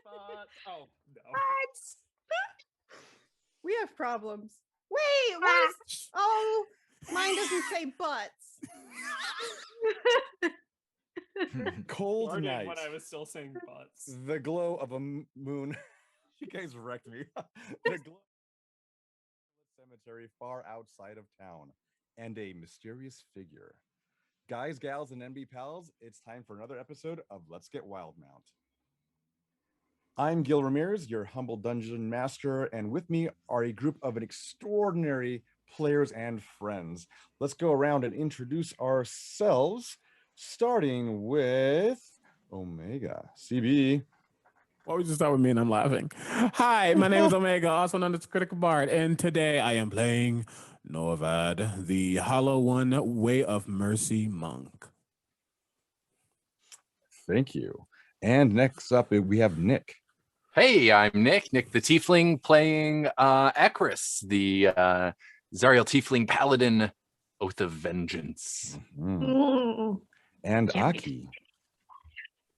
But oh no. What? We have problems. Wait, what is... Oh, mine doesn't say butts. Cold Started night. when I was still saying butts. The glow of a moon. You guys wrecked me. The glow cemetery far outside of town, and a mysterious figure. Guys, gals, and NB pals, it's time for another episode of Let's Get Wildemount. I'm Gil Ramirez, your humble dungeon master, and with me are a group of extraordinary players and friends. Let's go around and introduce ourselves, starting with Omega. CB. Why would you start with me and I'm laughing? Hi, my name is Omega, also known as Critical Bard, and today I am playing Norvad, the Hollow One Way of Mercy monk. Thank you. And next up, we have Nick. Hey, I'm Nick the Tiefling, playing Ekris, the Zariel Tiefling Paladin, Oath of Vengeance. Mm-hmm. And Can't Aki.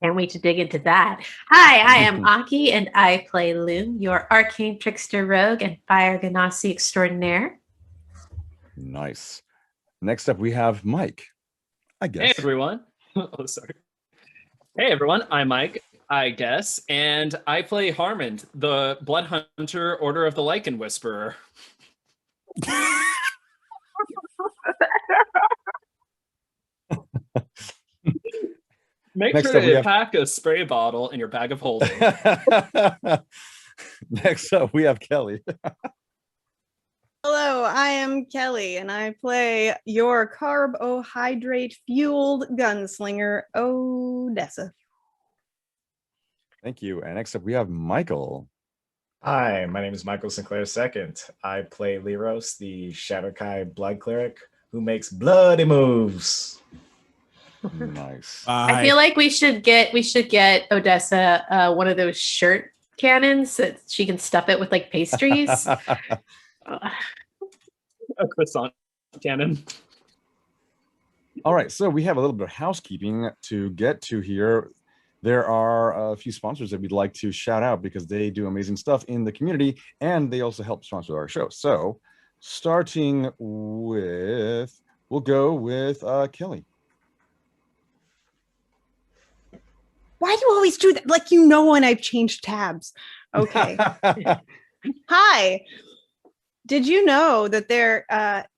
Can't wait to dig into that. Hi, I am Aki, and I play Loom, your arcane trickster rogue and fire ganassi extraordinaire. Nice. Next up, we have Mike. I guess. Hey everyone. Oh, sorry. Hey everyone, I'm Mike, I guess, and I play Harmond, the Blood Hunter Order of the Lichen Whisperer. Make Next sure up, we to have... pack a spray bottle in your bag of holding. Next up, we have Kelly. Hello, I am Kelly, and I play your carbohydrate-fueled gunslinger, Odessa. Thank you. And next up, we have Michael. Hi, my name is Michael Sinclair II. I play Lirros, the Shadowkai blood cleric who makes bloody moves. Nice. I feel like we should get Odessa one of those shirt cannons so that she can stuff it with like pastries. A croissant cannon. All right, so we have a little bit of housekeeping to get to here. There are a few sponsors that we'd like to shout out because they do amazing stuff in the community and they also help sponsor our show. So starting with, we'll go with Kelly. Why do you always do that? Like, you know, when I've changed tabs. Okay. Hi. Did you know that there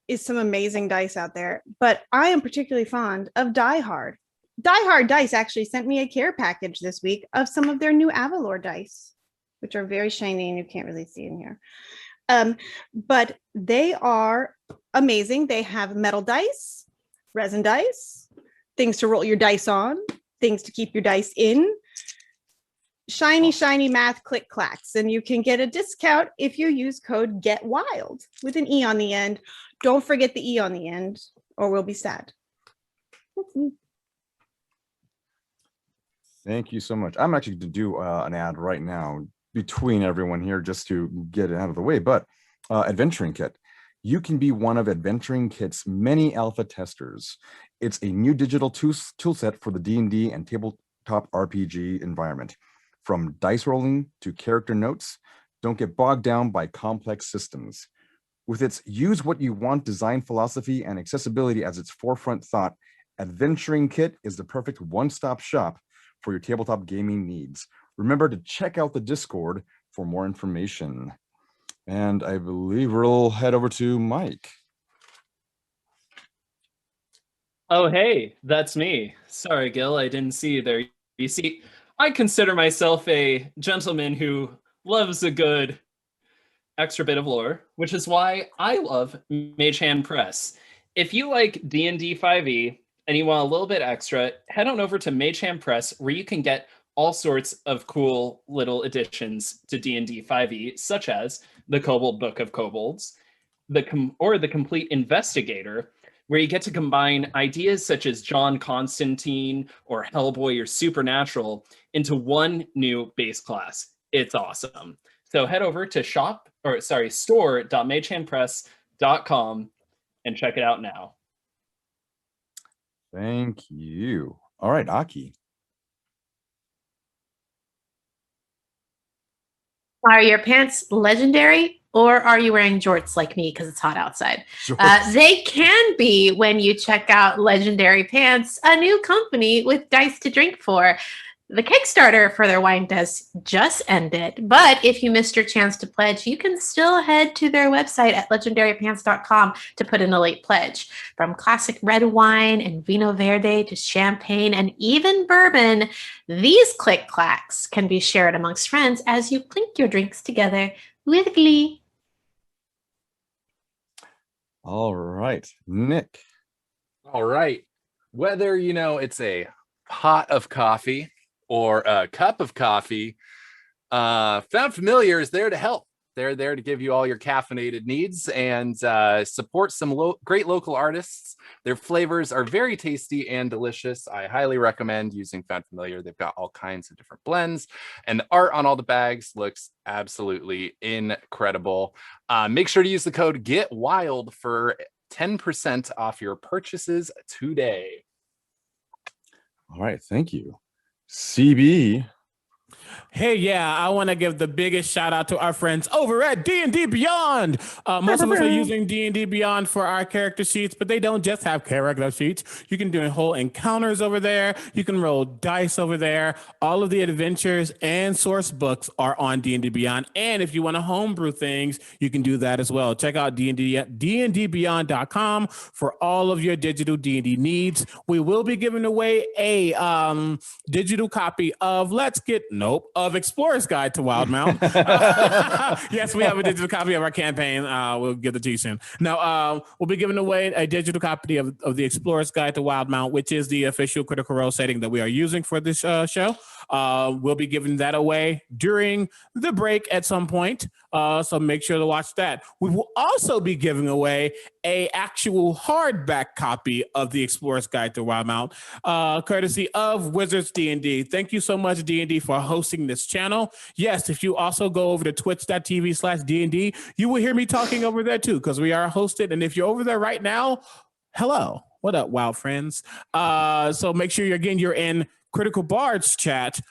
is some amazing dice out there? But I am particularly fond of Die Hard. Die Hard Dice actually sent me a care package this week of some of their new Avalor dice, which are very shiny and you can't really see in here. But they are amazing. They have metal dice, resin dice, things to roll your dice on, things to keep your dice in, shiny math click clacks, and you can get a discount if you use code GETWILD with an E on the end. Don't forget the E on the end or we'll be sad. Thank you so much. I'm actually going to do an ad right now between everyone here just to get it out of the way, but Adventuring Kit. You can be one of Adventuring Kit's many alpha testers. It's a new digital toolset for the D&D and tabletop RPG environment. From dice rolling to character notes, don't get bogged down by complex systems. With its use what you want design philosophy and accessibility as its forefront thought, Adventuring Kit is the perfect one-stop shop for your tabletop gaming needs. Remember to check out the Discord for more information. And I believe we'll head over to Mike. Oh, hey, that's me. Sorry, Gil, I didn't see you there. You see, I consider myself a gentleman who loves a good extra bit of lore, which is why I love Mage Hand Press. If you like D&D 5e and you want a little bit extra, head on over to Mage Hand Press, where you can get all sorts of cool little additions to D&D 5e, such as the Kobold Book of Kobolds, the Complete Investigator, where you get to combine ideas such as John Constantine or Hellboy or Supernatural into one new base class. It's awesome. So head over to store.magehandpress.com and check it out now. Thank you. All right, Aki. Are your pants legendary, or are you wearing jorts like me because it's hot outside? They can be when you check out Legendary Pants, a new company with dice to drink for. The Kickstarter for their wine does just ended, but if you missed your chance to pledge, you can still head to their website at legendarypants.com to put in a late pledge. From classic red wine and Vino Verde to champagne and even bourbon, these click clacks can be shared amongst friends as you clink your drinks together with glee. All right, Nick. All right. Whether, it's a pot of coffee or a cup of coffee, Found Familiar is there to help. They're there to give you all your caffeinated needs and support some great local artists. Their flavors are very tasty and delicious. I highly recommend using Found Familiar. They've got all kinds of different blends, and the art on all the bags looks absolutely incredible. Make sure to use the code GETWILD for 10% off your purchases today. All right, thank you. CB. Hey, yeah, I want to give the biggest shout out to our friends over at D&D Beyond. Most of us are using D&D Beyond for our character sheets, but they don't just have character sheets. You can do whole encounters over there. You can roll dice over there. All of the adventures and source books are on D&D Beyond. And if you want to homebrew things, you can do that as well. Check out dndbeyond.com for all of your digital D&D needs. We will be giving away a digital copy of of Explorer's Guide to Wildemount. Yes, we have a digital copy of our campaign. We'll give it to you soon. Now, we'll be giving away a digital copy of the Explorer's Guide to Wildemount, which is the official Critical Role setting that we are using for this show. We'll be giving that away during the break at some point. So make sure to watch that. We will also be giving away a actual hardback copy of the Explorer's Guide to Wildemount, courtesy of Wizards D&D. Thank you so much, D&D, for hosting this channel. Yes, if you also go over to twitch.tv/D&D, you will hear me talking over there too, because we are hosted. And if you're over there right now, hello. What up, wild friends? So make sure you're in Critical Bard's chat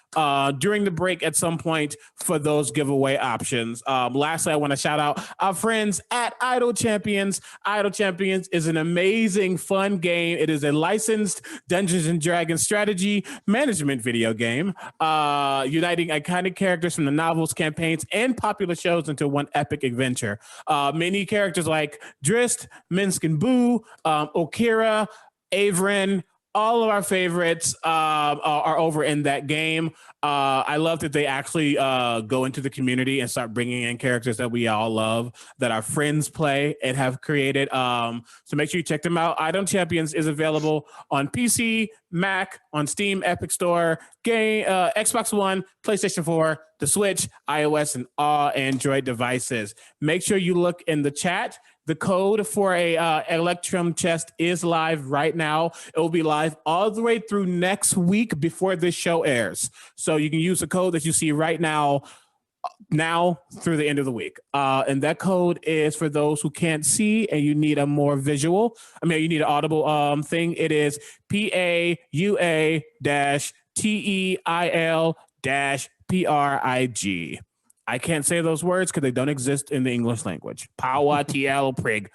during the break at some point for those giveaway options. Lastly, I want to shout out our friends at Idle Champions. Idle Champions is an amazing, fun game. It is a licensed Dungeons and Dragons strategy management video game, uniting iconic characters from the novels, campaigns, and popular shows into one epic adventure. Many characters like Drist, Minsk and Boo, Okira, Averin, all of our favorites are over in that game. I love that they actually go into the community and start bringing in characters that we all love, that our friends play and have created. So make sure you check them out. Idle Champions is available on PC, Mac, on Steam, Epic Store, Xbox One, PlayStation 4, the Switch, iOS, and all Android devices. Make sure you look in the chat. The code for a Electrum chest is live right now. It will be live all the way through next week before this show airs. So you can use the code that you see right now through the end of the week. And that code is for those who can't see and you need a more visual. You need an audible thing. It is PAUA-TEIL-PRIG. I can't say those words because they don't exist in the English language. Power TL Prig.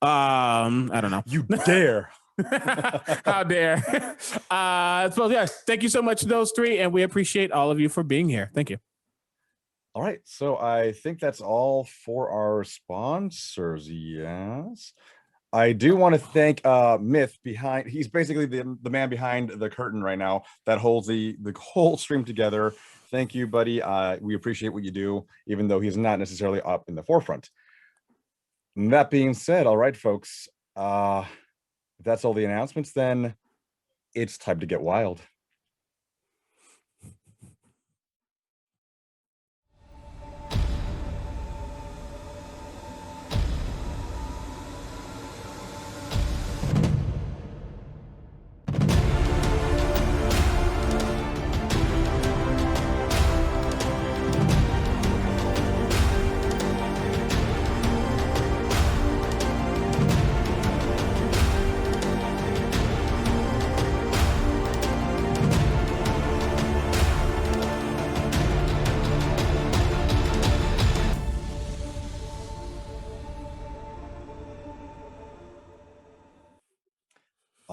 I don't know. You dare. How dare. So yes, thank you so much to those three, and we appreciate all of you for being here. Thank you. All right, so I think that's all for our sponsors. Yes. I do want to thank Myth behind. He's basically the man behind the curtain right now that holds the whole stream together. Thank you, buddy. We appreciate what you do, even though he's not necessarily up in the forefront. And that being said, all right, folks, if that's all the announcements, then it's time to get wild.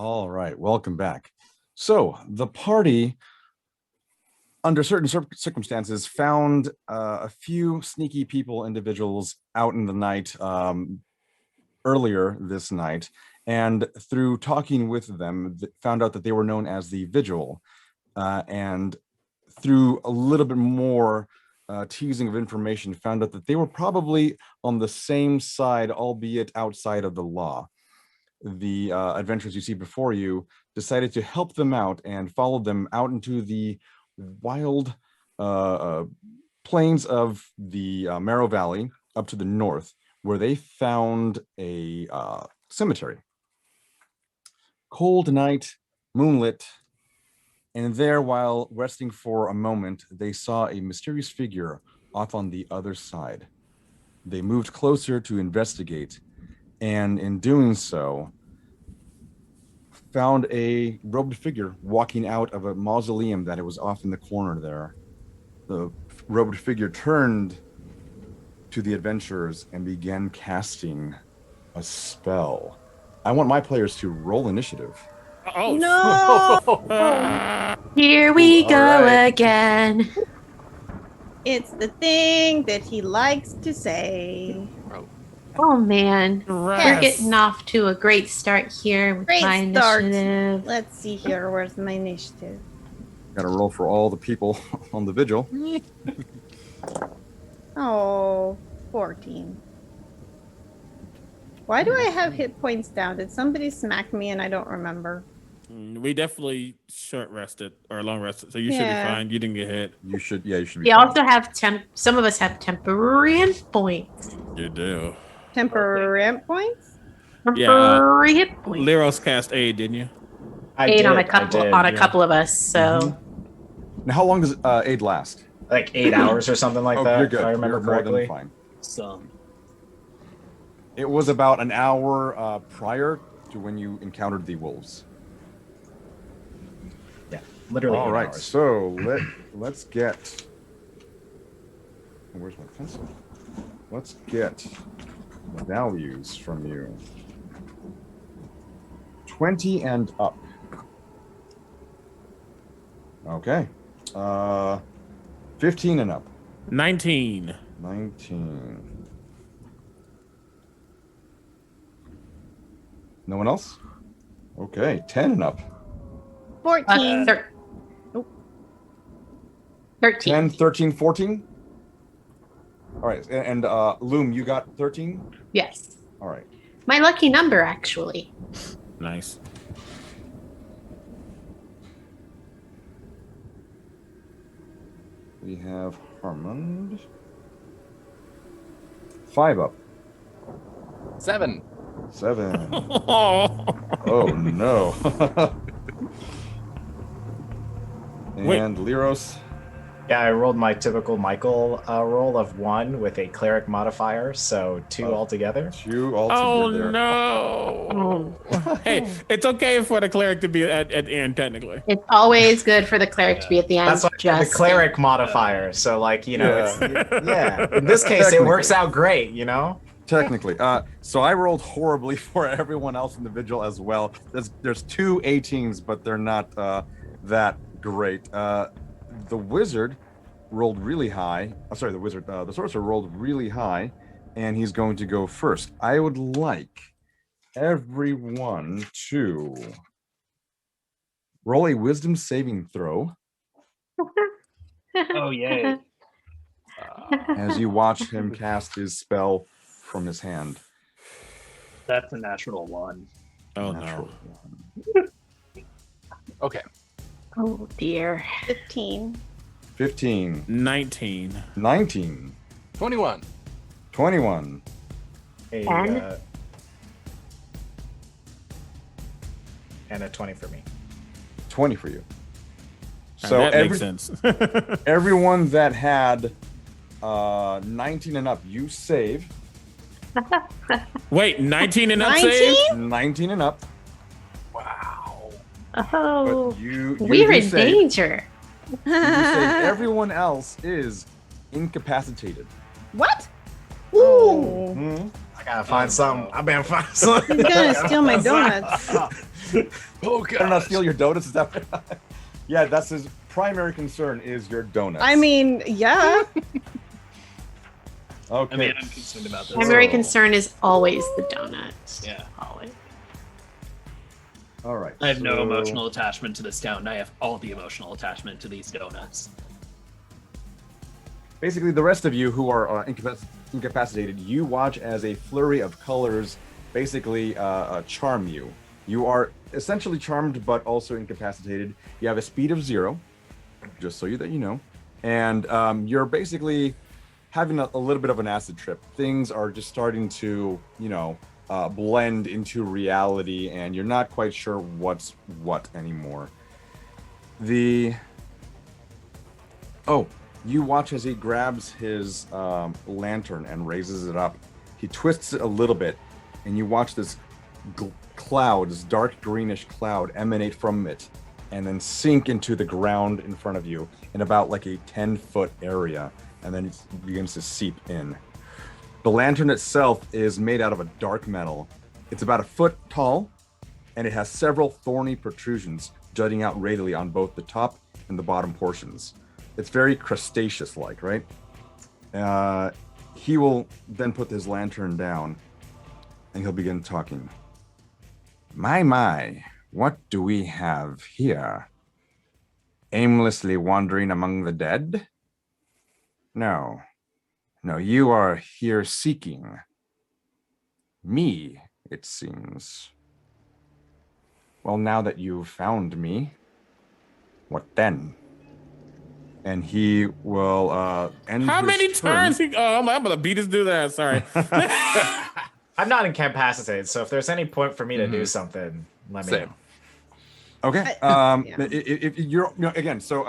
All right, welcome back. So the party, under certain circumstances, found a few sneaky individuals out in the night earlier this night, and through talking with them, found out that they were known as the Vigil, and through a little bit more teasing of information, found out that they were probably on the same side, albeit outside of the law. The adventurers you see before you decided to help them out and followed them out into the wild plains of the Marrow Valley up to the north, where they found a cemetery. Cold night, moonlit, and there, while resting for a moment, they saw a mysterious figure off on the other side. They moved closer to investigate, and in doing so, found a robed figure walking out of a mausoleum that it was off in the corner there. The robed figure turned to the adventurers and began casting a spell. I want my players to roll initiative. Oh No! Here we All go right. again. It's the thing that he likes to say. Oh man, Right. we're getting off to a great start here with Great my start. initiative. Let's see here. Where's my initiative? Got to roll for all the people on the vigil. Oh, 14. Why do I have hit points down? Did somebody smack me and I don't remember? We definitely short rested or long rested, so you should be Yeah. fine. You didn't get hit. You should be. We fine. also have some of us have temporary hit points. You do. Temporary hit points? Temporary hit points. Lirros cast aid, didn't you? I Aid did, on I a couple did, on a yeah. couple of us, so Now, how long does aid last? Like 8 hours or something like that. You're good. If I remember You're more than correctly. fine. Some. It was about an hour prior to when you encountered the wolves. Yeah, literally. All 8 right, hours. so let's get. Where's my pencil? Let's get values from you. 20 and up. Okay. 15 and up. 19. 19. No one else? Okay, 10 and up. 14. 13. 10, 13, 14? All right, and Loom, you got 13? Yes. All right. My lucky number, actually. Nice. We have Harmond. 5 up. 7. 7. Oh. Oh no. Wait. And Lirros. Yeah, I rolled my typical Michael roll of 1 with a cleric modifier, so 2 Oh. altogether. 2 all Oh together. no. Hey, it's okay for the cleric to be at the end, technically. It's always good for the cleric to be at the end. That's why the just cleric modifier. So, like, you know, Yeah. it's yeah. In this case, it works out great. You know. Technically. So I rolled horribly for everyone else in the vigil as well. There's 2 18s, but they're not that great. The wizard rolled really high. Sorry, the sorcerer rolled really high, and he's going to go first. I would like everyone to roll a wisdom saving throw Oh, yay. as you watch him cast his spell from his hand. That's a natural 1. Oh Natural no. one. Okay. Oh dear. 15. 15, 19. 19, 21. 21. A, And? and a 20 for me. 20 for you. So So that makes sense. everyone that had 19 and up, you save. Wait, 19 and up 19? save? 19 and up. Oh, But you we're do in save. danger. You do save. Everyone else is incapacitated. What? Ooh. Mhm. I gotta find something. I better find something. He's gonna steal my donuts. Oh Better not god. steal your donuts. Is that? Yeah, that's his primary concern is your donuts. I mean, yeah. Okay. I mean, I'm concerned about this. Primary concern is always the donuts. Yeah. Always. All right. I have no so- emotional attachment to this town. I have all the emotional attachment to these donuts. Basically, the rest of you who are incapacitated, you watch as a flurry of colors basically charm you. You are essentially charmed, but also incapacitated. You have a speed of 0, just so that you know, and you're basically having a little bit of an acid trip. Things are just starting to, blend into reality, and you're not quite sure what's what anymore. You watch as he grabs his lantern and raises it up. He twists it a little bit, and you watch this cloud, this dark greenish cloud, emanate from it, and then sink into the ground in front of you in about like a 10-foot area, and then it begins to seep in. The lantern itself is made out of a dark metal. It's about 1 foot tall, and it has several thorny protrusions jutting out radially on both the top and the bottom portions. It's very crustaceous-like, right? He will then put his lantern down, and he'll begin talking. My, what do we have here? Aimlessly wandering among the dead? No, you are here seeking me, it seems. Well, now that you've found me, what then? And he will end How his many turn. turns? I'm gonna beat this dude ass. Sorry. I'm not incapacitated, so if there's any point for me to do something, let me Same. know. Okay. Yeah. If you're again, so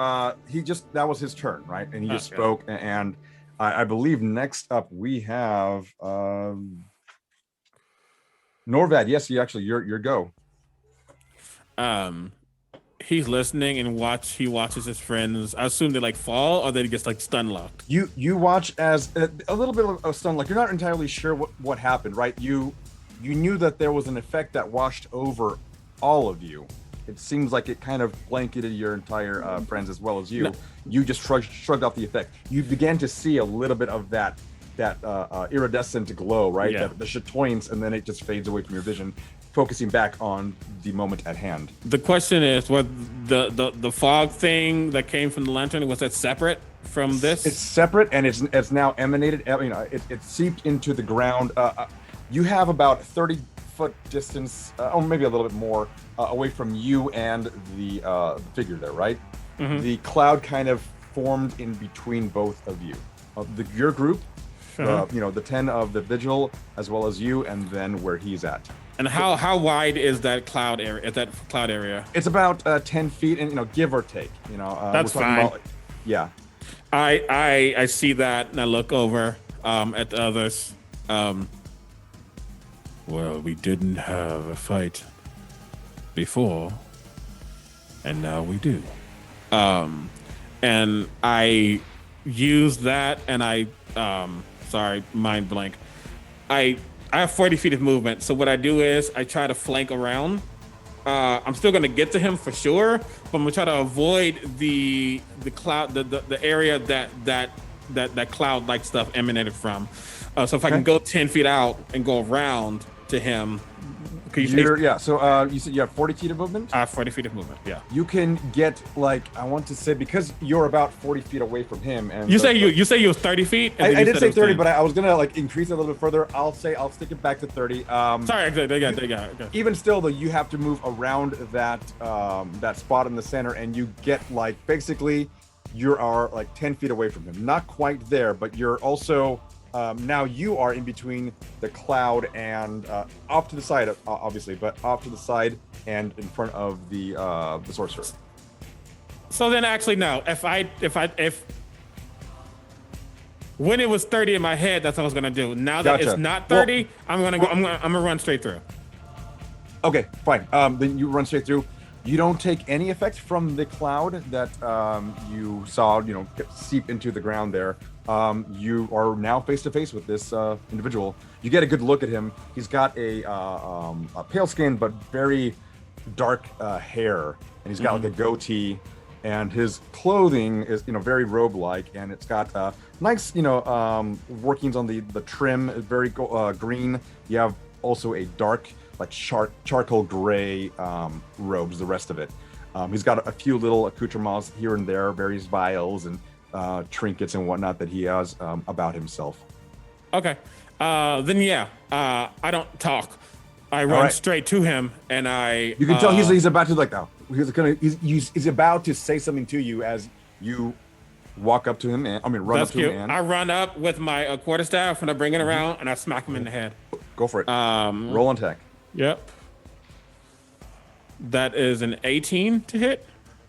that was his turn, right? And he just Okay. spoke, and I believe next up we have Norvad. Yes, your go. He's listening and he watches his friends. I assume they like fall or they just like stun locked. You watch as a little bit of a stun, like you're not entirely sure what happened, right? You knew that there was an effect that washed over all of you. It seems like it kind of blanketed your entire friends as well as you. No. You just shrugged off the effect. You began to see a little bit of that iridescent glow, right? Yeah. The chatoyance, and then it just fades away from your vision, focusing back on the moment at hand. The question is, was the fog thing that came from the lantern, was that separate from this? It's separate, and it's now emanated. It seeped into the ground. You have about 30-foot distance, or maybe a little bit more, away from you and the figure there, right? Mhm. The cloud kind of formed in between both of you, your group, the 10 of the vigil, as well as you, and then where he's at. And how wide is that cloud area? It's about 10 feet, and give or take. That's we're talking fine. about, yeah. I see that and I look over at the others. Well, we didn't have a fight before, and now we do. And I use that, and I mind blank. I have 40 feet of movement, so what I do is I try to flank around. I'm still gonna get to him for sure, but I'm gonna try to avoid the cloud, the area that cloud like stuff emanated from. So if I can go 10 feet out and go around to him, could you take? So you said you have 40 feet of movement. I have 40 feet of movement. Yeah. You can get I want to say, because you're about 40 feet away from him, and You say you was 30 feet. And then I you did said say it was 30, 10. but I was gonna increase it a little bit further. I'll stick it back to 30. Sorry, they got it. Okay. Even still, though, you have to move around that spot in the center, and you get basically you are 10 feet away from him. Not quite there, but you're also now you are in between the cloud and off to the side, obviously, but off to the side and in front of the sorcerer. So then, actually, no. If when it was 30 in my head, that's what I was gonna do. Now that Gotcha. it's not 30, I'm gonna run straight through. Okay, fine. Then you run straight through. You don't take any effect from the cloud that you saw, seep into the ground there. You are now face to face with this individual. You get a good look at him. He's got a pale skin, but very dark hair, and he's got like a goatee, and his clothing is very robe-like, and it's got nice workings on the trim, very green. You have also a dark like charcoal gray robes, the rest of it. He's got a few little accoutrements here and there, various vials and trinkets and whatnot that he has about himself. Okay. Then I don't talk. I run straight to him, and I. You can tell he's about to he's about to say something to you as you walk up to him. Run up to him. And... I run up with my quarterstaff and I bring it around and I smack him in the head. Go for it. Roll and attack. Yep. That is an 18 to hit.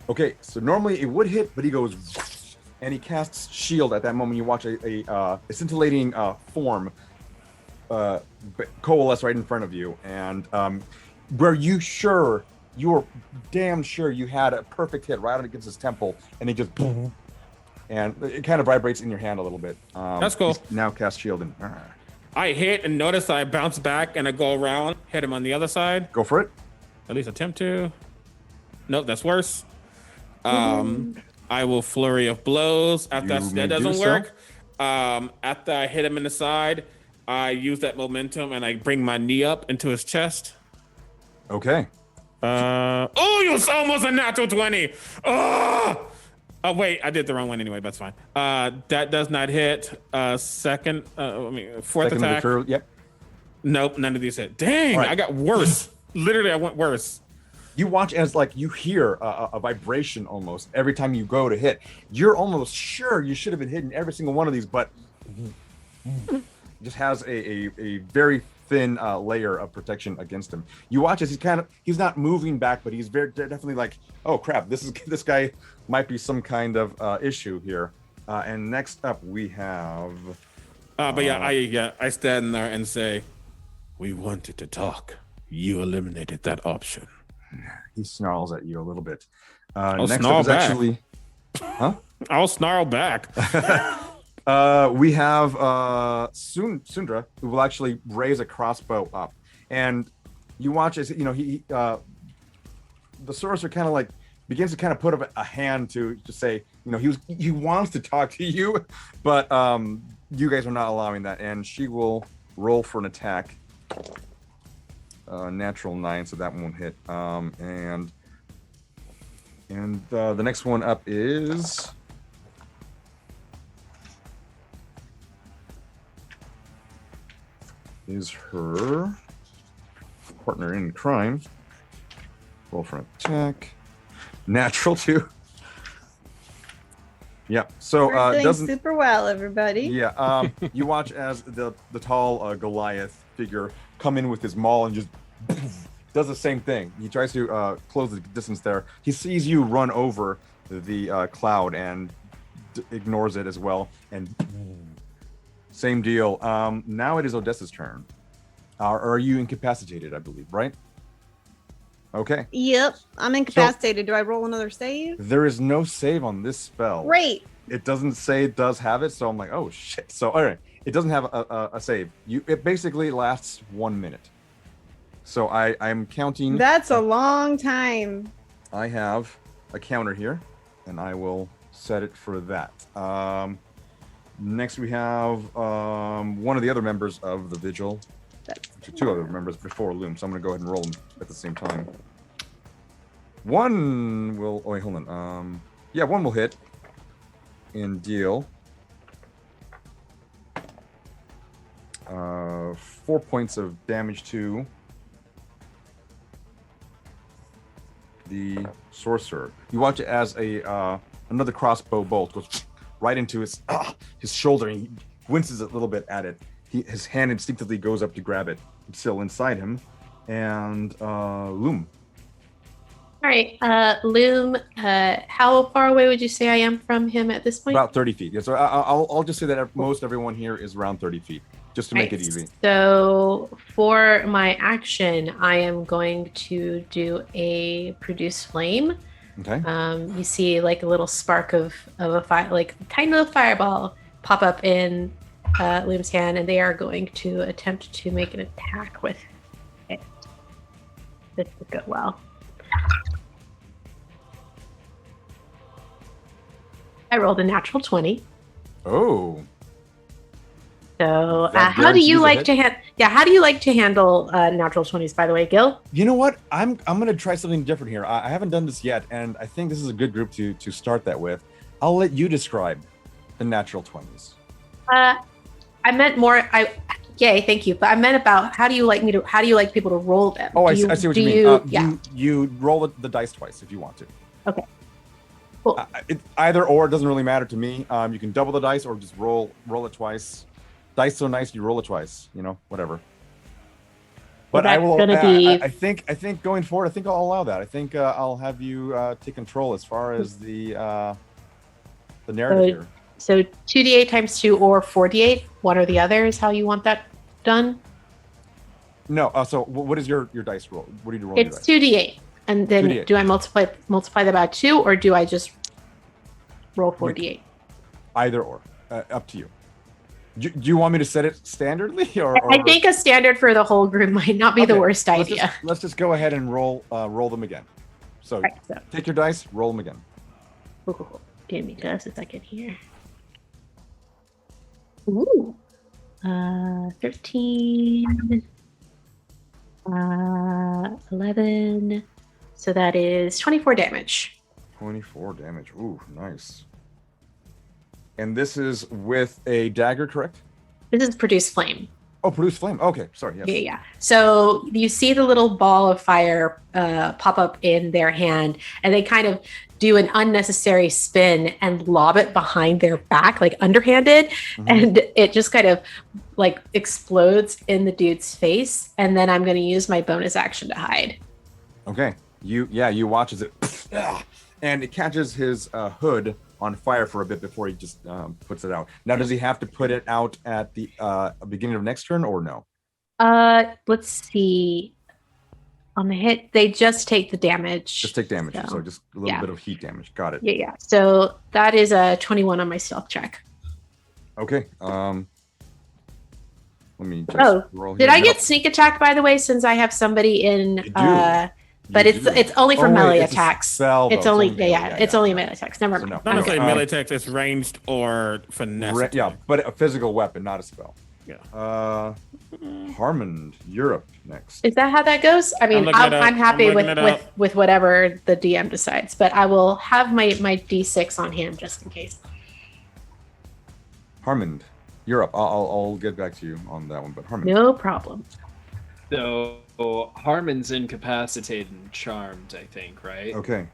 Okay, so normally it would hit, but he goes and he casts shield at that moment. You watch a scintillating form coalesce right in front of you, and where you're damn sure you had a perfect hit right against his temple, and it just and it kind of vibrates in your hand a little bit. That's cool. Now cast shield and I hit and notice I bounce back and I go around, hit him on the other side. Go for it. At least attempt to. Nope, that's worse. I will flurry of blows. After that doesn't work. After I hit him in the side, I use that momentum and I bring my knee up into his chest. Okay. You was almost a natural 20. Oh, wait, I did the wrong one anyway. That's fine. That does not hit. Fourth second attack. Yep. Nope, none of these hit. Dang, right. I got worse. Literally, I went worse. You watch as you hear a vibration almost every time you go to hit. You're almost sure you should have been hitting every single one of these, but just has a very thin layer of protection against him. You watch as he's not moving back, but he's definitely like, oh crap, this guy might be some kind of issue here. And next up we have. I stand there and say, we wanted to talk. You eliminated that option. He snarls at you a little bit. I'll next snarl up is back. actually. Huh? I'll snarl back. We have Sundra, who will actually raise a crossbow up, and you watch as the sorcerer kind of begins to kind of put up a hand to say, he wants to talk to you, but you guys are not allowing that, and she will roll for an attack. Natural 9, so that won't hit. And the next one up is her partner in crime. Roll for an attack. Natural 2. Yeah. So We're doesn't doing super well, everybody. Yeah. You watch as the tall Goliath figure come in with his maul and just does the same thing. He tries to close the distance there. He sees you run over the cloud and ignores it as well. And same deal. Now it is Odessa's turn. Are you incapacitated, I believe, right? Okay. Yep, I'm incapacitated. Do I roll another save? There is no save on this spell. Great. It doesn't say it does have it, so I'm like, oh shit. So all right, it doesn't have a save. It basically lasts 1 minute. So I'm counting. That's a long time. I have a counter here, and I will set it for that. Next we have one of the other members of the vigil. Actually, 2 other members before Loom, so I'm gonna go ahead and roll them at the same time. One will. Oh wait, hold on. Yeah, one will hit and deal 4 points of damage to the sorcerer. You watch it as another crossbow bolt goes right into his shoulder, and he winces a little bit at it. His hand instinctively goes up to grab it. It's still inside him. And Loom. All right, Loom, how far away would you say I am from him at this point? About 30 feet. Yeah, so I'll just say that most everyone here is around 30 feet, just to make it easy. So for my action, I am going to do a produce flame. Okay. You see like a little spark of a fire, like a tiny little fireball pop up in Loom's hand, and they are going to attempt to make an attack with it. This would go well. I rolled a natural 20. Oh. So That how do you guarantees a like to how do you like to handle natural 20s, by the way, Gil? You know what? I'm gonna try something different here. I haven't done this yet, and I think this is a good group to start that with. I'll let you describe the natural 20s. I meant more. Yay, thank you. But I meant about how do you like people to roll them? Oh, I see what you mean. Yeah. You roll the dice twice if you want to. Okay. Cool. Either or, it doesn't really matter to me. You can double the dice or just roll it twice. Dice so nice, you roll it twice. Whatever. But I will. I think going forward, I think I'll allow that. I think I'll have you take control as far as the narrative here. So 2d8 times 2 or 4d8, one or the other is how you want that done? No, so what is your dice roll? What do you roll? It's 2d8. And then 2d8. Do I multiply that by 2 or do I just roll 4d8? Either or. Up to you. Do you want me to set it standardly? Or I think a standard for the whole group might not be the worst idea. Let's just go ahead and roll them again. So, Right, so take your dice, roll them again. cool. Give me just a second here. Ooh. 13. 11. So that is 24 damage. 24 damage. Ooh, nice. And this is with a dagger, correct? This is produce flame. Oh, produce flame. Okay, sorry. Yes. Yeah. So you see the little ball of fire pop up in their hand, and they kind of do an unnecessary spin and lob it behind their back, like underhanded, and it just kind of like explodes in the dude's face. And then I'm going to use my bonus action to hide. Okay. You watch as it, and it catches his hood on fire for a bit before he just puts it out. Now, does he have to put it out at the beginning of next turn or no? Let's see. On the hit, they just take the damage. Just take damage. So just a little bit of heat damage. Got it. Yeah. So that is a 21 on my stealth check. Okay. Let me just roll did here. I get sneak attack, by the way, since I have somebody in but it's only for melee attacks. It's only it's only melee attacks. Never mind. Not necessarily melee attacks, it's ranged or finesse. But a physical weapon, not a spell. Yeah. Harmond, Europe next. Is that how that goes? I mean, I'm happy with whatever the DM decides, but I will have my D6 on hand just in case. Harmond, Europe. I'll get back to you on that one, but Harmond. No problem. So Harmon's incapacitated and charmed, I think, right? Okay.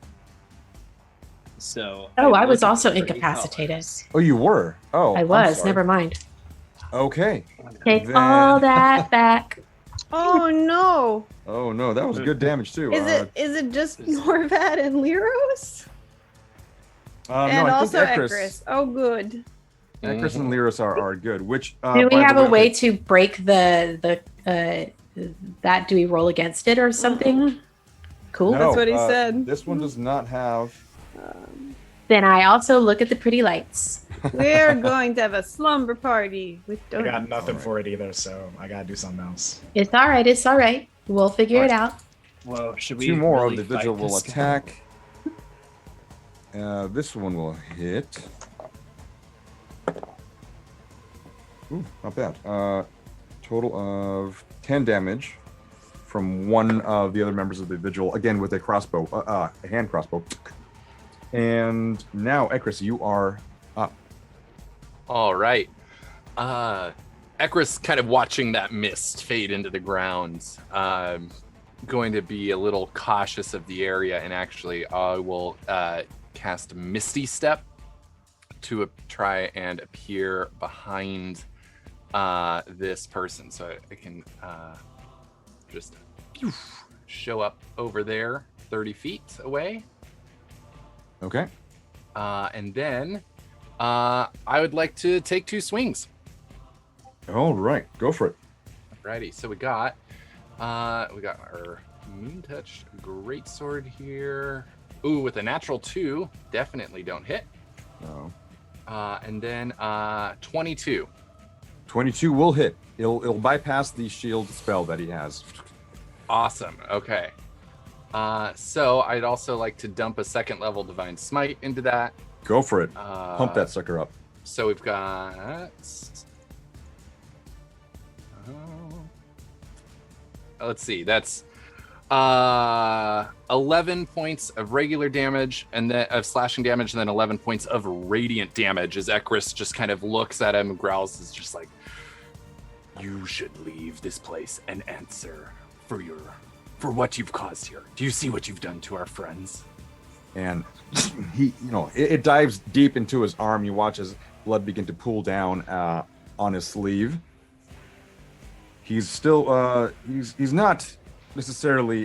So. I was also incapacitated. Oh, you were? Oh, I was. Never mind. Okay. Take all that back. Oh no! Oh no, that was good damage too. Is it just Norvad and Lirros? And no, also Ekris. Oh, good. Ekris and Lirros are good. Which do we have a way to break the that? Do we roll against it or something? Cool. No, that's what he said. This one does not have. Then I also look at the pretty lights. We're going to have a slumber party with donuts. I got nothing for it either, so I gotta do something else. It's all right. It's all right. We'll figure it out. Well, should we? 2 more really of the vigil fight will this guy? attack. This one will hit. Ooh, not bad. Total of 10 damage from one of the other members of the vigil, again with a crossbow, a hand crossbow. And now, Ekris, you are up. All right. Ekris kind of watching that mist fade into the ground. Going to be a little cautious of the area, and actually I will cast Misty Step to try and appear behind this person. So I can just show up over there 30 feet away. Okay. And then I would like to take 2 swings. All right, go for it. Alrighty, so we got our Moon Touch Greatsword here. Ooh, with a natural 2, definitely don't hit. No. And then 22. 22 will hit. It'll bypass the shield spell that he has. Awesome. Okay. So I'd also like to dump a 2nd level Divine Smite into that. Go for it. Pump that sucker up. So we've got. Let's see. That's 11 points of regular damage and then of slashing damage, and then 11 points of radiant damage as Ekris just kind of looks at him and growls. Is just like, "You should leave this place and answer for what you've caused here. Do you see what you've done to our friends?" And he, it dives deep into his arm. You watch his blood begin to pool down on his sleeve. He's still, he's not necessarily,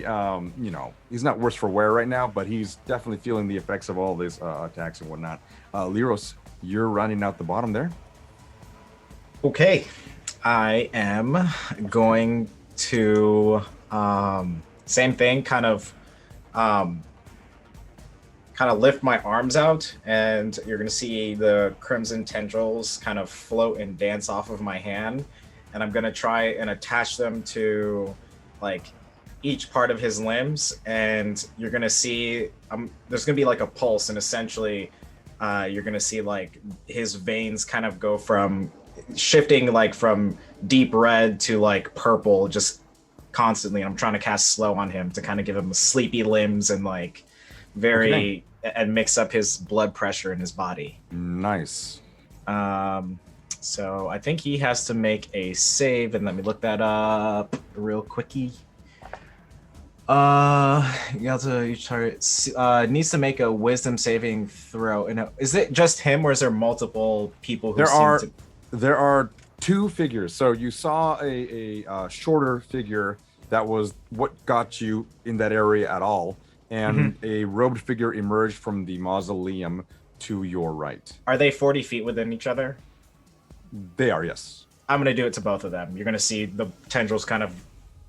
he's not worse for wear right now, but he's definitely feeling the effects of all these attacks and whatnot. Lirros, you're rounding out the bottom there. Okay, I am going to same thing, kind of lift my arms out, and you're going to see the crimson tendrils kind of float and dance off of my hand, and I'm going to try and attach them to like each part of his limbs, and you're going to see there's going to be like a pulse, and essentially you're going to see like his veins kind of go from shifting like from deep red to like purple just constantly. I'm trying to cast slow on him to kind of give him sleepy limbs and like and mix up his blood pressure in his body. Nice. So I think he has to make a save, and let me look that up real quickie. You have to each target needs to make a wisdom saving throw. And is it just him, or is there multiple people who There are two figures. So you saw a shorter figure that was what got you in that area at all. And a robed figure emerged from the mausoleum to your right. Are they 40 feet within each other? They are, yes. I'm going to do it to both of them. You're going to see the tendrils kind of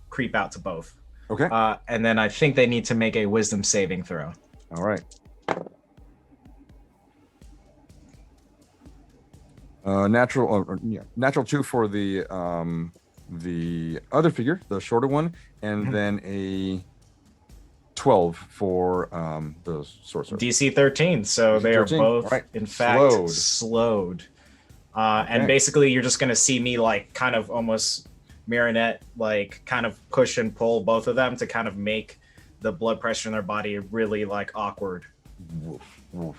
creep out to both. Okay. And then I think they need to make a wisdom saving throw. All right. Natural 2 for the other figure, the shorter one, and then a 12 for the sorcerer. DC 13. So they 13. Are both, in fact, slowed. And basically, you're just going to see me like kind of almost marionette, like kind of push and pull both of them to kind of make the blood pressure in their body really like awkward.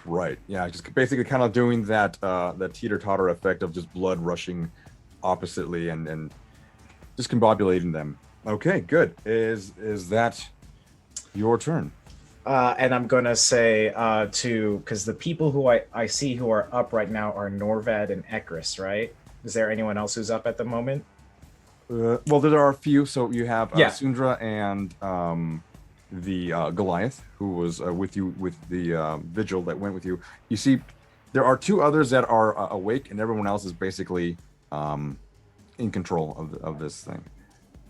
Right. Yeah. Just basically kind of doing that that teeter-totter effect of just blood rushing oppositely and discombobulating them. Okay. Good. Is that your turn? And I'm gonna say because the people who I see who are up right now are Norvad and Ekris, right? Is there anyone else who's up at the moment? Well, there are a few. So you have Sundra and the Goliath, who was with you with the vigil that went with you. You see, there are two others that are awake, and everyone else is basically in control of this thing.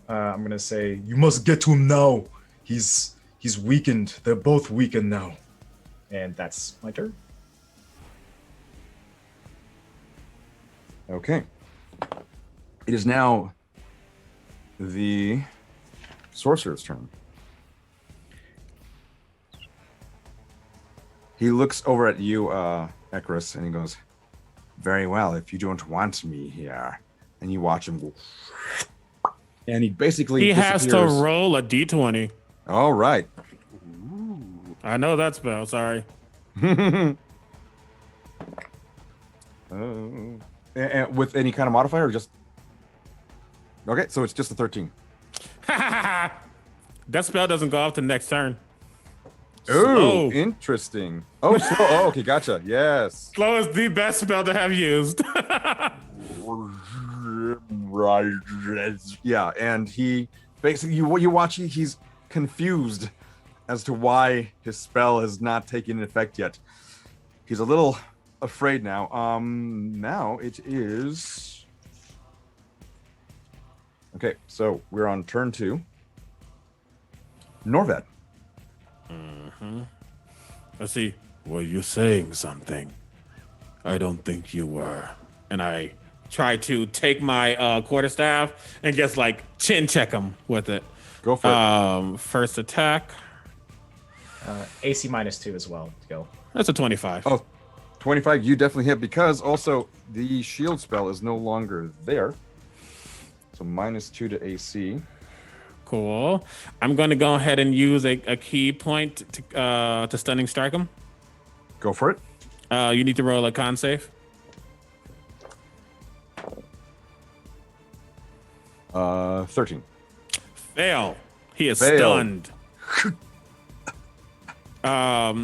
I'm gonna say, you must get to him now. He's weakened. They're both weakened now. And that's my turn. Okay. It is now the sorcerer's turn. He looks over at you, Ekris, and he goes, "Very well, if you don't want me here." And you watch him go. And he basically has to roll a d20. All right. I know that spell. Sorry. And with any kind of modifier, or just okay? So it's just a 13. That spell doesn't go off the next turn. Oh, interesting. Oh, slow. Oh, okay, gotcha. Yes. Slow is the best spell to have used. Right. Yeah, and he basically you watch. He's confused as to why his spell has not taken effect yet. He's a little afraid now. Now it is okay. So we're on turn 2. Norvad. Let's see. Were you saying something? I don't think you were. And I try to take my quarterstaff and just like chin check him with it. Go for it. First attack. AC -2 as well to go. That's a 25. Oh, 25, you definitely hit because also the shield spell is no longer there. So -2 to AC. Cool. I'm going to go ahead and use a key point to stunning strike him. Go for it. You need to roll a con save. 13. Fail. He is Fail. stunned.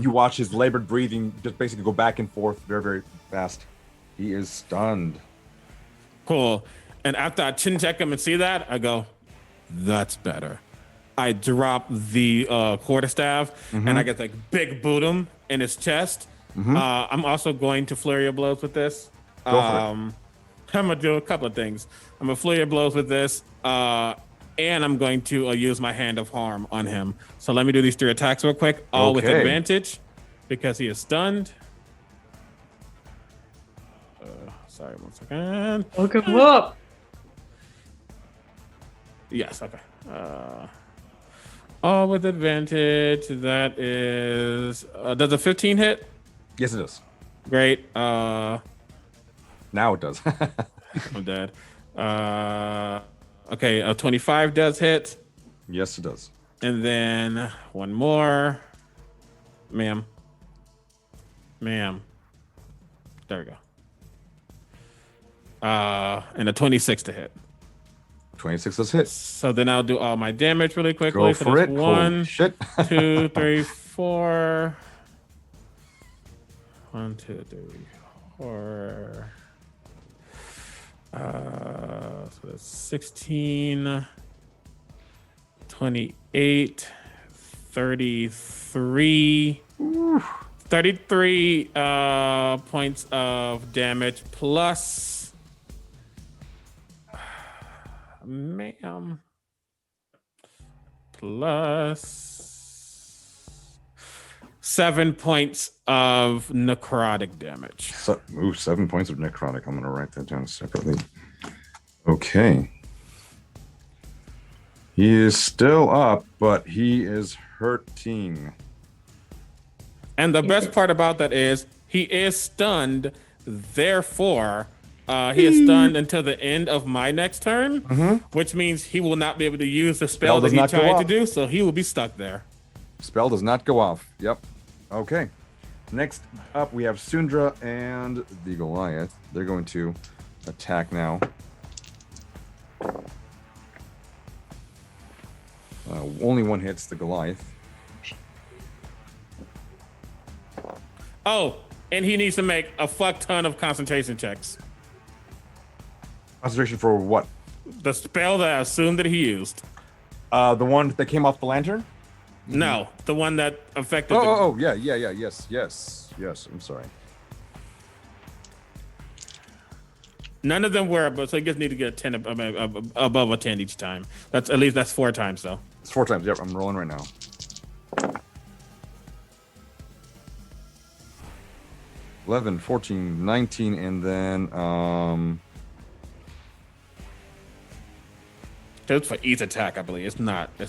You watch his labored breathing just basically go back and forth very, very fast. He is stunned. Cool. And after I chin check him and see that, I go, that's better. I drop the quarterstaff and I get like big boot him in his chest. I'm also going to flurry of blows with this. Go for it. I'm gonna do a couple of things. I'm gonna flurry of blows with this, and I'm going to use my hand of harm on him. So let me do these 3 attacks real quick, all with Okay. advantage because he is stunned. Sorry, 1 second. Look him up. Yes, okay. All with advantage. That is. Does a 15 hit? Yes, it does. Great. Now it does. I'm dead. Okay, a 25 does hit. Yes, it does. And then one more. Ma'am. There we go. And a 26 to hit. 26 does hit. So then I'll do all my damage really quickly. Go So for that's it. 1, Holy shit. 2, 3, 4. 1, 2, 3, 4. So that's 16, 28, 33. 33 points of damage plus, ma'am, plus 7 points of necrotic damage. So, 7 points of necrotic. I'm going to write that down separately. Okay. He is still up, but he is hurting. And the best part about that is he is stunned. Therefore, he is stunned until the end of my next turn, which means he will not be able to use the spell that he tried to do. So he will be stuck there. Spell does not go off. Yep. Okay. Next up, we have Sundra and the Goliath. They're going to attack now. Only one hits the Goliath. Oh, and he needs to make a fuck ton of concentration checks. Concentration for what? The spell that I assumed that he used. The one that came off the lantern? No, the one that affected. Yes. I'm sorry. None of them were, but so you just need to get a 10 above a 10 each time. That's 4 times though. It's 4 times. Yep, I'm rolling right now. $11, $14, $19, and then It's for each attack, I believe. It's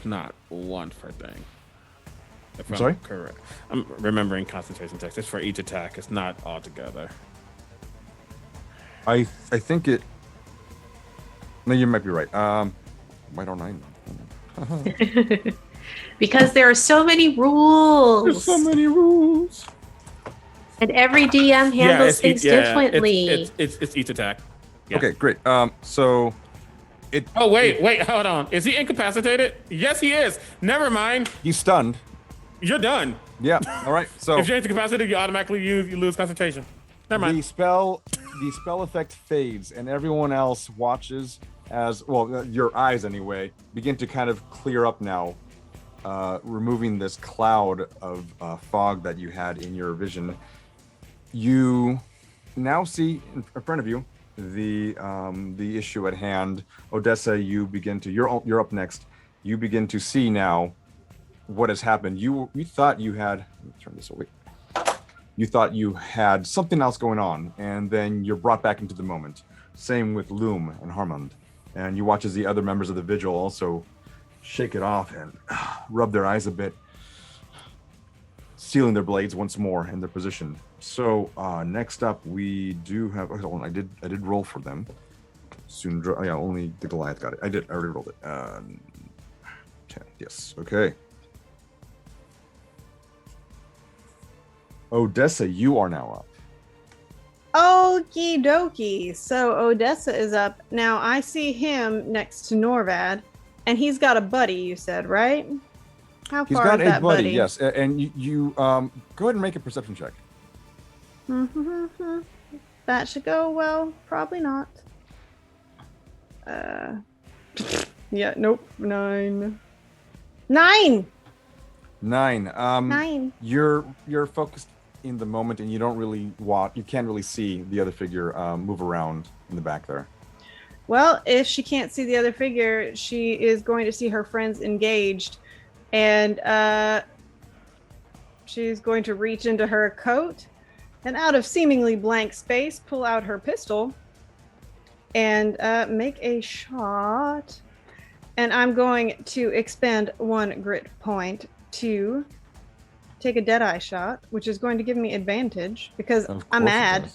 not one per thing. If I'm sorry? correct. I'm remembering concentration checks. It's for each attack. It's not all together. I think it. No, you might be right. Why don't I know? Because there are so many rules. There's so many rules. And every DM handles things differently. It's each attack. Yeah. Okay, great. So it. Oh wait, hold on. Is he incapacitated? Yes, he is. Never mind. He's stunned. You're done. Yeah. All right. So If you're incapacitated, you automatically you lose concentration. Never mind. the spell effect fades, and everyone else watches as your eyes anyway begin to kind of clear up now, removing this cloud of fog that you had in your vision. You now see in front of you the issue at hand. Odessa, you begin to you're up next. You begin to see now what has happened. You thought you had, let me turn this away. You thought you had something else going on, and then you're brought back into the moment. Same with Loom and Harmond. And you watch as the other members of the vigil also shake it off and rub their eyes a bit. sealing their blades once more in their position. So next up, we do have. Oh, hold on, I did roll for them. Soon, yeah, only the Goliath got it. I already rolled it. 10. Yes. Okay. Odessa, you are now up. Okie dokie. So Odessa is up. Now I see him next to Norvad, and he's got a buddy, you said, right? How He's far got is a that buddy, buddy? yes. And you go ahead and make a perception check. That should go well. Probably not. Yeah, nope. 9. 9! 9. 9. You're focused in the moment, and you don't really you can't really see the other figure move around in the back there. Well, if she can't see the other figure, she is going to see her friends engaged, and she's going to reach into her coat and, out of seemingly blank space, pull out her pistol and make a shot. And I'm going to expend 1 grit point to take a deadeye shot, which is going to give me advantage because I'm mad.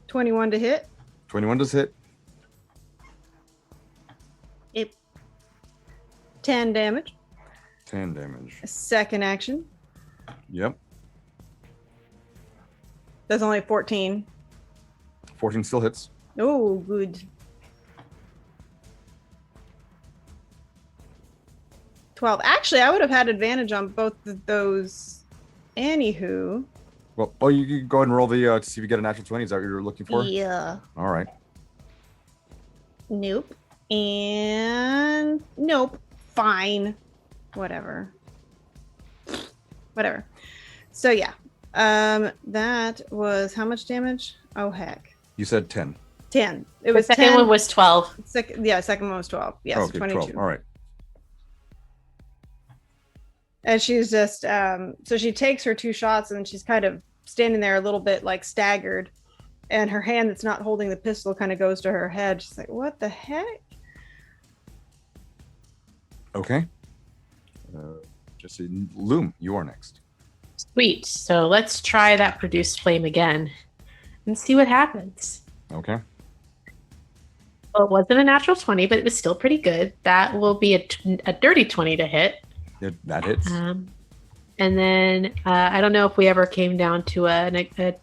21 to hit. 21 does hit. 10 damage. 10 damage. Second action. Yep. That's only 14. 14 still hits. Oh, good. 12. Actually, I would have had advantage on both of those. Anywho. Well, you can go ahead and roll the to see if you get a natural 20. Is that what you're looking for? Yeah. All right. Nope. And nope. Fine. Whatever. So yeah. That was how much damage? Oh heck. You said 10. 10. It The was second 10. one was 12. Second one was 12. Yes, Okay, 22. 12. All right. And she's just so she takes her 2 shots, and she's kind of standing there a little bit like staggered, and her hand that's not holding the pistol kind of goes to her head. She's like, what the heck? Okay. Jesse, Loom, you are next. Sweet. So let's try that produced flame again and see what happens. Okay. Well, it wasn't a natural 20, but it was still pretty good. That will be a dirty 20 to hit. That hits. And then I don't know if we ever came down to a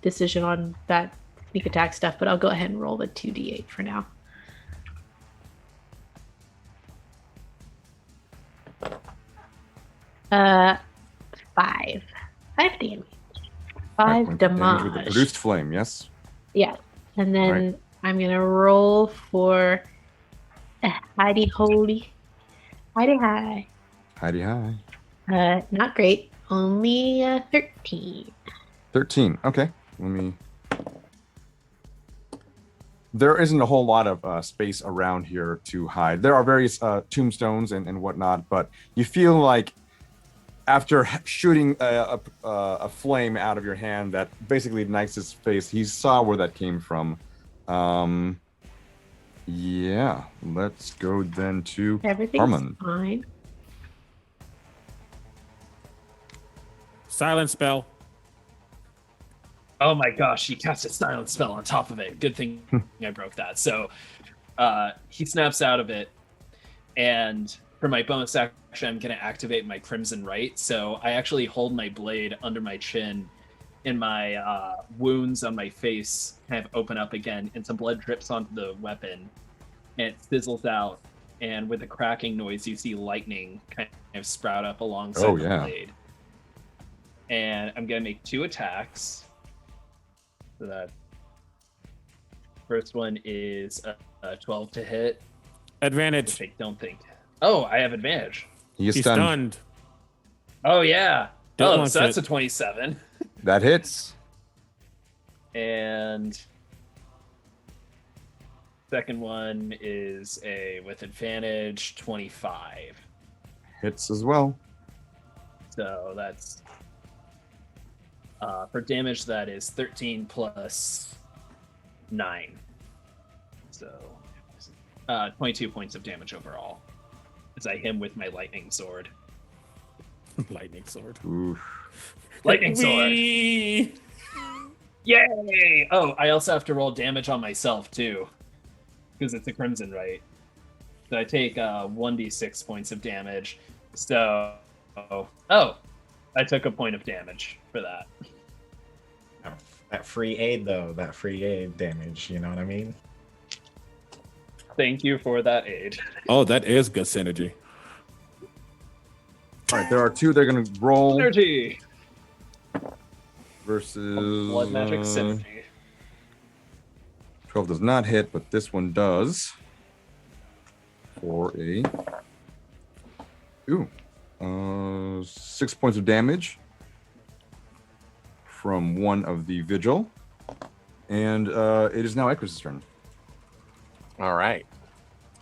decision on that sneak attack stuff, but I'll go ahead and roll the 2d8 for now. Uh, 5 damage. 5 damage. With the produced flame, yes? Yeah. And then Right. I'm going to roll for Heidi Holy. Heidi High. Heidi high. Not great. Only 13. 13. Okay. There isn't a whole lot of space around here to hide. There are various tombstones and whatnot, but you feel like after shooting a flame out of your hand that basically ignites his face, he saw where that came from. Yeah. Let's go then to Everything's Harmond. fine. Silent spell. Oh my gosh, he cast a silent spell on top of it. Good thing I broke that. So he snaps out of it, and for my bonus action, I'm going to activate my Crimson Right. So I actually hold my blade under my chin, and my wounds on my face kind of open up again, and some blood drips onto the weapon, and it fizzles out. And with a cracking noise, you see lightning kind of sprout up alongside the blade. And I'm going to make 2 attacks. So that first one is a 12 to hit. Advantage. Which I don't think. Oh, I have advantage. He's He's stunned. stunned. Oh, yeah. Don't Oh, launch so that's it. a 27. That hits. And second one is with advantage 25. Hits as well. So that's for damage, that is 13 plus 9. So 22 points of damage overall as I hit him with my lightning sword. Lightning sword. Oof. Lightning sword. Whee! Yay! Oh, I also have to roll damage on myself too, because it's a crimson, right? So I take 1d6 points of damage. So, I took a point of damage for that. That free aid, though, that free aid damage, you know what I mean? Thank you for that aid. Oh, that is good synergy. All right, there are two they're going to roll Synergy! versus Blood magic synergy. 12 does not hit, but this one does. For a 6 points of damage from one of the vigil, and it is now Ekris' turn. All right.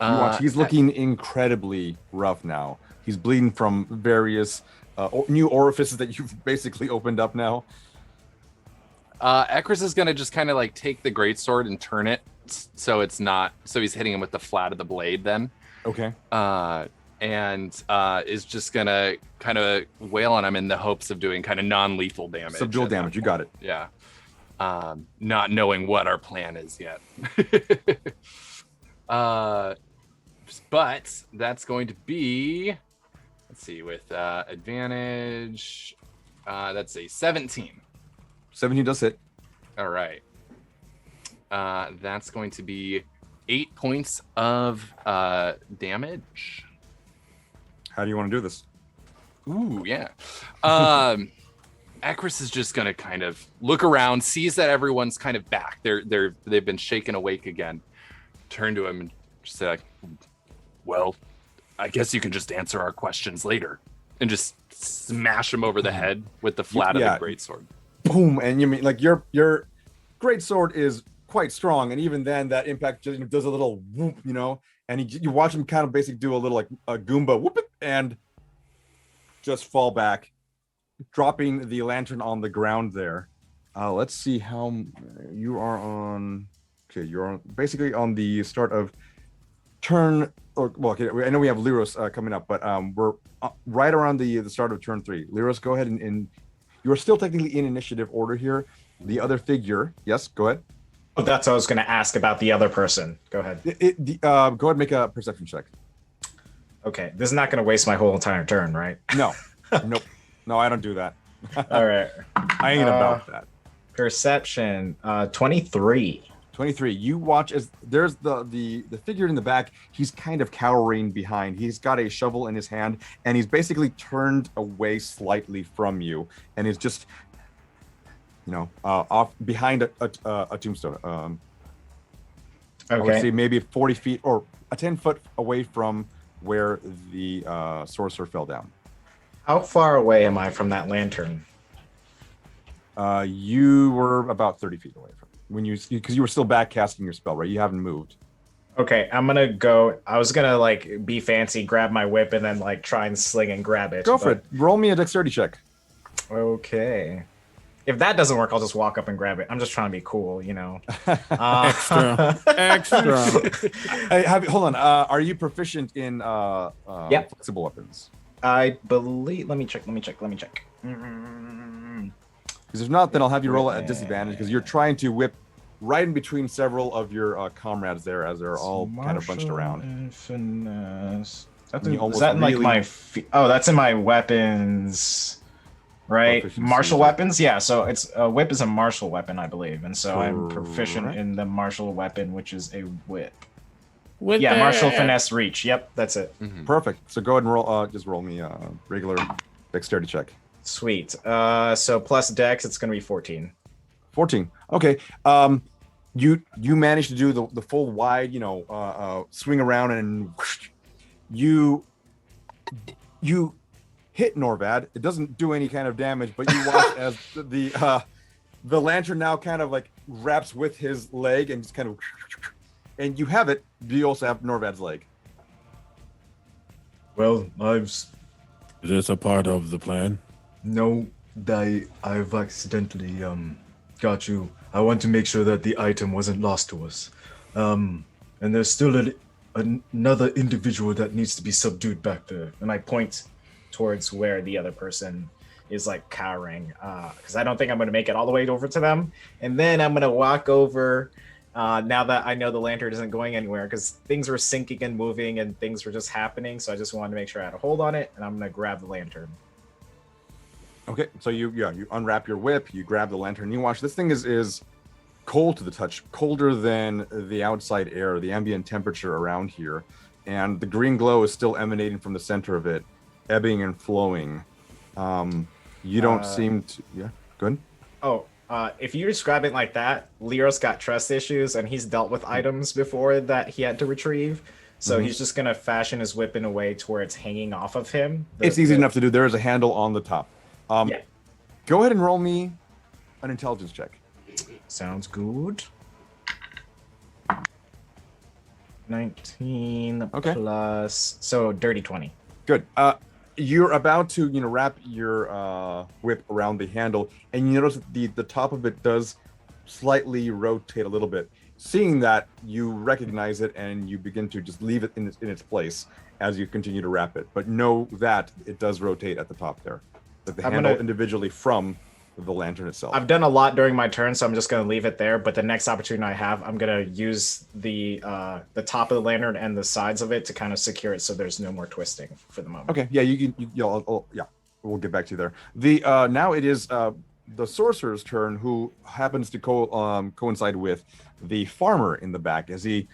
You watch, he's looking incredibly rough now. He's bleeding from various new orifices that you've basically opened up now. Ekris is gonna just kind of like take the greatsword and turn it so it's not, so he's hitting him with the flat of the blade then. Okay. And is just gonna kind of wail on him in the hopes of doing kind of non-lethal damage. Subdual damage, you got it. Yeah. Not knowing what our plan is yet. But that's going to be, let's see, with advantage, that's a 17. 17 does hit. All right. That's going to be 8 points of damage. How do you want to do this? Ooh, yeah. Ekris is just gonna kind of look around, sees that everyone's kind of back. They've been shaken awake again. Turn to him and just say, like, "Well, I guess you can just answer our questions later," and just smash him over the head with the flat of the greatsword. Boom! And you mean like your greatsword is quite strong, and even then that impact just does a little whoop, you know, and you watch him kind of basically do a little like a Goomba whoop it, and just fall back, dropping the lantern on the ground there. Let's see how you are on. Okay, you're on basically on the start of turn. Or well, okay, I know we have Lirros coming up, but we're right around the start of turn 3. Lirros, go ahead and you are still technically in initiative order here. The other figure, yes, go ahead. Oh, that's what I was going to ask about the other person. Go ahead. Go ahead and make a perception check. Okay, this is not going to waste my whole entire turn, right? No, nope. No, I don't do that. All right. I ain't about that. Perception, 23. 23. You watch as there's the figure in the back. He's kind of cowering behind. He's got a shovel in his hand, and he's basically turned away slightly from you, and is just, off behind a tombstone. Okay. I would say maybe 40 feet or a 10-foot away from where the sorcerer fell down. How far away am I from that lantern? You were about 30 feet away from because you were still back casting your spell, right? You haven't moved. Okay, I'm gonna go. I was gonna like be fancy, grab my whip, and then like try and sling and grab it. Go for it. Roll me a dexterity check. Okay. If that doesn't work, I'll just walk up and grab it. I'm just trying to be cool, you know. Extra. Hold on. Are you proficient in flexible weapons? I believe. Let me check. Because if not, then I'll have you roll at a disadvantage because you're trying to whip right in between several of your comrades there as they're all kind of bunched around. And finesse. Is that in like my? That's in my weapons. Right, martial weapons. Yeah, so it's a whip is a martial weapon, I believe, and so I'm proficient in the martial weapon, which is a whip. Martial finesse reach. Yep, that's it. Mm-hmm. Perfect. So go ahead and roll. Just roll me a regular dexterity check. Sweet. So plus dex, it's gonna be 14. 14. Okay. You managed to do the full wide, swing around, and you hit Norvad. It doesn't do any kind of damage, but you watch as the lantern now kind of like wraps with his leg and just kind of, and you have it. You also have Norvad's leg. Well, Is this a part of the plan? No, I've accidentally got you. I want to make sure that the item wasn't lost to us. And there's still another individual that needs to be subdued back there. And I point towards where the other person is like cowering, because I don't think I'm going to make it all the way over to them. And then I'm going to walk over now that I know the lantern isn't going anywhere, because things were sinking and moving and things were just happening. So I just wanted to make sure I had a hold on it, and I'm going to grab the lantern. Okay, so you unwrap your whip, you grab the lantern, you watch. This thing is cold to the touch, colder than the outside air, the ambient temperature around here, and the green glow is still emanating from the center of it, ebbing and flowing. You don't seem to. Yeah, good. Oh, if you describe it like that, Lirros got trust issues, and he's dealt with items before that he had to retrieve. So he's just gonna fashion his whip in a way to where it's hanging off of him. It's easy enough to do. There is a handle on the top. Yeah. Go ahead and roll me an intelligence check. Sounds good. 19 plus, so dirty 20. Good. You're about to, wrap your whip around the handle, and you notice that the top of it does slightly rotate a little bit. Seeing that, you recognize it, and you begin to just leave it in its place as you continue to wrap it. But know that it does rotate at the top there. Like the handle individually from the lantern itself. I've done a lot during my turn, so I'm just going to leave it there. But the next opportunity I have, I'm going to use the top of the lantern and the sides of it to kind of secure it, so there's no more twisting for the moment. Okay, yeah, we'll get back to you there. The now it is the sorcerer's turn, who happens to coincide with the farmer in the back as he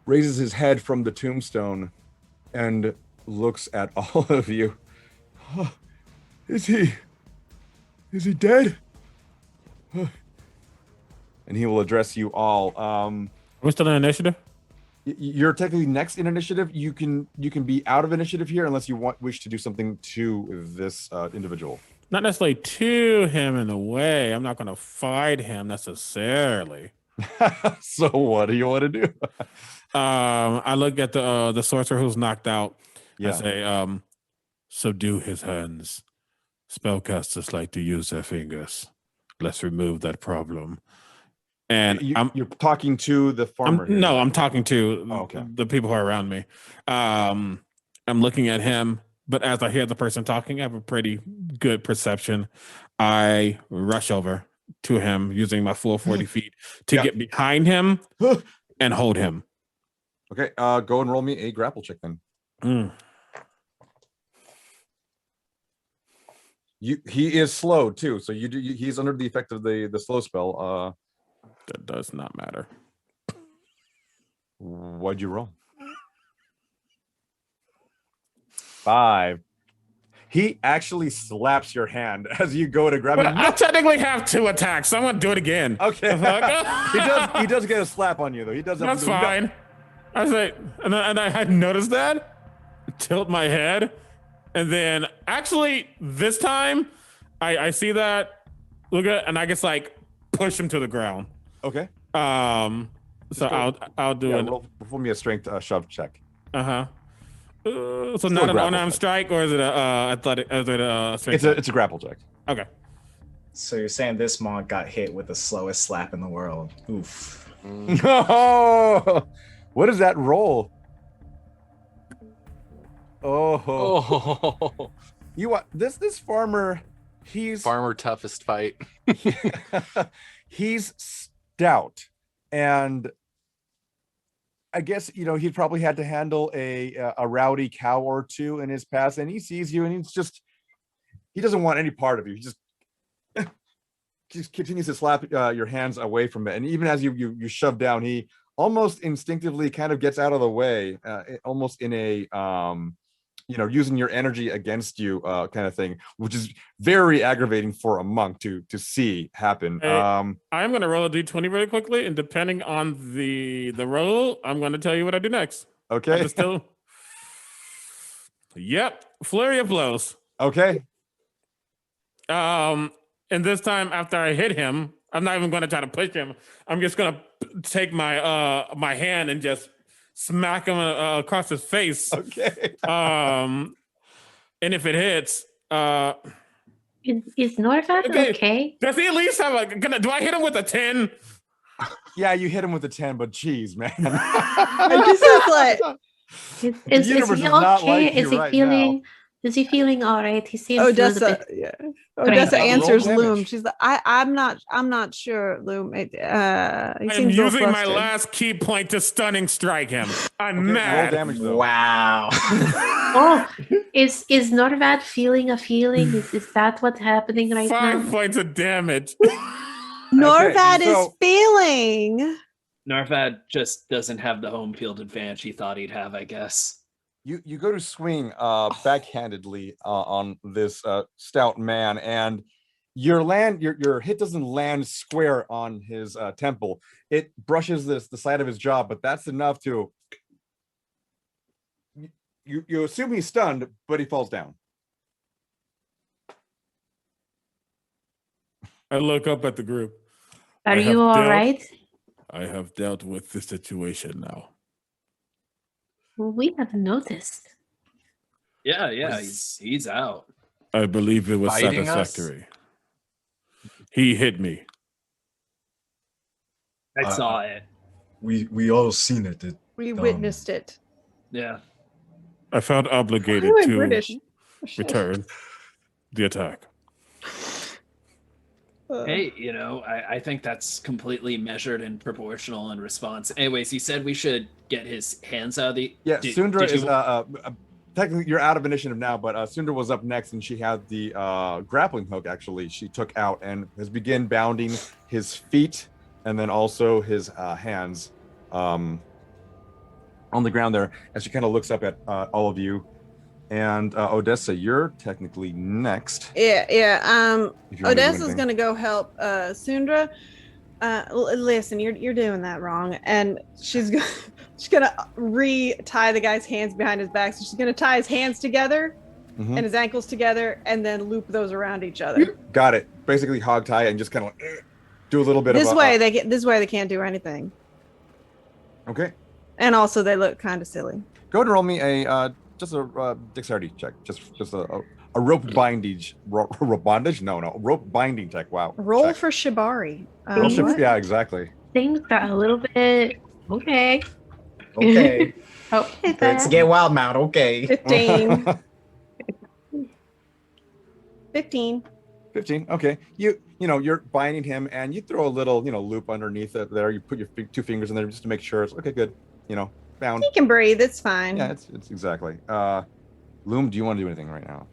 raises his head from the tombstone and looks at all of you. Is he dead? And he will address you all. We're still in initiative? You're technically next in initiative. You can be out of initiative here unless you wish to do something to this individual. Not necessarily to him in a way. I'm not going to fight him necessarily. So what do you want to do? I look at the sorcerer who's knocked out. Yeah. I say, subdue his hands. Spellcasters like to use their fingers. Let's remove that problem. And you're talking to the farmer. I'm talking to the people who are around me. I'm looking at him, but as I hear the person talking, I have a pretty good perception. I rush over to him using my full 40 feet to get behind him and hold him. Okay, go and roll me a grapple check then. He is slow too, so he's under the effect of the slow spell. That does not matter. What'd you roll? 5. He actually slaps your hand as you go to grab him. I technically have 2 attacks, so I'm gonna do it again. Okay. He does get a slap on you though. He does. That's fine. I say, and I had noticed that. Tilt my head. And then actually this time I see that, look at, and I just like push him to the ground. Okay. So I'll do it. Roll me a strength shove check. So not an unarmed strike, or is it a athletic? Is it a strength? It's a grapple check. Okay. So you're saying this monk got hit with the slowest slap in the world? Oof. No. What is that roll? Oh. You what? This farmer, he's farmer toughest fight. He's stout, and I guess he'd probably had to handle a rowdy cow or two in his past, and he sees you, and he doesn't want any part of you. He just continues to slap your hands away from it, and even as you shove down, he almost instinctively kind of gets out of the way, almost in a using your energy against you kind of thing, which is very aggravating for a monk to see happen. Hey, I'm going to roll a d20 very quickly, and depending on the roll, I'm going to tell you what I do next. Okay. Yep, flurry of blows. Okay. And this time, after I hit him, I'm not even going to try to push him. I'm just going to take my hand and just smack him across his face. Okay. And if it hits, is Norvad okay? Does he at least have do I hit him with a 10? Yeah, you hit him with a 10, but geez, man. This is like Is universe he is not okay? like you Is he right feeling? Is he feeling all right? He seems a little Odessa, bit. yeah. Crazy. Odessa Roll answers damage. Loom. She's like, I'm not sure, Loom. He I'm seems a little using my flustered. last key point to stunning strike him. I'm Okay, roll mad. damage though. Wow. Oh, is Norvad feeling a feeling? Is that what's happening right 5 now? points of damage. Norvad Okay, is so- feeling. Norvad just doesn't have the home field advantage he thought he'd have, I guess. You go to swing backhandedly on this stout man, and your hit doesn't land square on his temple. It brushes the side of his jaw, but that's enough to you assume he's stunned, but he falls down. I look up at the group. Are I have you all dealt- right? I have dealt with the situation now. Well, we haven't noticed. Yeah, Was- he's out. I believe it was Fighting us? satisfactory. He hit me. I saw it. We all seen it. We witnessed it. Yeah. I felt obligated Why am I to British? return the attack. Hey, I think that's completely measured and proportional in response. Anyways, he said we should get his hands out of the. Yeah, Did- Sundra did is you- technically you're out of initiative now, but Sundra was up next, and she had the grappling hook. Actually, she took out and has begun bounding his feet and then also his hands on the ground there as she kind of looks up at all of you. And Odessa, you're technically next. Yeah. if you wanna do Odessa's anything. gonna go help Sundra. Listen, you're doing that wrong, and she's gonna re-tie the guy's hands behind his back. So she's gonna tie his hands together Mhm. and his ankles together, and then loop those around each other. Got it. Basically, hog tie and just kind of do a little bit This of way they can't do anything, Okay, and also they look kind of silly. go ahead and roll me a just a dexterity check, just a rope bindage. Rope bondage? No, rope binding check. Wow. Roll check. for Shibari. Roll shib- What? yeah, exactly. Things got a little bit okay. Okay. Okay, Let's then. get Wildemount. Okay. 15. 15. 15. Okay. You're binding him, and you throw a little loop underneath it there. You put your two fingers in there just to make sure it's okay. Good. Bound. He can breathe. It's fine. Yeah, it's exactly. Loom, do you want to do anything right now?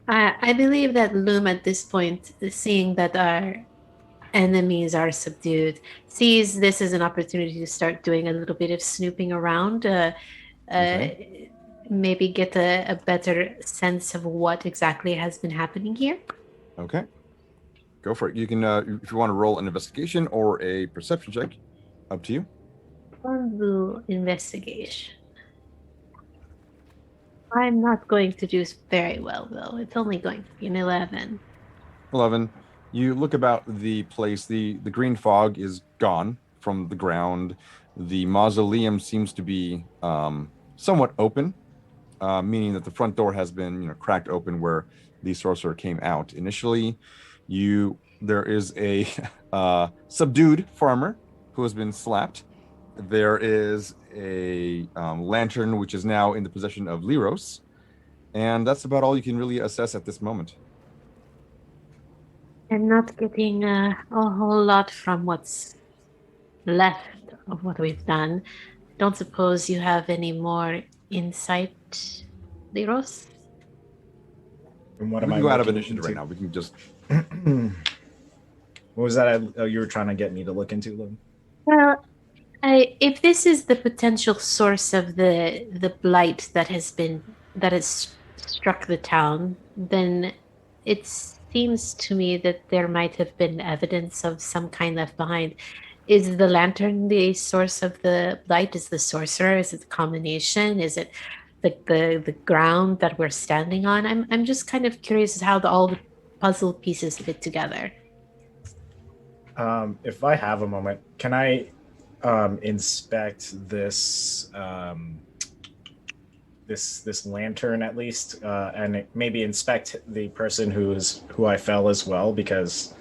I believe that Loom at this point, seeing that our enemies are subdued, sees this as an opportunity to start doing a little bit of snooping around, maybe get a better sense of what exactly has been happening here. Okay. Go for it. You can, if you want to roll an investigation or a perception check, up to you. I'll do investigation. I'm not going to do very well, though. It's only going to be an 11. 11. You look about the place. The green fog is gone from the ground. The mausoleum seems to be somewhat open, meaning that the front door has been cracked open where the sorcerer came out. Initially, there is a subdued farmer who has been slapped. There is a lantern which is now in the possession of Lirros, and that's about all you can really assess at this moment. I'm not getting a whole lot from what's left of what we've done. Don't suppose you have any more insight, Lirros? And what We am can I go out of looking initiative right into? now. We can just What was that? You were trying to get me to look into, Lou? Well, if this is the potential source of the blight that has struck the town, then it seems to me that there might have been evidence of some kind left behind. Is the lantern the source of the blight? Is the sorcerer? Is it the combination? Is it the ground that we're standing on? I'm just kind of curious as how all the puzzle pieces fit together. If I have a moment, can I inspect this this lantern at least, and maybe inspect the person who I fell as well, because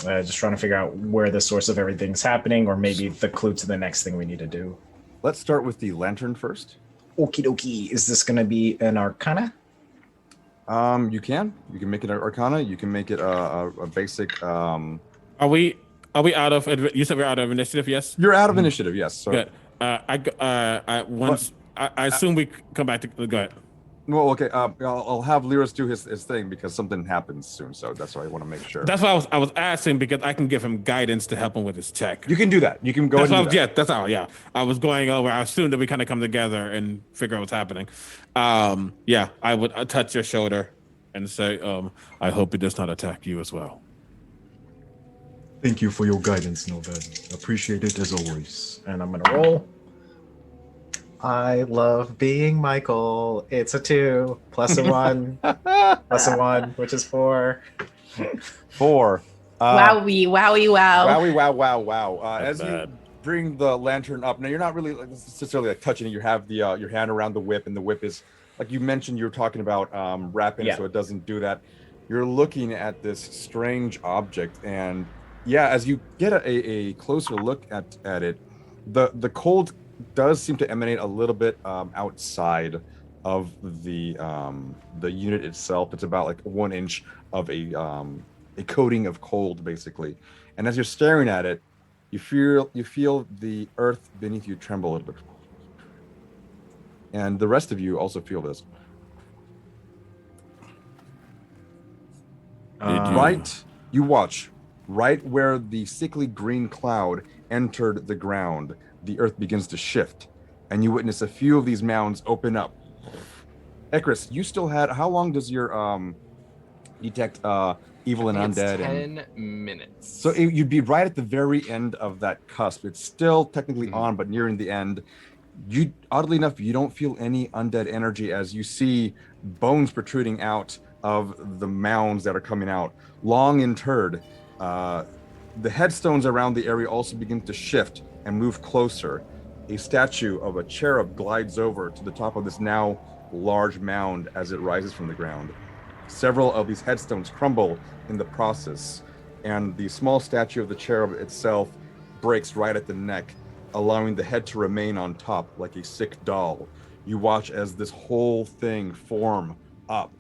just trying to figure out where the source of everything's happening, or maybe the clue to the next thing we need to do. let's start with the lantern first. Okie dokie. Is this going to be an Arcana? You can make it an Arcana. You can make it a basic. Are we out of? You said we're out of initiative. Yes. You're out of initiative. Yes. So. Good. I assume we come back to. Go ahead. Well, okay. I'll have Lirros do his thing because something happens soon. So that's why I want to make sure. That's why I was asking because I can give him guidance to help him with his check. You can do that. You can go ahead and do that. Yeah, that's how. Yeah, I was going over. I assumed that we kind of come together and figure out what's happening. Yeah, I would touch your shoulder and say, I hope it does not attack you as well. Thank you for your guidance, Norvad. Appreciate it as always. And I'm going to roll. I love being Michael. It's a 2 plus a 1 plus a 1, which is 4. 4. Wowie, wowie, wow. Wowie, wow, wow, wow. As you bring the lantern up, now you're not really necessarily like touching it. You have the your hand around the whip, and the whip is, like you mentioned, you were talking about wrapping, so it doesn't do that. You're looking at this strange object, and yeah, as you get a closer look at it, the cold does seem to emanate a little bit outside of the unit itself. It's about like 1 inch of a coating of cold, basically. And as you're staring at it, you feel the earth beneath you tremble a little bit, and the rest of you also feel this. You watch right where the sickly green cloud entered the ground. The earth begins to shift, and you witness a few of these mounds open up. Ekris, you still had, how long does your detect evil and undead? 10 minutes. So you'd be right at the very end of that cusp. It's still technically on, but nearing the end. You, oddly enough, you don't feel any undead energy as you see bones protruding out of the mounds that are coming out, long interred. The headstones around the area also begin to shift and move closer. A statue of a cherub glides over to the top of this now large mound as it rises from the ground. Several of these headstones crumble in the process, and the small statue of the cherub itself breaks right at the neck, allowing the head to remain on top like a sick doll. You watch as this whole thing form up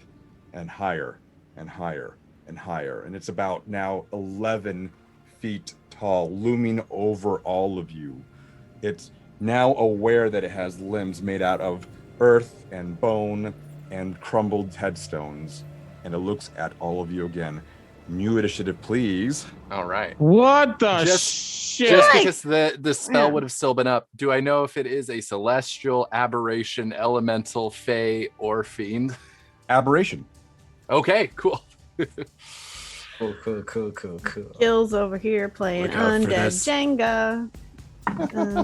and higher and higher and higher, and it's about now 11 feet tall, looming over all of you. It's now aware that it has limbs made out of earth and bone and crumbled headstones, and it looks at all of you again. New initiative, please. All right. What the shit? Just because the spell would have still been up, do I know if it is a celestial, aberration, elemental, fey, or fiend? Aberration. Okay, cool. Cool. Gil's over here playing Look out for undead this. Jenga.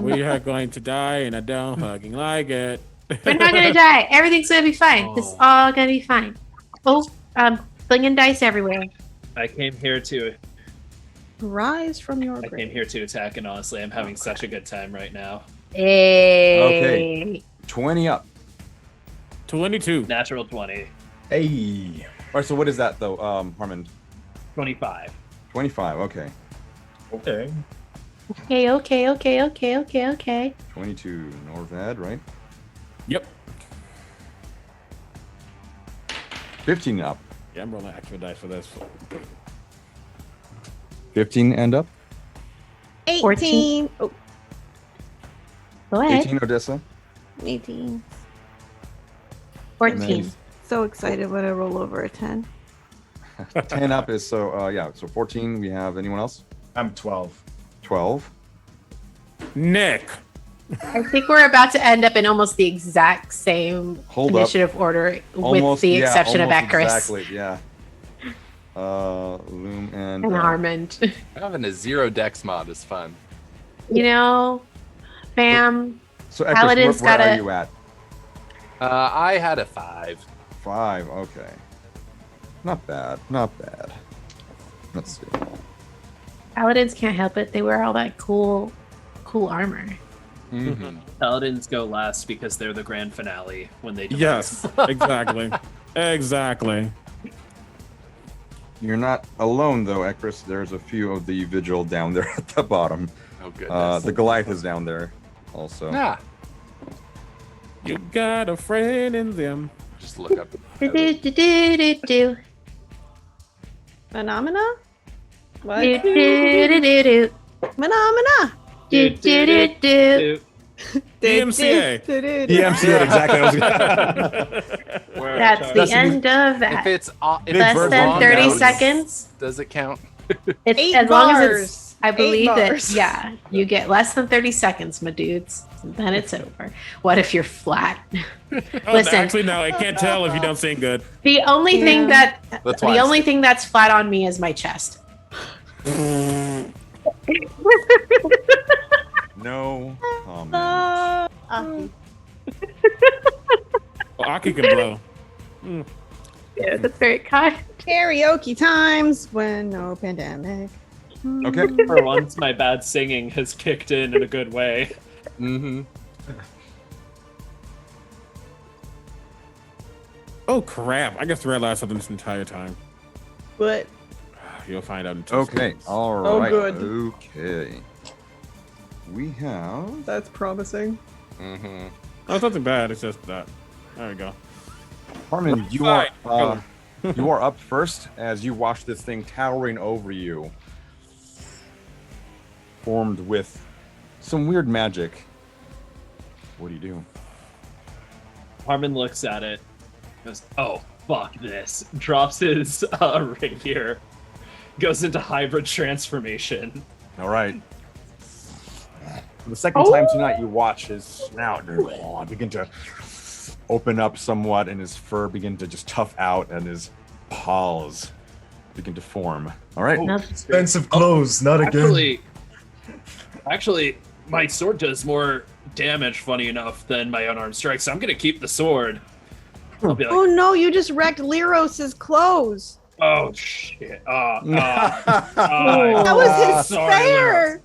We are going to die, and I don't fucking like it. We're not gonna die. Everything's gonna be fine. Oh. It's all gonna be fine. Oh, flinging dice everywhere. I came here to Rise from your grave. I came here to attack, and honestly, I'm having such a good time right now. Hey. Okay. 20 up. 22. Natural 20, Hey. All right, so what is that though, Harmond? 25. 25, okay. Okay. Okay. 22, Norvad, right? Yep. 15 up. Yeah, I'm rolling actual dice for this. 15 and up. 18. 14. Oh, Go ahead. 18, Odessa. 18. 14. So excited when I roll over a 10. 10 up is so 14. We have anyone else? I'm 12. 12. Nick. I think we're about to end up in almost the exact same Hold up. initiative order, with the exception of almost Ekris Exactly, yeah. Loom and and Harmond. Having a 0 dex mod is fun. You know, fam. So Ekris, Paladin's where gotta- are you at? I had a 5. 5, okay. Not bad. Let's see. Paladins can't help it. They wear all that cool armor. Mm-hmm. Paladins go last because they're the grand finale when they do. Yes, exactly. Exactly. You're not alone though, Ekris. There's a few of the vigil down there at the bottom. Oh goodness. The Goliath is down there also. Yeah. You got a friend in them. Just look up. Do. Phenomena? What? Do. Phenomena. Do. DMCA. DMCA, exactly. That's the end of that. If it's Less than 30 seconds. does it count? It's 8 as long as bars. it's. I believe that. bars. Yeah, you get less than 30 seconds, my dudes. Then it's over. What if you're flat? Listen. Actually, no, I can't tell if you don't sing good. The only thing That's why the I only said- thing that's flat on me is my chest. No comment. Well, Aki can blow. Yeah, that's very kind. Karaoke times when no pandemic. Okay. For once, my bad singing has kicked in a good way. Mm-hmm. Oh crap! I just realized something this entire time. But You'll find out in 2 Okay. seconds. All Oh, right. good. Okay. We have. that's promising. Mm-hmm. Oh, it's nothing bad. It's just that. There we go. Harmon, you are Fine. you are up first as you watch this thing towering over you, formed with some weird magic. What do you do? Harmon looks at it, goes, "Oh, fuck this." Drops his rapier, goes into hybrid transformation. All right. For the second time tonight, you watch his snout begin to open up somewhat, and his fur begin to just tough out, and his paws begin to form. All right. Expensive clothes, not again. Actually, my sword does more damage, funny enough, than my unarmed strike, so I'm gonna keep the sword. I'll be like, Oh no, you just wrecked Lirros's clothes. oh shit. That was his spare.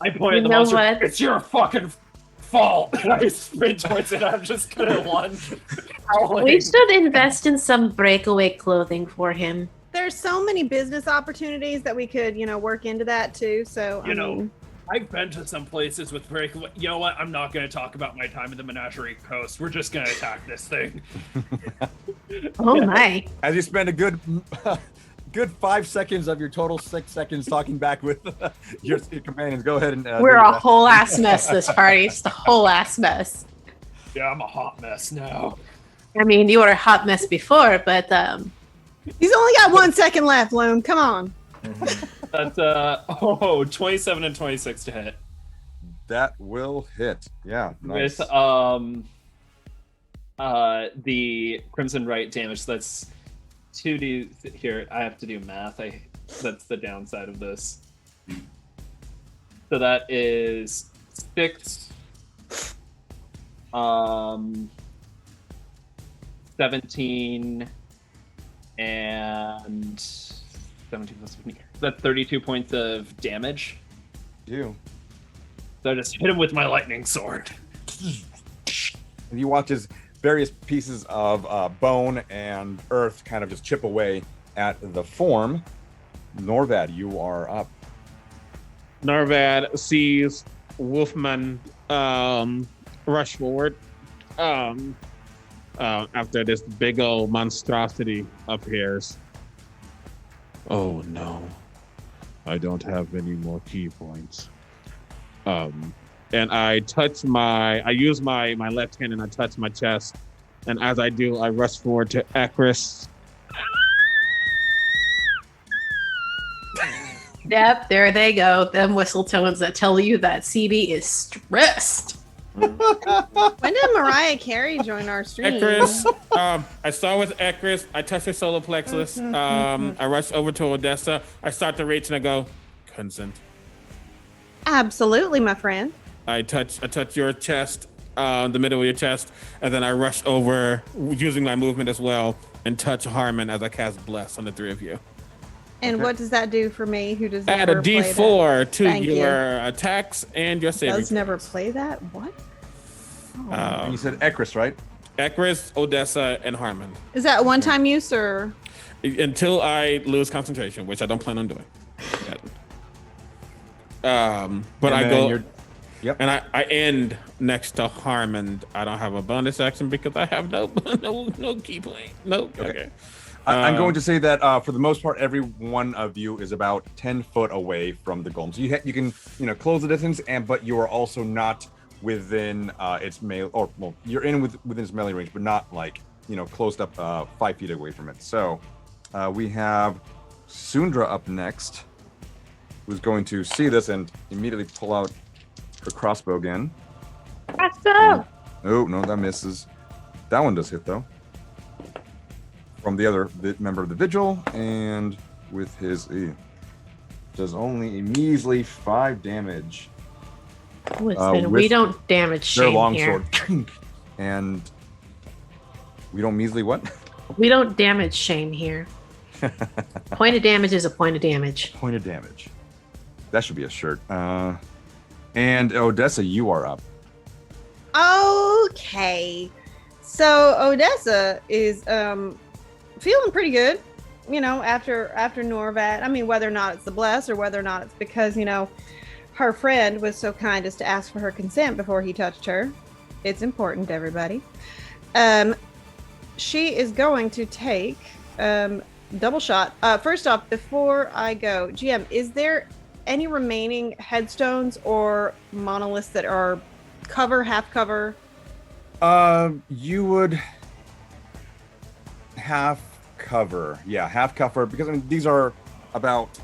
I point at You the know monster. what? It's your fucking fault. And I sprint towards it. I'm just gonna lunge. howling. We should invest in some breakaway clothing for him. There's so many business opportunities that we could, work into that too. So I mean, I've been to some places with breakaway. You know what? I'm not going to talk about my time in the Menagerie Coast. We're just going to attack this thing. Oh my. As you spend a good 5 seconds of your total 6 seconds talking back with your companions, go ahead and We're do a that. whole ass mess this party. It's the whole ass mess. Yeah, I'm a hot mess now. I mean, you were a hot mess before, but he's only got 1 second left, Loom. Come on. That's 27 and 26 to hit. That will hit. Yeah, nice. With the Crimson Right damage. So that's 2d here. I have to do math. That's the downside of this. So that is 6 17 and 17 plus 15. That's 32 points of damage. You. So I just hit him with my lightning sword. And you watch as various pieces of bone and earth kind of just chip away at the form. Norvad, you are up. Norvad sees Wolfman rush forward after this big old monstrosity appears. Oh no, I don't have any more key points. And I use my left hand and I touch my chest. And as I do, I rush forward to Ekris. yep, there they go. Them whistle tones that tell you that CB is stressed. When did Mariah Carey join our stream? Ekris, I start with Ekris. I touch her solar plexus. I rush over to Odessa. I start to reach and I go, consent. Absolutely, my friend. I touch your chest, the middle of your chest, and then I rush over using my movement as well and touch Harmon as I cast Bless on the three of you. And what does that do for me? Who does Add a never play that? D4 to Thank your attacks and your saving. Does never play that? What? And you said Ekris, right? Ekris, Odessa, and Harmon. Is that a one-time use or? Until I lose concentration, which I don't plan on doing. Yet. But And I then go. Yep. And I end next to Harmond. I don't have a bonus action because I have no key point. Nope. Okay. I'm going to say that for the most part, every one of you is about 10 foot away from the golem. So you can close the distance, but you are also not within its melee, or well, you're within its melee range, but not like closed up 5 feet away from it. So we have Sundra up next, who's going to see this and immediately pull out her crossbow again. Crossbow. Oh no, that misses. That one does hit though. From the other member of the vigil, and with his does only a measly 5 damage. Listen, we don't damage their shame longsword. here. And we don't measly what? We don't damage shame here. Point of damage is a point of damage. Point of damage. That should be a shirt. And Odessa, you are up. Okay. So Odessa is feeling pretty good, after Norvad. I mean, whether or not it's the bless or whether or not it's because, her friend was so kind as to ask for her consent before he touched her. It's important, everybody. She is going to take double shot. First off, before I go, GM, is there any remaining headstones or monoliths that are half cover? You would half cover. Yeah, half cover, because these are about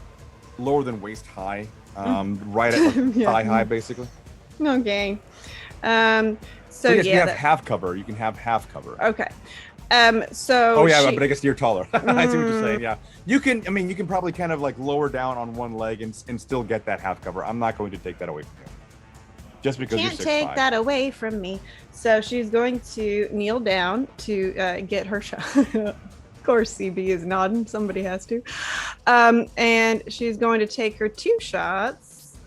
lower than waist high. Right at thigh high, basically. Okay. So yes, you have half cover. You can have half cover. Okay. So. Oh yeah, but I guess you're taller. I see what you're saying. Yeah, you can. I mean, you can probably kind of like lower down on one leg and still get that half cover. I'm not going to take that away from you, just because can't you're 6'5". Take that away from me. So she's going to kneel down to get her shot. Of course, CB is nodding. Somebody has to. And she's going to take her 2 shots,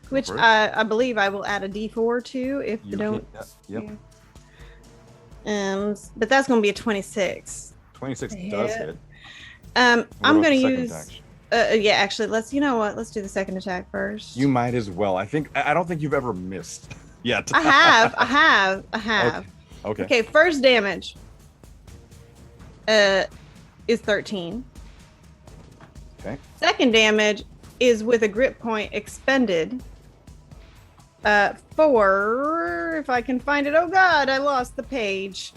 which I believe I will add a D4 to if you don't. Yep. But that's going to be a 26. 26 does hit. I'm going to use. Yeah, actually, let's do the second attack first. You might as well. I don't think you've ever missed yet. I have. Okay. First damage. Is 13. Okay. Second damage is with a grip point expended. For, if I can find it. Oh God, I lost the page.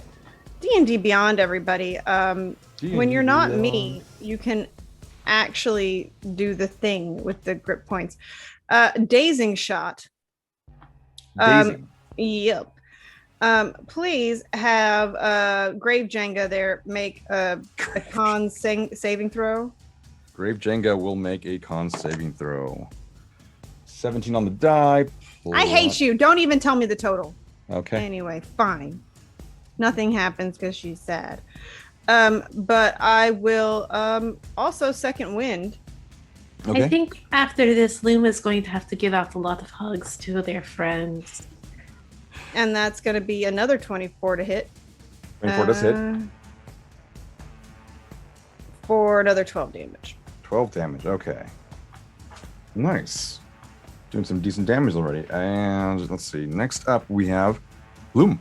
D&D Beyond, everybody. When you're not me, you can actually do the thing with the grip points. Dazing shot. Dazing. Yep. Please have Grave Jenga there make a con saving throw. Grave Jenga will make a con saving throw. 17 on the die. I hate you. Don't even tell me the total. Okay. Anyway, fine. Nothing happens because she's sad. But I will also second wind. Okay. I think after this, Luma's going to have to give out a lot of hugs to their friends. And that's going to be another 24 to hit. 24 does hit. For another 12 damage. 12 damage. Okay. Nice. Doing some decent damage already. And let's see. Next up, we have Loom.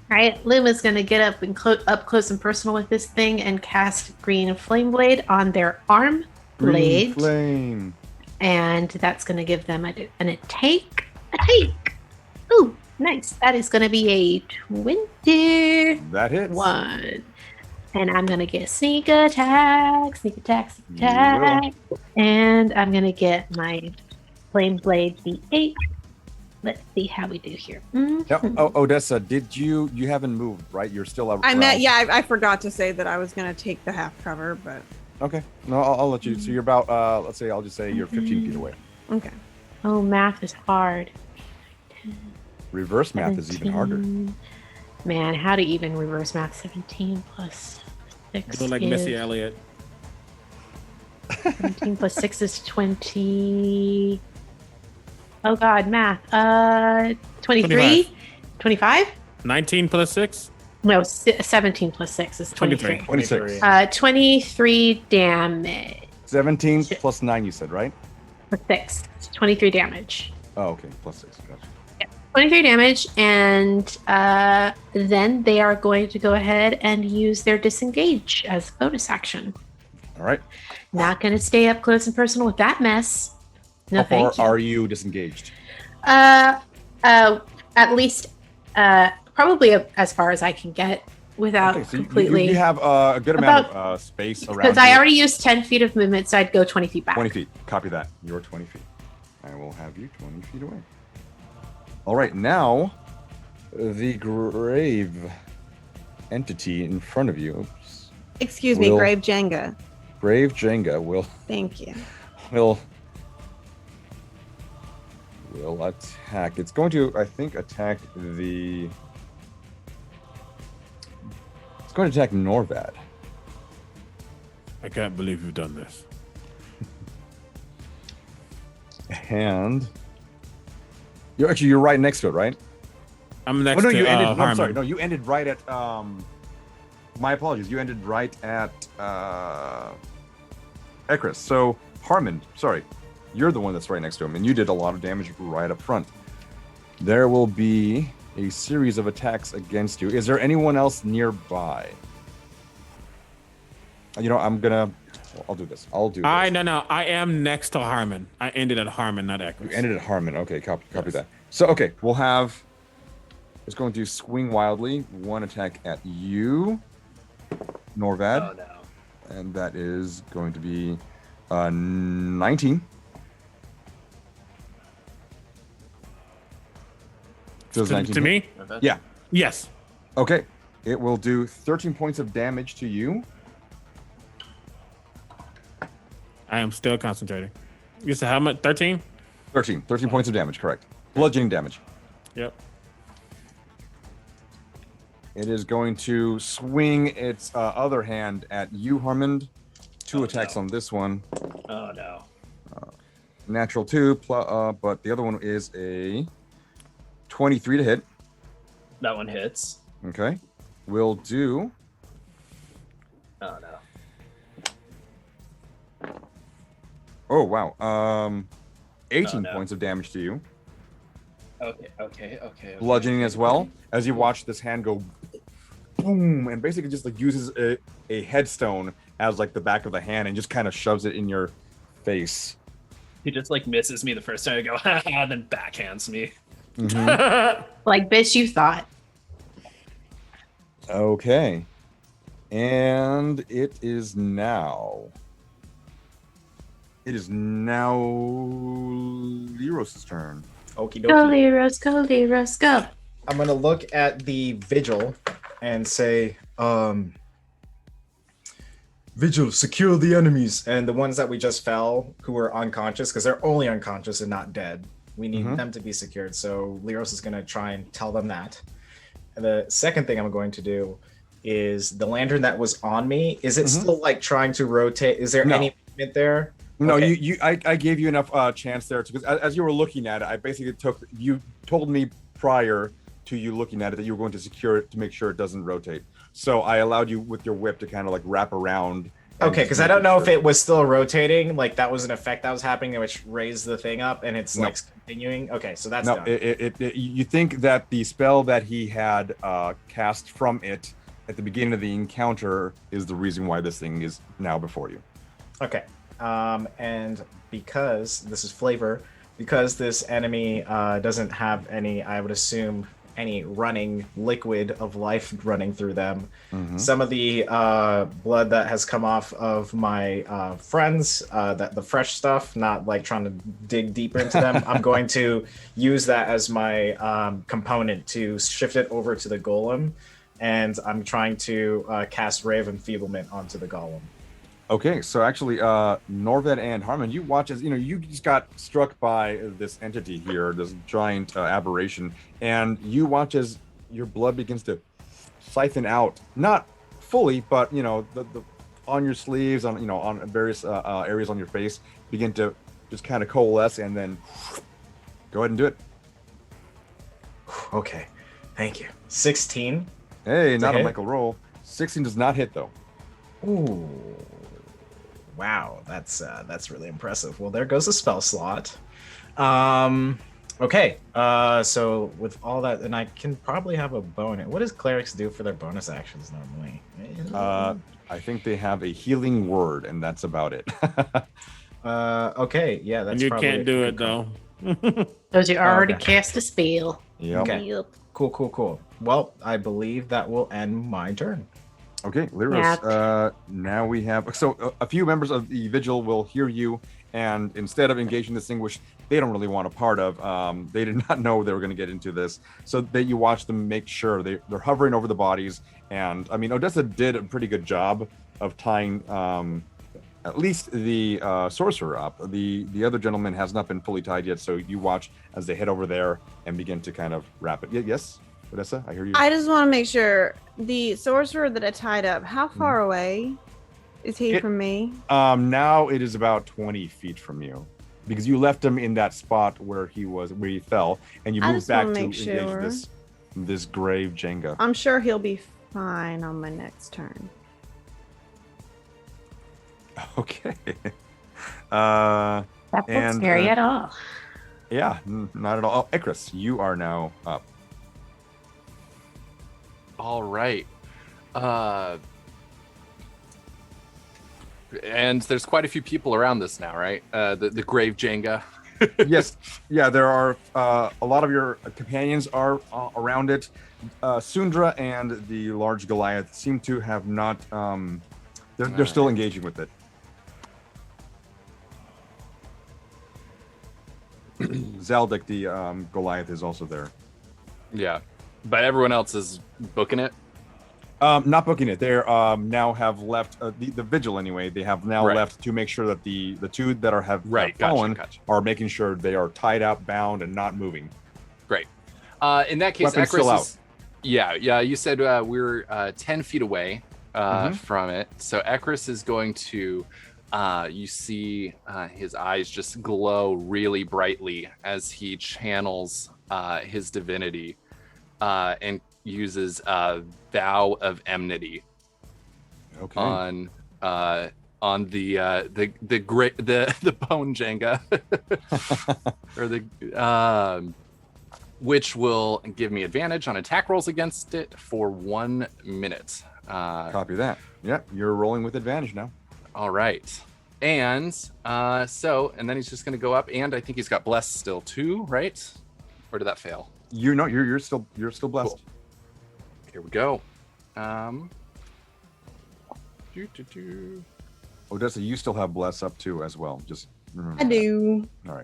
All right, Luma's going to get up and up close and personal with this thing and cast Green Flame Blade on their arm blade. Flame. And that's going to give them a take. A take. Ooh, nice. That is going to be a 20. That hits. 1. And I'm going to get sneak attack. And I'm going to get my Flame Blade D8. Let's see how we do here. Yep. Oh, Odessa, you haven't moved, right? You're still up. I forgot to say that I was going to take the half cover, but. Okay. No, I'll let you. So you're about, let's say, I'll just say you're 15 feet away. Okay. Oh, math is hard. Reverse math is even harder. Man, how to even reverse math? 17 plus 6 Do it like Missy Elliott. 17 plus 6 is 20. Oh God, math. 23? 25? 19 plus 6? No, 17 plus 6 is 23. 26. 23 damage. 17 plus 9, you said, right? Plus 6. 23 damage. Oh, okay. Plus 6. Gotcha. 23 damage, and then they are going to go ahead and use their disengage as a bonus action. All right. Not going to stay up close and personal with that mess. No, How far thank you. are you disengaged? At least, probably as far as I can get without Okay, so completely. you have a good amount of space around. Because I you. already used 10 feet of movement, so I'd go 20 feet back. 20 feet. Copy that. You're 20 feet. I will have you 20 feet away. All right, now the grave entity in front of you. Oops. Excuse me, Grave Jenga. Grave Jenga will Thank you. will attack. It's going to, I think, attack the. It's going to attack Norvad. I can't believe you've done this. And you're right next to it, right? I'm next no, to you ended. No, Harmond. I'm sorry. No, you ended right at. My apologies. You ended right at Ekris. So Harmond, sorry, you're the one that's right next to him, and you did a lot of damage right up front. There will be a series of attacks against you. Is there anyone else nearby? You know, I'll do this. No. I am next to Harmond. I ended at Harmond, not Ekris. You ended at Harmond. Okay, copy that. So, okay, we'll have... It's going to swing wildly. One attack at you, Norvad. Oh, no. And that is going to be 19. Does 19 To hit? me? Yeah. Yes. Okay. It will do 13 points of damage to you. I am still concentrating. You said how much? 13? 13 points of damage, correct. Bludgeoning damage. Yep. It is going to swing its other hand at you, Harmond. Two attacks on this one. Oh, no. Natural 2, but the other one is a 23 to hit. That one hits. Okay. Will do. Oh, no. Oh, wow. 18 no. points of damage to you. Okay. Bludgeoning as well, as you watch this hand go boom, and basically just like uses a headstone as like the back of the hand and just kind of shoves it in your face. He just like misses me the first time I go, haha, then backhands me. Mm-hmm. Like, bitch, you thought. Okay. And it is now Lirros' turn. Okie Go, dokie. Lirros, go, Lirros, go. I'm gonna look at the vigil and say, Vigil, secure the enemies. And the ones that we just fell, who were unconscious, because they're only unconscious and not dead. We need them to be secured. So Lirros is gonna try and tell them that. And the second thing I'm going to do is the lantern that was on me, is it still like trying to rotate? Is there any movement there? No, Okay. I gave you enough chance there because as you were looking at it, I basically you told me prior to you looking at it that you were going to secure it to make sure it doesn't rotate. So I allowed you with your whip to kind of like wrap around. Okay, because I don't know if it was still rotating, like that was an effect that was happening, which raised the thing up, and it's like continuing. Okay, so that's done. You think that the spell that he had cast from it at the beginning of the encounter is the reason why this thing is now before you. Okay. And because this is flavor, because this enemy doesn't have any, I would assume, any running liquid of life running through them. Some of the blood that has come off of my friends, that the fresh stuff, not like trying to dig deeper into them, I'm going to use that as my component to shift it over to the golem, and I'm trying to cast Ray of Enfeeblement onto the golem. Okay, so actually, Norvad and Harmond, you watch as you just got struck by this entity here, this giant aberration, and you watch as your blood begins to siphon out, not fully, but the on your sleeves, on various areas on your face, begin to just kind of coalesce, and then go ahead and do it. Okay, thank you. 16. Hey, not a hit? Michael roll. 16 does not hit though. Ooh. Wow, that's really impressive. Well, there goes a spell slot. Okay, so with all that, and I can probably have a bonus. What does clerics do for their bonus actions normally? I think they have a healing word, and that's about it. Okay, yeah, that's And you probably can't a do good it call. though. Because you already Okay. cast a spell. Yep. Okay. Yep. Cool. Well, I believe that will end my turn. Okay, Lirros. Now we have a few members of the vigil will hear you, and instead of engaging this thing, which they don't really want a part of, they did not know they were going to get into this. So that you watch them make sure they're hovering over the bodies, and I mean Odessa did a pretty good job of tying at least the sorcerer up. The other gentleman has not been fully tied yet, so you watch as they head over there and begin to kind of wrap it. Yes, Odessa, I hear you. I just want to make sure the sorcerer that I tied up, how far away is he from me? Now it is about 20 feet from you, because you left him in that spot where he fell, and you I moved just back wanna to make engage sure. this grave Jenga. I'm sure he'll be fine on my next turn. Okay. That wasn't And, scary at all. Yeah, not at all. Oh, Ekris, you are now up. All right. And there's quite a few people around this now, right? The grave Jenga. Yes, yeah, there are a lot of your companions are around it. Sundra and the large Goliath seem to have not. They're still engaging with it. Zaldek, the Goliath, is also there. Yeah, but everyone else is booking it. Not booking it. They're now have left the vigil anyway. They have now Right. left to make sure that the two that have Right, fallen gotcha. are making sure they are tied up, bound, and not moving. Great. In that case, Weapon's still Ekris out. is. Yeah. You said we're 10 feet away from it, so Ekris is going to. You see his eyes just glow really brightly as he channels his divinity and uses vow of enmity Okay. on the bone Jenga or the which will give me advantage on attack rolls against it for 1 minute. Copy that. Yep, you're rolling with advantage now. All right. And and then he's just going to go up, and I think he's got bless still too, right? Or did that fail? You're still blessed. Cool. Here we go. Odessa, you still have bless up too as well. Just remember I do. That. All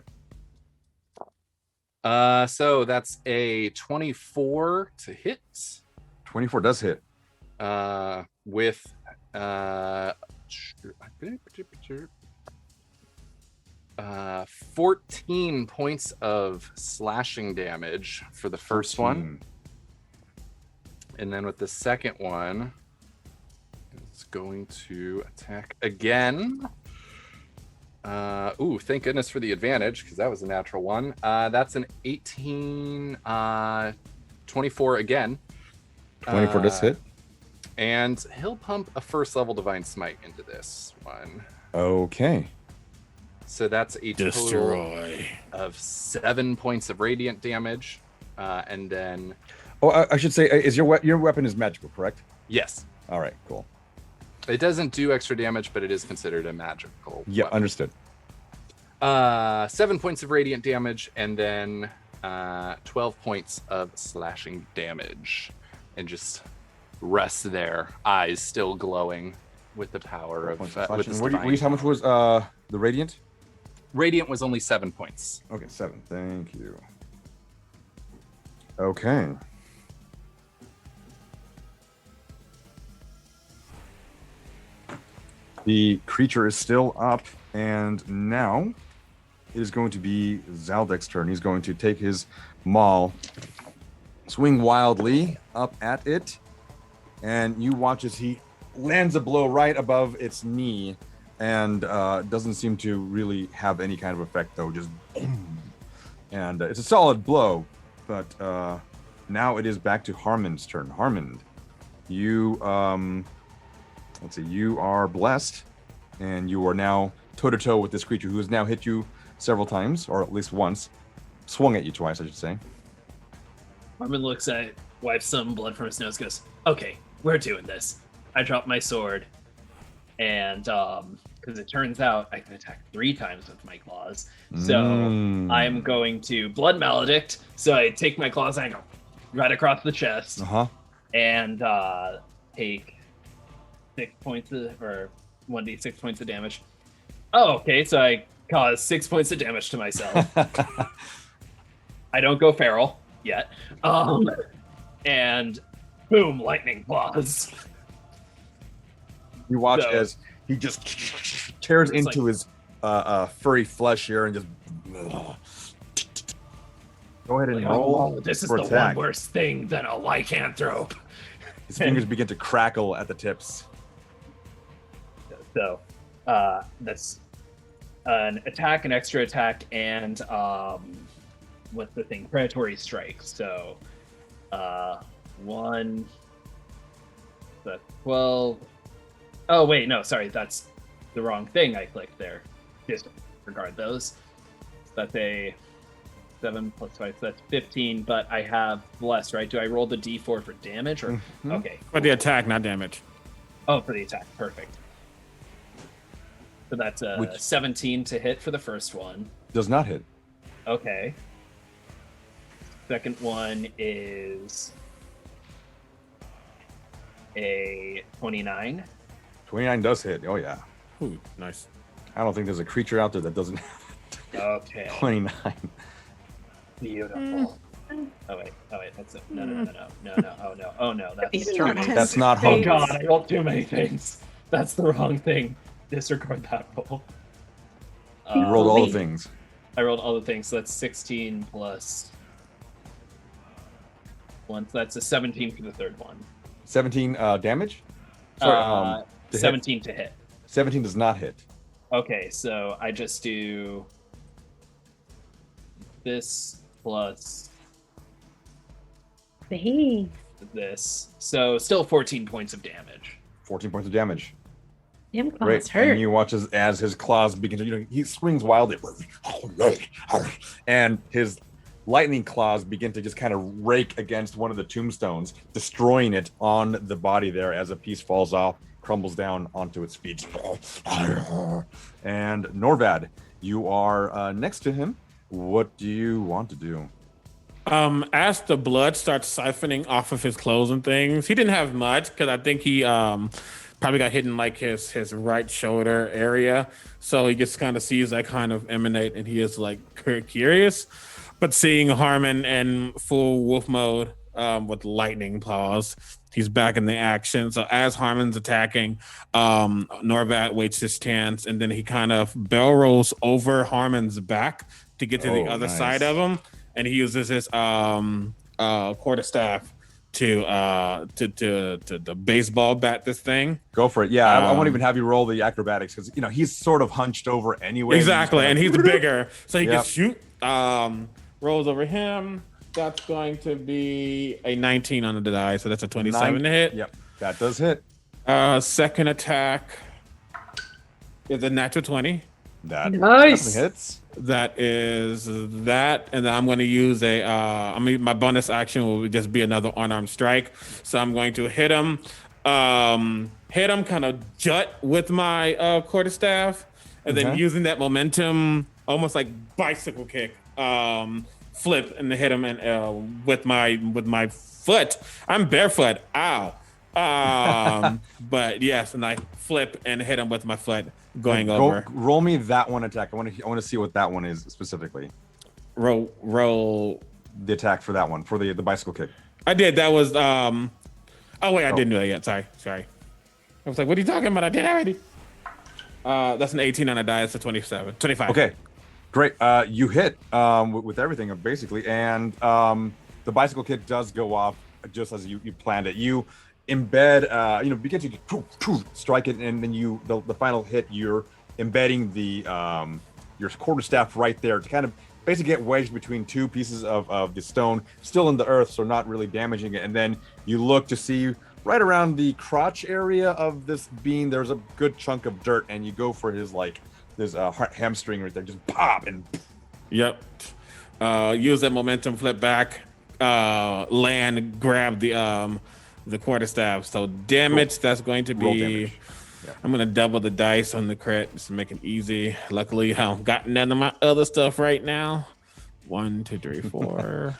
right. So that's a 24 to hit. 24 does hit. With 14 points of slashing damage for the first one. And then with the second one, it's going to attack again. Thank goodness for the advantage, because that was a natural one. That's an 18, 24 again. 24 does hit. And he'll pump a first level Divine Smite into this one. Okay. So that's a total Destroy. of 7 points of radiant damage. And then, Oh, I should say, is your weapon is magical, correct? yes, All right, cool. it doesn't do extra damage, but it is considered a magical Yeah, weapon. understood. 7 points of radiant damage, and then 12 points of slashing damage. And just rests there, eyes still glowing with the power of with this divine. How much was the radiant? Radiant was only 7 points. Okay, 7. Thank you. Okay. The creature is still up, and now it is going to be Zaldek's turn. He's going to take his maul, swing wildly up at it, and you watch as he lands a blow right above its knee, and doesn't seem to really have any kind of effect, though. Just boom. And it's a solid blow, but now it is back to Harmond's turn. Harmond, you let's see, you are blessed, and you are now toe-to-toe with this creature who has now hit you several times, or at least once. swung at you twice, I should say. Harmond looks at it, wipes some blood from his nose, goes, okay, we're doing this. I drop my sword, and because it turns out I can attack 3 times with my claws. So I'm going to blood maledict. So I take my claws and I go right across the chest. And take 6 points or 1d6 points of damage. Oh, okay, so I cause 6 points of damage to myself. I don't go feral yet. And boom, lightning claws. You watch as he just tears into his furry flesh here and just go ahead and roll. This is for the attack. one worse thing than a lycanthrope. His fingers begin to crackle at the tips. So that's an attack, an extra attack, and what's the thing? Predatory strike. So 1, the 12. Oh wait, no, sorry, that's the wrong thing I clicked there. Disregard those. That's a 7 plus 5, so that's 15, but I have less, right? Do I roll the d4 for damage or okay? For the attack, not damage. Oh, for the attack, perfect. So that's a 17 to hit for the first one. Does not hit. Okay. Second one is a 29. 29 does hit. Oh yeah. Ooh, nice. I don't think there's a creature out there that doesn't have Okay. 29. Beautiful. Oh wait, that's it. No. Oh no, That's not Oh home. god, I rolled too many things. That's the wrong thing. Disregard that roll. You rolled all the things. I rolled all the things, so that's 16 plus 1. So that's a 17 for the third one. 17 damage? Sorry, 17 to hit. 17 does not hit. Okay, so I just do this plus this. So still 14 points of damage. 14 points of damage. Damn, Great. claws hurt. And you watch as his claws begin to, he swings wildly. And his lightning claws begin to just kind of rake against one of the tombstones, destroying it on the body there as a piece falls off, crumbles down onto its feet. And Norvad, you are next to him. What do you want to do? As the blood starts siphoning off of his clothes and things, he didn't have much because I think he probably got hit in like his right shoulder area. So he just kind of sees that kind of emanate, and he is like curious. But seeing Harmond in full wolf mode with lightning claws, he's back in the action. So as Harmond's attacking, Norvad waits his chance, and then he kind of barrel rolls over Harmond's back to get to the other side of him, and he uses his quarterstaff to baseball bat this thing. Go for it. Yeah, I won't even have you roll the acrobatics because he's sort of hunched over anyway. Exactly, and he's bigger, so he can shoot. Rolls over him. That's going to be a 19 on the die, so that's a 27 to hit. Yep, that does hit. Second attack is a natural 20. That Nice. definitely hits. That is that, and then I'm going to use my bonus action will just be another unarmed strike. So I'm going to hit him, kind of jut with my quarterstaff, and then using that momentum, almost like bicycle kick, flip and hit him and with my foot. I'm barefoot. Ow. But yes, and I flip and hit him with my foot going over. Roll me that one attack. I want to see what that one is specifically. Roll the attack for that one, for the bicycle kick. I did. That was I didn't do that yet. Sorry. I was like, what are you talking about? I did already. That's an 18 on a die. It's a 25. Okay. Great. You hit with everything basically, and the bicycle kick does go off just as you planned it. You embed, begin to strike it, and then the final hit, you're embedding your quarterstaff right there to kind of basically get wedged between two pieces of the stone, still in the earth, so not really damaging it. And then you look to see right around the crotch area of this beam, there's a good chunk of dirt, and you go for his hamstring right there, just pop and. Yep. use that momentum, flip back, land, grab the quarterstaff. So damage, that's going to Roll be. damage. Yeah. I'm gonna double the dice on the crit just to make it easy. Luckily, I don't got none of my other stuff right now. 1, 2, 3, 4.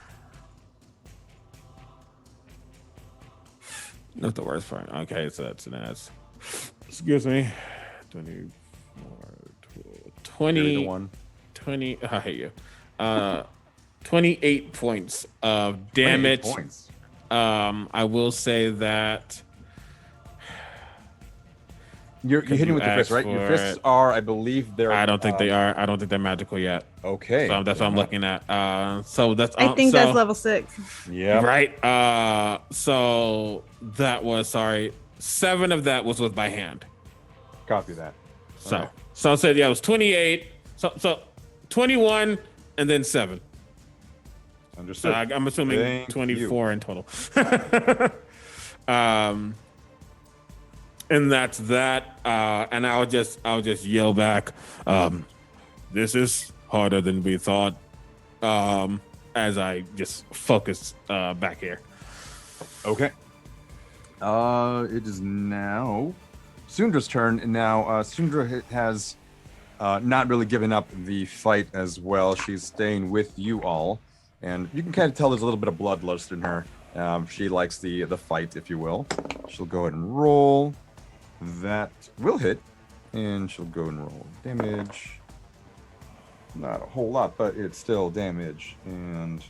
Not the worst part. Okay, so that's an ass. Excuse me. 24, 20, 20. I hate you. 28 points of damage. 28 points. I will say that You're hitting with your fists, right? Your fists are, I believe, they're. I don't think they are. I don't think they're magical yet. Okay. So that's what I'm looking at. So that's. I think that's level 6. Yeah. Right. So that was 7 of that was by hand. Copy that. So Right. so I said it was 28. So 21 and then 7. Understood. So I'm assuming Thank 24 in total. And that's that. And I'll just yell back. This is harder than we thought. As I just focus back here. Okay. It is now Sundra's turn, and now Sundra has not really given up the fight as well. She's staying with you all, and you can kind of tell there's a little bit of bloodlust in her. She likes the fight, if you will. She'll go ahead and roll. That will hit, and she'll go and roll damage. Not a whole lot, but it's still damage. And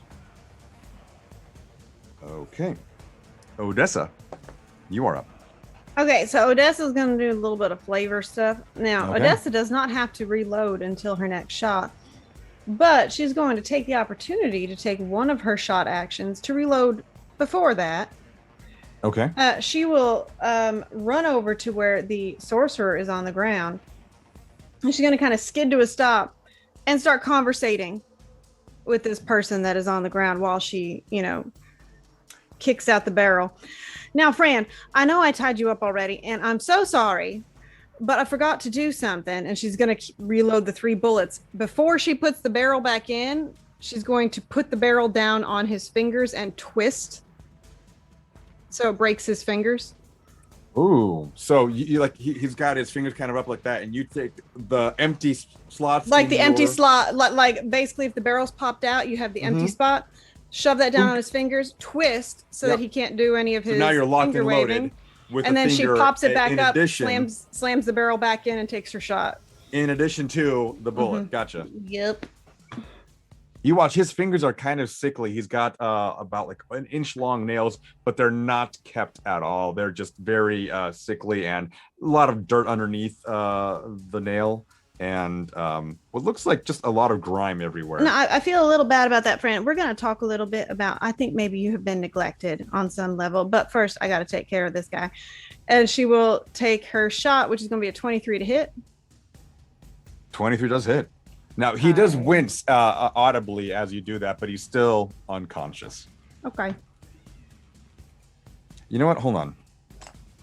okay, Odessa, you are up. Okay, so Odessa's going to do a little bit of flavor stuff. Now, Okay. Odessa does not have to reload until her next shot, but she's going to take the opportunity to take one of her shot actions to reload before that. Okay. She will run over to where the sorcerer is on the ground. And she's going to kind of skid to a stop and start conversating with this person that is on the ground while she, kicks out the barrel. Now, Fran, I know I tied you up already, and I'm so sorry, but I forgot to do something. And she's going to reload the 3 bullets. Before she puts the barrel back in, she's going to put the barrel down on his fingers and twist, so it breaks his fingers. Ooh, so you like he's got his fingers kind of up like that, and you take the empty slots, Like the empty slot, like basically if the barrel's popped out, you have the empty spot. Shove that down on his fingers, twist so that he can't do any of his. So now you're locked finger and waving. loaded. With And the then she finger pops it back in up, addition, slams the barrel back in, and takes her shot. In addition to the bullet, gotcha. Yep. You watch, his fingers are kind of sickly. He's got about like an inch long nails, but they're not kept at all. They're just very sickly, and a lot of dirt underneath the nail, and what looks like just a lot of grime everywhere. No, I feel a little bad about that, friend. We're going to talk a little bit about, I think maybe you have been neglected on some level, but first I got to take care of this guy. And she will take her shot, which is going to be a 23 to hit. 23 does hit. Now, he does wince audibly as you do that, but he's still unconscious. Okay. You know what? Hold on.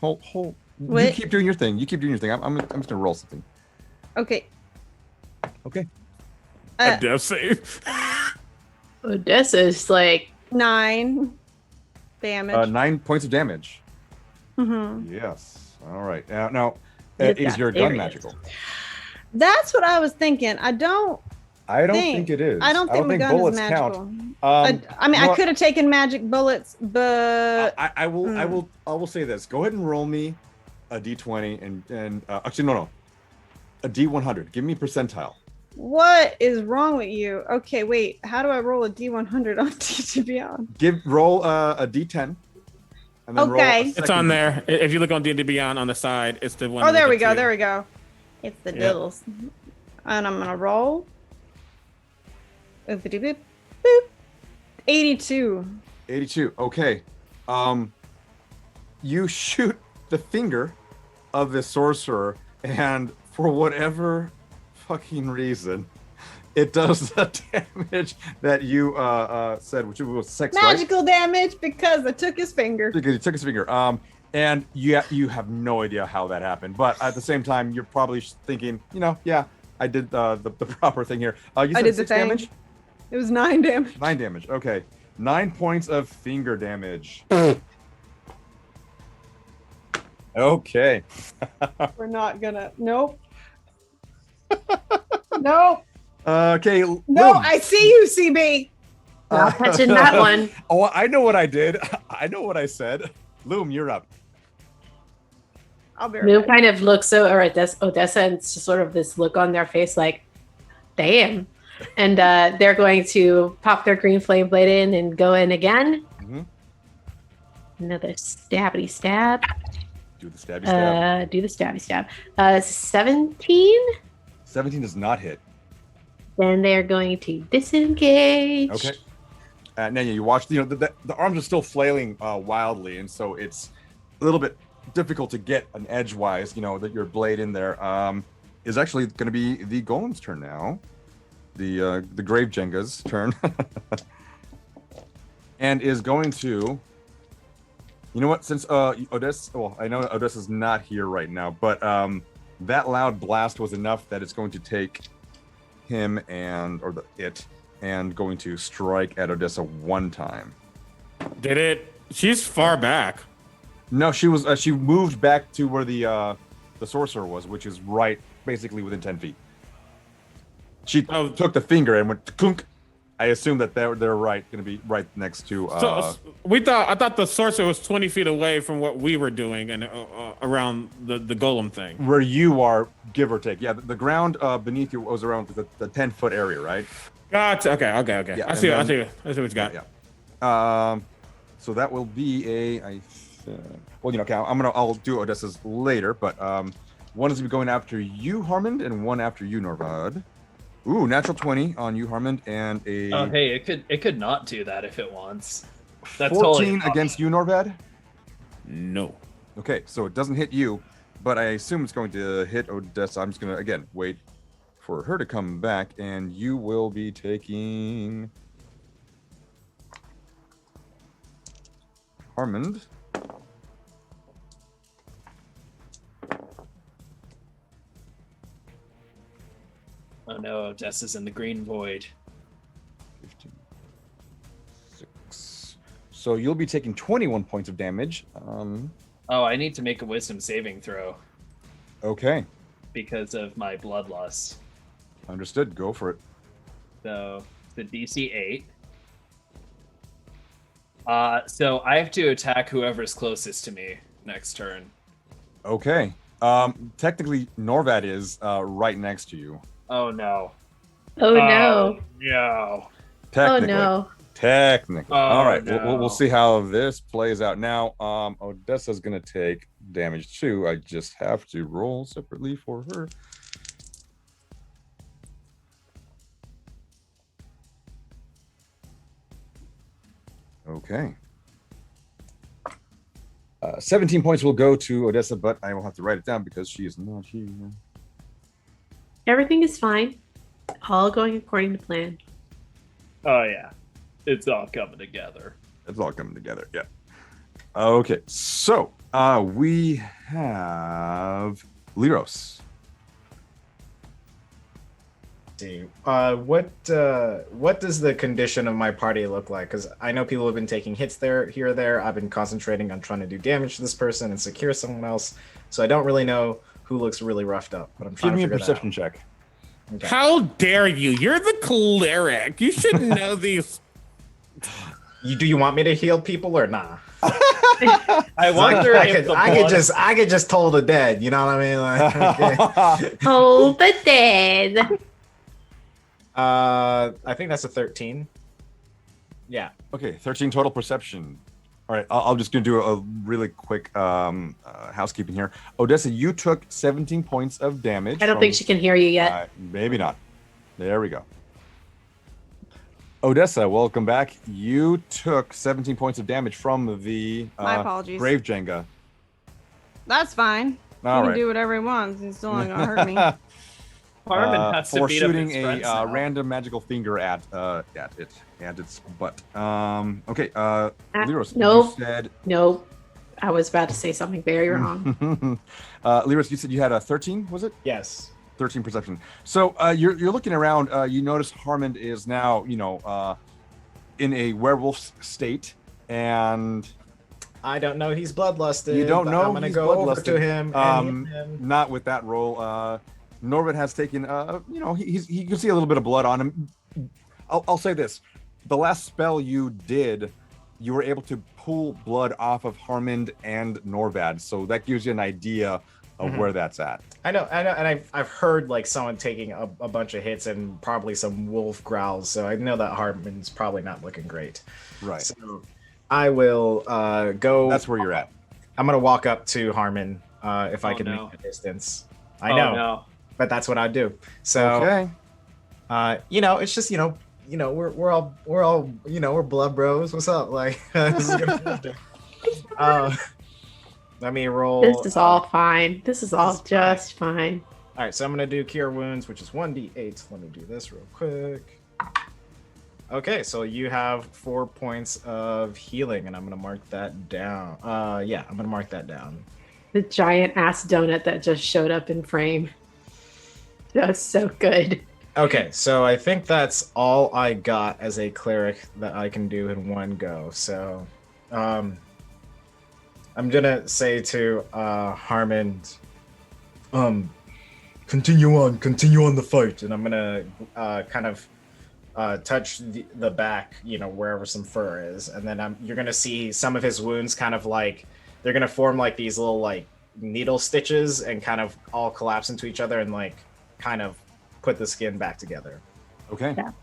Hold. You What? keep doing your thing. I'm just going to roll something. Okay. Okay. A death save. Odessa is like 9 damage. 9 points of damage. Mm-hmm. Yes. All right. Now, You've is got your gun areas. magical? That's what I was thinking. I don't think it is. I don't think my gun is bullets magical. count. I mean, well, I could have taken magic bullets, but I will say this. Go ahead and roll me a d20 and actually no. A d100. Give me percentile. what is wrong with you? Okay, wait. How do I roll a D100 on D&D Beyond? Roll a d10. And then roll a Okay. It's second on D10. there. If you look on D&D Beyond on the side, it's the one. Oh, there with we the go. two. There we go. It's the Yep. diddles. And I'm gonna roll. Boop, boop, boop. 82. 82. Okay. You shoot the finger of the sorcerer, and for whatever fucking reason, it does the damage that you said, which was 6, right? Magical damage because I took his finger. Because he took his finger. And you have no idea how that happened, but at the same time, you're probably thinking, yeah, I did the proper thing here. You said did the 6 thing. damage. It was 9 damage. 9 damage. Okay. 9 points of finger damage. Okay. We're not gonna. Nope. Nope. Okay. No, Loom. I see you, CB. Not touching that one. Oh, I know what I did. I know what I said. Loom, you're up. I'll be right Moon back. kind of looks over at Odessa, and it's just sort of this look on their face like, damn. And they're going to pop their green flame blade in and go in again. Mhm. Another stabby stab. Do the stabby stab. Do the stabby stab. 17. 17 does not hit. Then they're going to disengage. Okay. Now you watch. The arms are still flailing wildly, and so it's a little bit difficult to get an edgewise. That your blade in there. Is actually going to be the golem's turn now. The grave Jenga's turn, and is going to. You know what? Since Odessa, well, I know Odessa's not here right now, but that loud blast was enough that it's going to take him and going to strike at Odessa one time. Did it? She's far back. No, she was. She moved back to where the sorcerer was, which is right, basically within 10 feet. She took the finger and went clunk. I assume that they're right, going to be right next to. So I thought the sorcerer was 20 feet away from what we were doing and around the golem thing. Where you are, give or take. Yeah, the ground beneath you was around the 10-foot area, right? Gotcha. Okay. Yeah, I see what you got. Yeah. So that will be I'll do Odessa's later, but one is going to be going after you, Harmond, and one after you, Norvad. Ooh, natural 20 on you, Harmond, and a. Oh, hey, it could not do that if it wants. That's 14 totally against you, Norvad. No. Okay, so it doesn't hit you, but I assume it's going to hit Odessa. I'm just gonna again wait for her to come back, and you will be taking Harmond. Oh no, Odessa's in the green void. 15, 6. So you'll be taking 21 points of damage. Oh, I need to make a wisdom saving throw Okay, because of my bloodlust. understood. Go for it. So the DC 8. So I have to attack whoever's closest to me next turn. Okay. Technically, Norvad is right next to you. Oh no. Oh no. No. Technically. Oh no. Technically. Oh, All right. no. We'll see how this plays out. Now, Odessa's going to take damage too. I just have to roll separately for her. Okay. 17 points will go to Odessa, but I will have to write it down because she is not here. Everything is fine. All going according to plan. Oh yeah. It's all coming together. It's all coming together. Yeah. Okay. So we have Lirros. See, what does the condition of my party look like? Because I know people have been taking hits here or there. I've been concentrating on trying to do damage to this person and secure someone else. So I don't really know who looks really roughed up. But I'm trying Give me to a figure perception that out. check. Okay. How dare you? You're the cleric. You should know these. Do you want me to heal people or nah? I wonder if the blood... I could just toll the dead. You know what I mean? Like, okay. Oh, the dead. I think that's a 13. Yeah. Okay, 13 total perception. All right, I'm just going to do a really quick housekeeping here. Odessa, you took 17 points of damage. I don't think she can hear you yet. Maybe not. There we go. Odessa, welcome back. You took 17 points of damage from the My apologies. Grave Jenga. That's fine. All he can right. do whatever he wants. He's still not gonna hurt me. Harmond has to for beat up shooting his friends a now. random magical finger at its butt. Okay, Lirros, nope. you said Nope. I was about to say something very wrong. Lirros, you said you had a 13, was it? Yes. 13 perception. So you're looking around. You notice Harmond is now, in a werewolf state, and I don't know he's bloodlusted. you don't know I'm gonna he's go over bloodlusted. to him and hit him. Not with that roll. Norvad has taken. He can see a little bit of blood on him. I'll say this: the last spell you did, you were able to pull blood off of Harmond and Norvad, so that gives you an idea of where that's at. I know, and I've heard like someone taking a bunch of hits and probably some wolf growls, so I know that Harmon's probably not looking great. Right. So I will go. That's where you're at. I'm gonna walk up to Harmon if I can make the distance. I know, No. but that's what I do. So Okay. it's just we're all we're blood bros. What's up? Like this is gonna let me roll. This is all fine. This is all just fine. All right, so I'm gonna do cure wounds, which is 1d8. Let me do this real quick. Okay, so you have 4 points of healing, and I'm gonna mark that down. Yeah, I'm gonna mark that down. The giant ass donut that just showed up in frame. That was so good. Okay, so I think that's all I got as a cleric that I can do in one go. So, I'm gonna say to Harmond, Continue on the fight. and I'm gonna kind of touch the back, wherever some fur is, and then you're gonna see some of his wounds kind of like they're gonna form like these little like needle stitches and kind of all collapse into each other and like kind of put the skin back together. Okay. Yeah.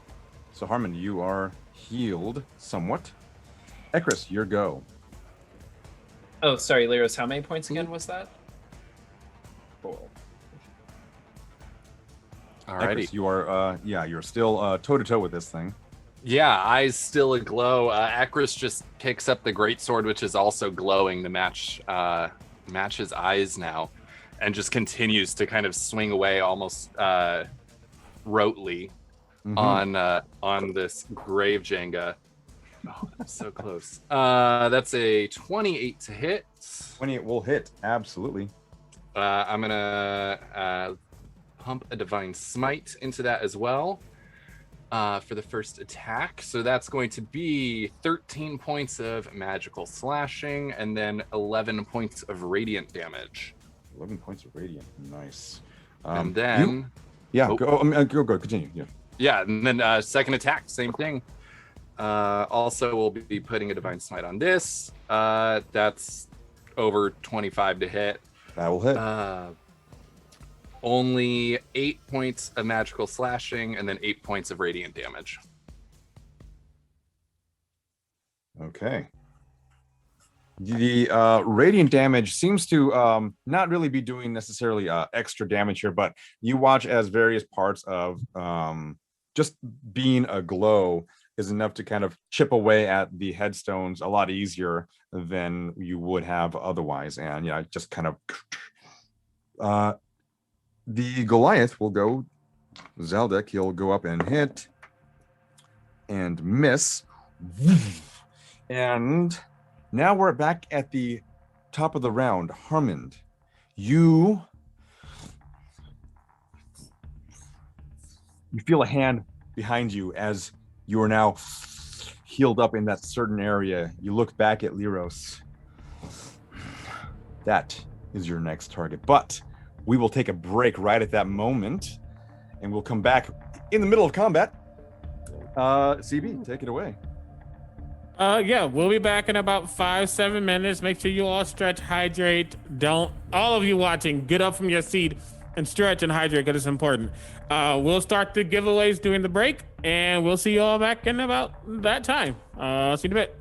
So Harmond, you are healed somewhat. Ekris, your go. Oh, sorry, Lirros. How many points again was that? Cool. Alrighty. Ekris, you are you're still toe to toe with this thing. Yeah, eyes still aglow. Ekris just picks up the greatsword, which is also glowing to match his eyes now, and just continues to kind of swing away almost rotely on this grave Jenga. Oh, I'm so close. That's a 28 to hit. 28 will hit, absolutely. I'm gonna pump a divine smite into that as well for the first attack. So that's going to be 13 points of magical slashing and then 11 points of radiant damage. 11 points of radiant, nice. And then go, continue. yeah, and then second attack, same thing. Also, we'll be putting a divine smite on this. That's over 25 to hit. That will hit. Only 8 points of magical slashing and then 8 points of radiant damage. Okay. The radiant damage seems to not really be doing necessarily extra damage here, but you watch as various parts of just being aglow is enough to kind of chip away at the headstones a lot easier than you would have otherwise. And just kind of the Goliath will go Zaldek. He'll go up and hit and miss. And now we're back at the top of the round. Harmond, you feel a hand behind you as you are now healed up in that certain area. You look back at Lirros. That is your next target. But we will take a break right at that moment, and we'll come back in the middle of combat. CB, take it away. We'll be back in about 5-7 minutes. Make sure you all stretch, hydrate. All of you watching, get up from your seat and stretch and hydrate because it's important. We'll start the giveaways during the break, and we'll see you all back in about that time. See you in a bit.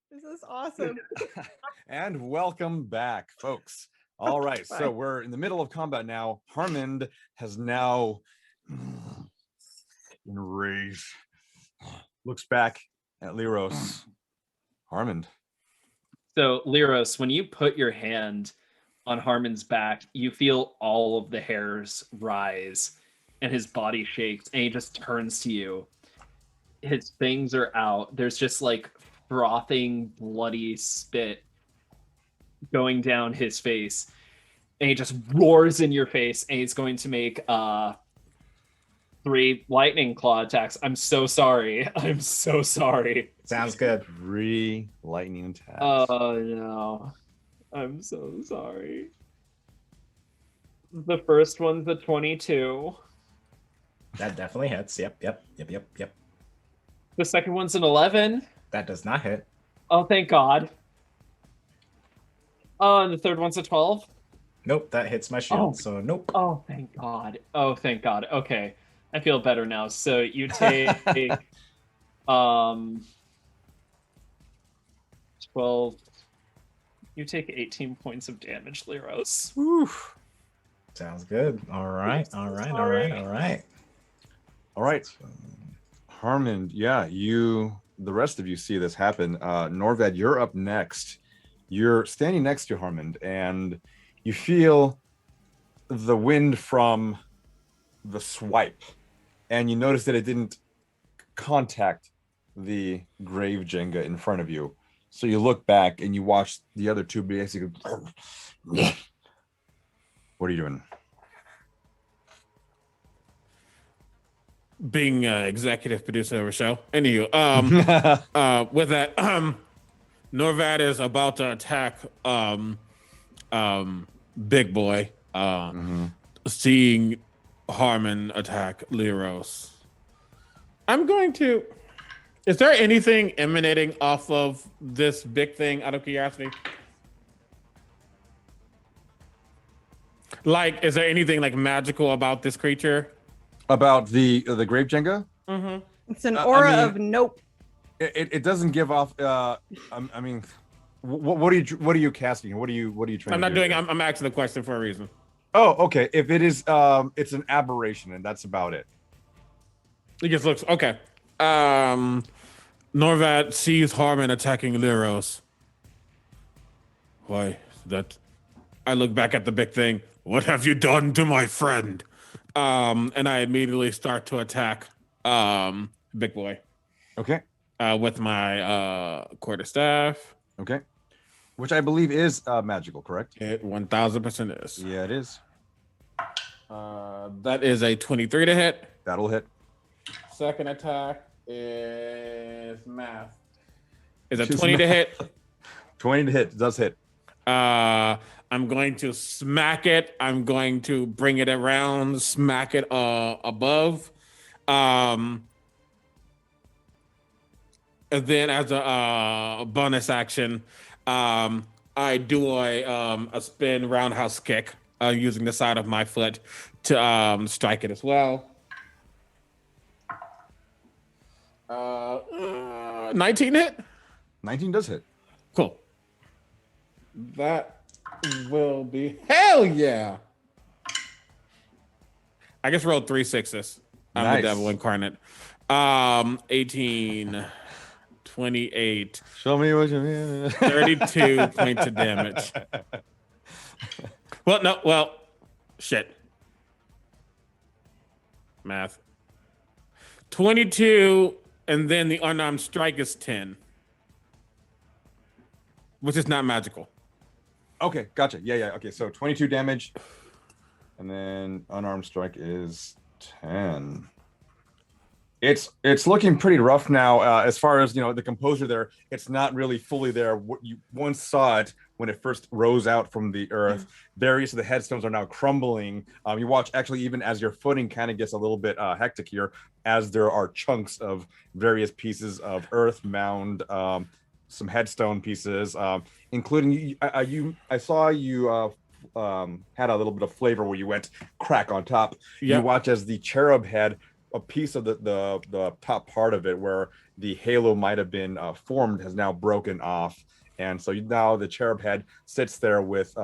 This is awesome. And welcome back, folks. All right, so we're in the middle of combat now. Harmond has now enraged. Looks back at Lirros. Harmond. So, Lirros, when you put your hand on Harmon's back, you feel all of the hairs rise and his body shakes, and he just turns to you. His fangs are out. There's just like frothing, bloody spit going down his face, and he just roars in your face, and he's going to make 3 lightning claw attacks. I'm so sorry. I'm so sorry. Sounds good. 3 lightning attacks. Oh no. I'm so sorry. The first one's a 22. That definitely hits. Yep. The second one's an 11. That does not hit. Oh, thank God. Oh, and the third one's a 12. Nope, that hits my shield. So nope. Oh, thank God. Oh, thank God. Okay. I feel better now. So you take 12. You take 18 points of damage, Lirros. Oof. Sounds good. All right. Harmond, yeah, the rest of you see this happen. Norvad, you're up next. You're standing next to Harmond, and you feel the wind from the swipe, and you notice that it didn't contact the grave Jenga in front of you. So you look back and you watch the other two basically. What are you doing? Being executive producer of a show. Anywho, with that, Norvad is about to attack Big Boy. Seeing Harmond attack Lirros. I'm going to. Is there anything emanating off of this big thing out of curiosity? Like, is there anything like magical about this creature? About the grave Jenga? Mm-hmm. It's an aura of nope. It doesn't give off. I mean, what are you casting? What are you trying? I'm to not do doing. here? I'm asking the question for a reason. Oh, okay. If it is, it's an aberration, and that's about it. It just looks okay. Norvad sees Harmond attacking Lirros. Why that? I look back at the big thing. What have you done to my friend? And I immediately start to attack Big Boy. Okay. With my quarterstaff. Okay. Which I believe is magical, correct? It 1000% is. Yeah, it is. That is a 23 to hit. That'll hit. Second attack is math. Is a 20 to hit? 20 to hit. Does hit. I'm going to smack it. I'm going to bring it around, smack it above. And then as a bonus action, I do a spin roundhouse kick using the side of my foot to strike it as well. 19 hit? 19 does hit. Cool. That will be hell yeah. I just rolled 3 6s. I'm Nice. the devil incarnate. 18, 28. Show me what you mean. 32 points of damage. Shit. Math. 22, and then the unarmed strike is 10. Which is not magical. Okay, gotcha. Yeah. Okay, so 22 damage, and then unarmed strike is 10. It's looking pretty rough now. As far as the composure there, it's not really fully there. What you once saw it when it first rose out from the earth. Various of the headstones are now crumbling. You watch actually even as your footing kind of gets a little bit hectic here, as there are chunks of various pieces of earth mound. Some headstone pieces, including I saw you had a little bit of flavor where you went crack on top. Yep. You watch as the cherub head a piece of the top part of it where the halo might have been formed has now broken off, and so now the cherub head sits there with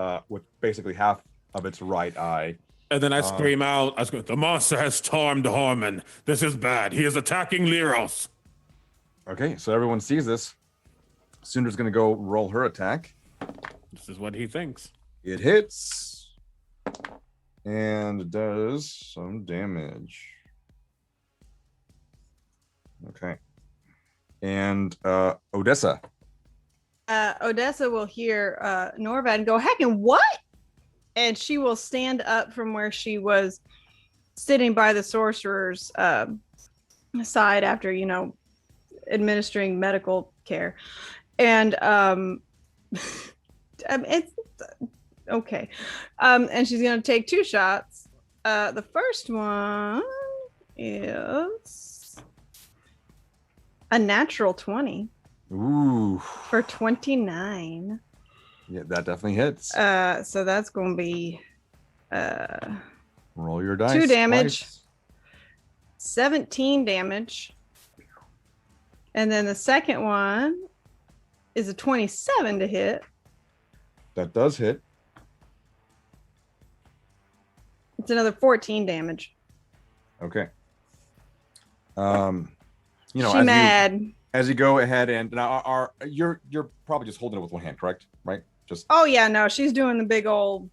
basically half of its right eye. And then I scream out, the monster has charmed Harmond. This is bad. He is attacking Lirros. Okay, so everyone sees this. Sunder's going to go roll her attack. This is what he thinks. It hits and does some damage. Okay. And Odessa. Odessa will hear Norvad and go, heckin' what? And she will stand up from where she was sitting by the sorcerer's side after, administering medical care. And it's okay. And she's going to take 2 shots. The first one is a natural 20. Ooh. For 29. Yeah, that definitely hits. So that's going to be roll your dice. 2 damage. Twice. 17 damage. And then the second one is a 27 to hit. That does hit. It's another 14 damage. Okay. She mad. As you go ahead and now you're probably just holding it with one hand, correct? Right? Just Oh yeah, no, she's doing the big old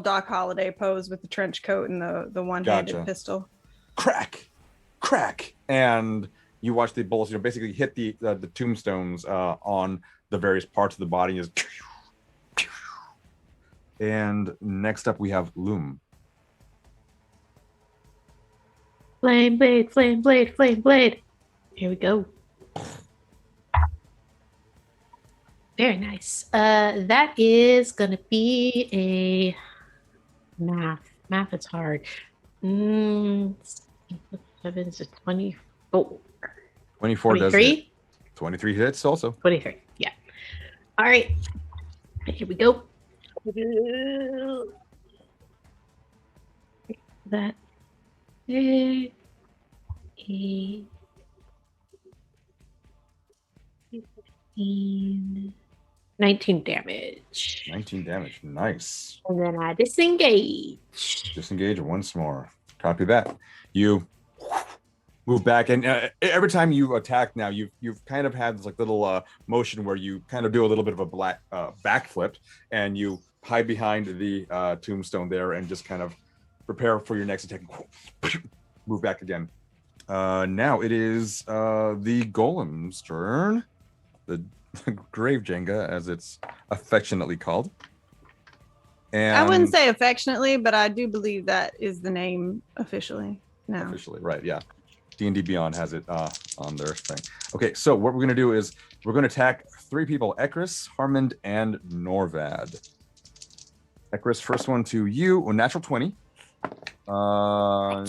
Doc Holliday pose with the trench coat and the one-handed pistol. Crack, and you watch the bullets, basically hit the tombstones on the various parts of the body. And next up we have Loom. Flame blade, flame blade, flame blade. Here we go. Very nice. That is gonna be a math. Math is hard. 7 is a 24. 24 does hit. 23 hits also. 23. Yeah. All right. Here we go. That is 19 damage. 19 damage. Nice. And then I disengage. Disengage once more. Copy that. You move back, and every time you attack now, you've kind of had this little motion where you kind of do a little bit of a backflip, and you hide behind the tombstone there, and just kind of prepare for your next attack. Move back again. Now it is the golem's turn. The grave Jenga, as it's affectionately called. And I wouldn't say affectionately, but I do believe that is the name officially now. Officially, right? Yeah. D&D Beyond has it on their thing. Okay, so what we're going to do is we're going to attack 3 people: Ekris, Harmond, and Norvad. Ekris, first one to you, a natural 20. A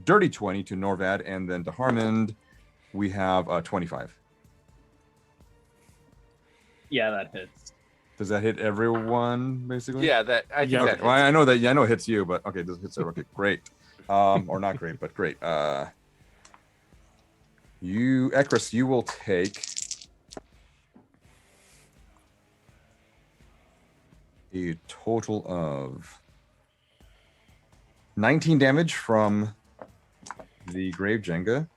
dirty 20 to Norvad, and then to Harmond, we have 25. Yeah, that hits. Does that hit everyone, basically? Yeah, that I think that Well, I know that. Yeah, I know it hits you, but okay, this hits. Okay, great. Or not great, but great. You, Ekris, you will take a total of 19 damage from the grave Jenga.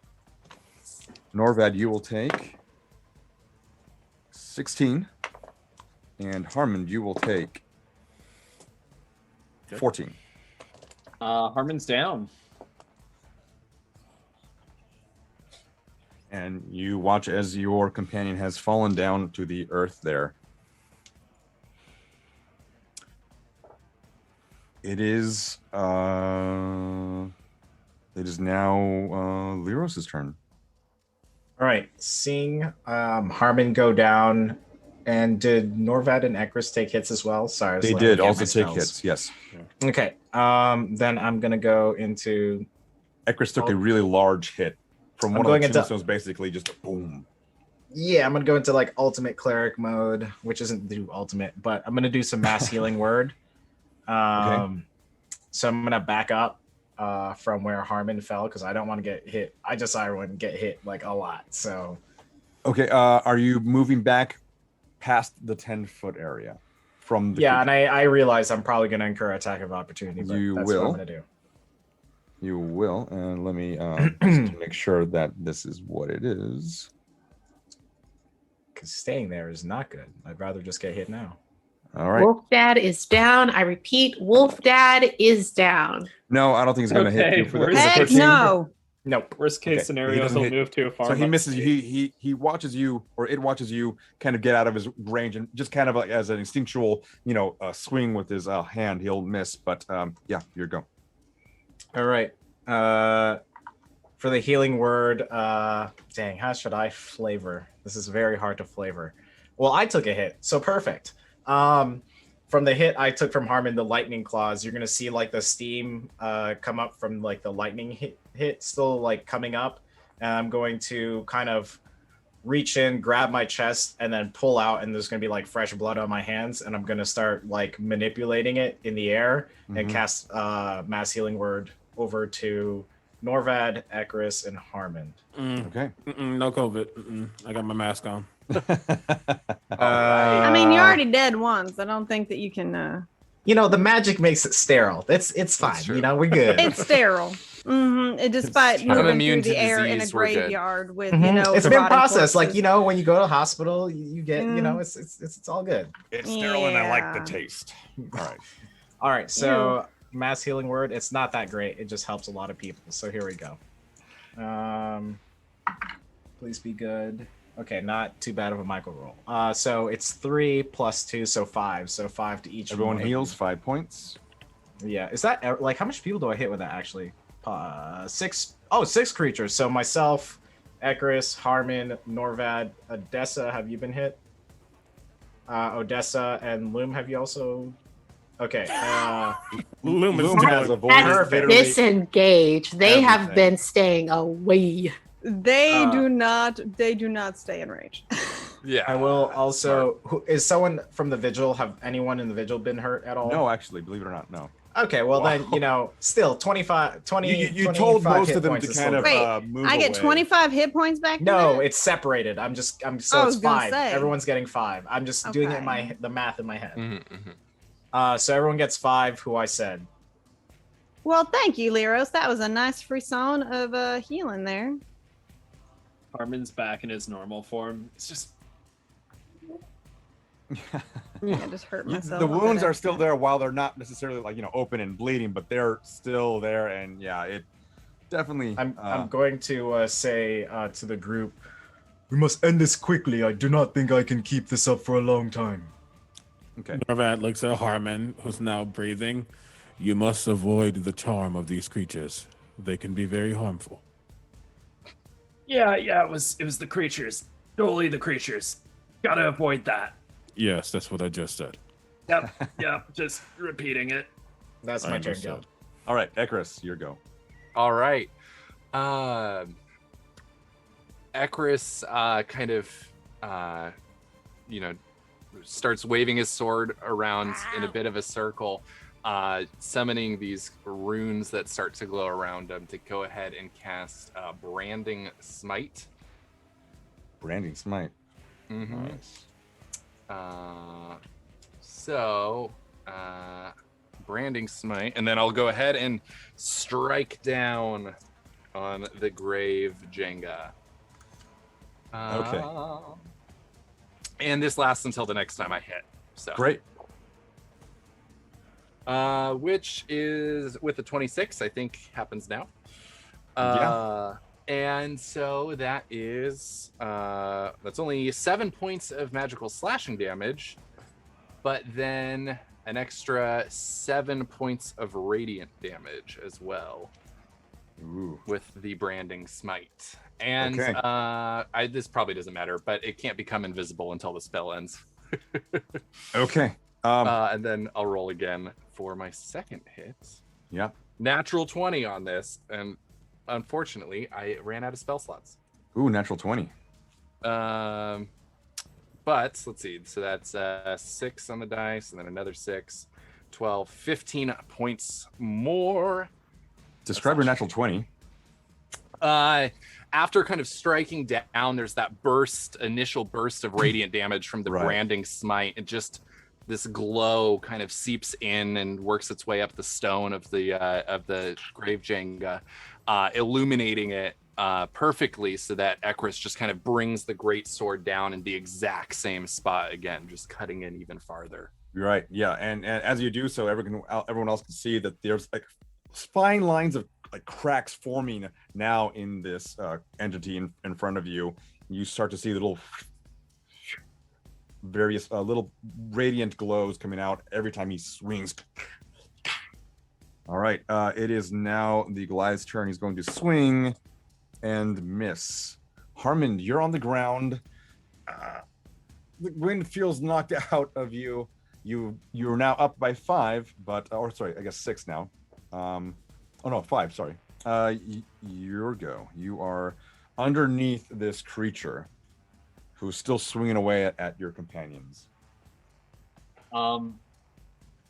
Norvad, you will take 16. And Harmond, you will take 14. Harmon's down. And you watch as your companion has fallen down to the earth there. It is now Lirros' turn. All right, seeing Harmond go down, and did Norvad and Ekris take hits as well? Sorry, they did also take hits. Yes. Okay. Then I'm gonna go into. Ekris took a really large hit from one of the tombstones, basically just boom. Yeah, I'm gonna go into ultimate cleric mode, which isn't do ultimate, but I'm gonna do some mass healing word. Okay. So I'm gonna back up from where Harmond fell because I don't want to get hit. I just wouldn't get hit like a lot. So Okay, are you moving back past the 10-foot area from the yeah, creature? and I realize I'm probably going to incur attack of opportunity, but You that's what I'm will. going to do. You will, and let me just to make sure that this is what it is. Because staying there is not good. I'd rather just get hit now. All right. Wolf Dad is down. I repeat, Wolf Dad is down. No, I don't think he's going to hit you for the where's Heck 13. no. Nope. Worst case Okay, he scenario, doesn't he'll hit- move too far. So he but- misses you. He watches you, or it watches you, kind of get out of his range, and just kind of like as an instinctual, swing with his hand, he'll miss. But yeah, your go. All right. For the healing word, dang, how should I flavor? This is very hard to flavor. Well, I took a hit, so perfect. From the hit I took from Harmond, the lightning claws, you're gonna see like the steam come up from like the lightning hit still like coming up, and I'm going to kind of reach in, grab my chest, and then pull out, and there's gonna be like fresh blood on my hands, and I'm gonna start like manipulating it in the air and cast mass healing word over to Norvad, Ekris, and Harmond. Okay. No COVID. I got my mask on. I mean, you're already dead once. I don't think that you can. The magic makes it sterile. It's fine. true. We're good. It's sterile. Despite I'm moving immune through to the air in a disease, we're good. graveyard with, It's been rotting processed. Like, corpses. when you go to the hospital, you get, it's all good. It's sterile, and I like Yeah. the taste. All right. All right. So mass healing word. It's not that great. It just helps a lot of people. So here we go. Please be good. Okay, not too bad of a micro roll. So it's 3 plus 2, so 5. So 5 to each. Everyone one. heals 5 points. Yeah. Is that like how much people do I hit with that actually? 6. Oh, 6 creatures. So myself, Ekris, Harmond, Norvad, Odessa. Have you been hit? Odessa and Loom. Have you also? Okay. Loom Loom is has down. avoided Perfect. literally Disengage. They have everything. been staying away. They do not stay in range. Yeah. I will also. Is someone from the vigil? Have anyone in the vigil been hurt at all? No, actually, believe it or not, no. Okay, well then, still 25, 20. You told 25 most hit of them points to is kind still of good. Wait, move I get away. 25 hit points back. from No, that? it's separated. I'm so I it's was gonna 5. say. Everyone's getting 5. I'm just doing it in Okay. the math in my head. Mm-hmm. So everyone gets 5. Who I said. Well, thank you, Lirros. That was a nice frisson of healing there. Harmon's back in his normal form. It's just I just hurt myself. The a wounds bit. are still there while they're not necessarily like open and bleeding, but they're still there, and yeah, it definitely. I'm going to say to the group. We must end this quickly. I do not think I can keep this up for a long time. Okay. Norvad looks at Harmon, who's now breathing. You must avoid the charm of these creatures. They can be very harmful. yeah. It was the creatures. Totally the creatures. Gotta avoid that. Yes, that's what I just said. Yep. Just repeating it. That's I my turn, understood. Gil. All right, Ekris, your go. All right. Ekris kind of, starts waving his sword around in a bit of a circle, summoning these runes that start to glow around him to go ahead and cast Branding Smite. Branding Smite. Mm-hmm. Nice. Branding Smite, and then I'll go ahead and strike down on the grave Jenga. Okay. And this lasts until the next time I hit. So Great. which is with the 26, I think happens now. Yeah. And so that is that's only 7 points of magical slashing damage, but then an extra 7 points of radiant damage as well Ooh. with the branding smite. And Okay. this probably doesn't matter, but it can't become invisible until the spell ends. Okay. And then I'll roll again for my second hit. Yeah. Natural 20 on this, and unfortunately, I ran out of spell slots. Ooh, natural 20. But let's see. So that's 6 on the dice, and then another 6, 12, 15 points more Describe your natural 20. After kind of striking down, there's that initial burst of radiant damage from the branding smite, and just this glow kind of seeps in and works its way up the stone of the grave Jenga, illuminating it perfectly, so that Ekris just kind of brings the great sword down in the exact same spot again, just cutting in even farther. Right. Yeah. And as you do so, everyone else can see that there's like fine lines of like cracks forming now in this entity in front of you. You start to see little various little radiant glows coming out every time he swings. All right, it is now the Goliath's turn. He's going to swing and miss. Harmond, you're on the ground. The wind feels knocked out of you. You're now up by 5, or sorry, I guess 6 now. Oh no, 5, sorry. Your go. You are underneath this creature who's still swinging away at your companions.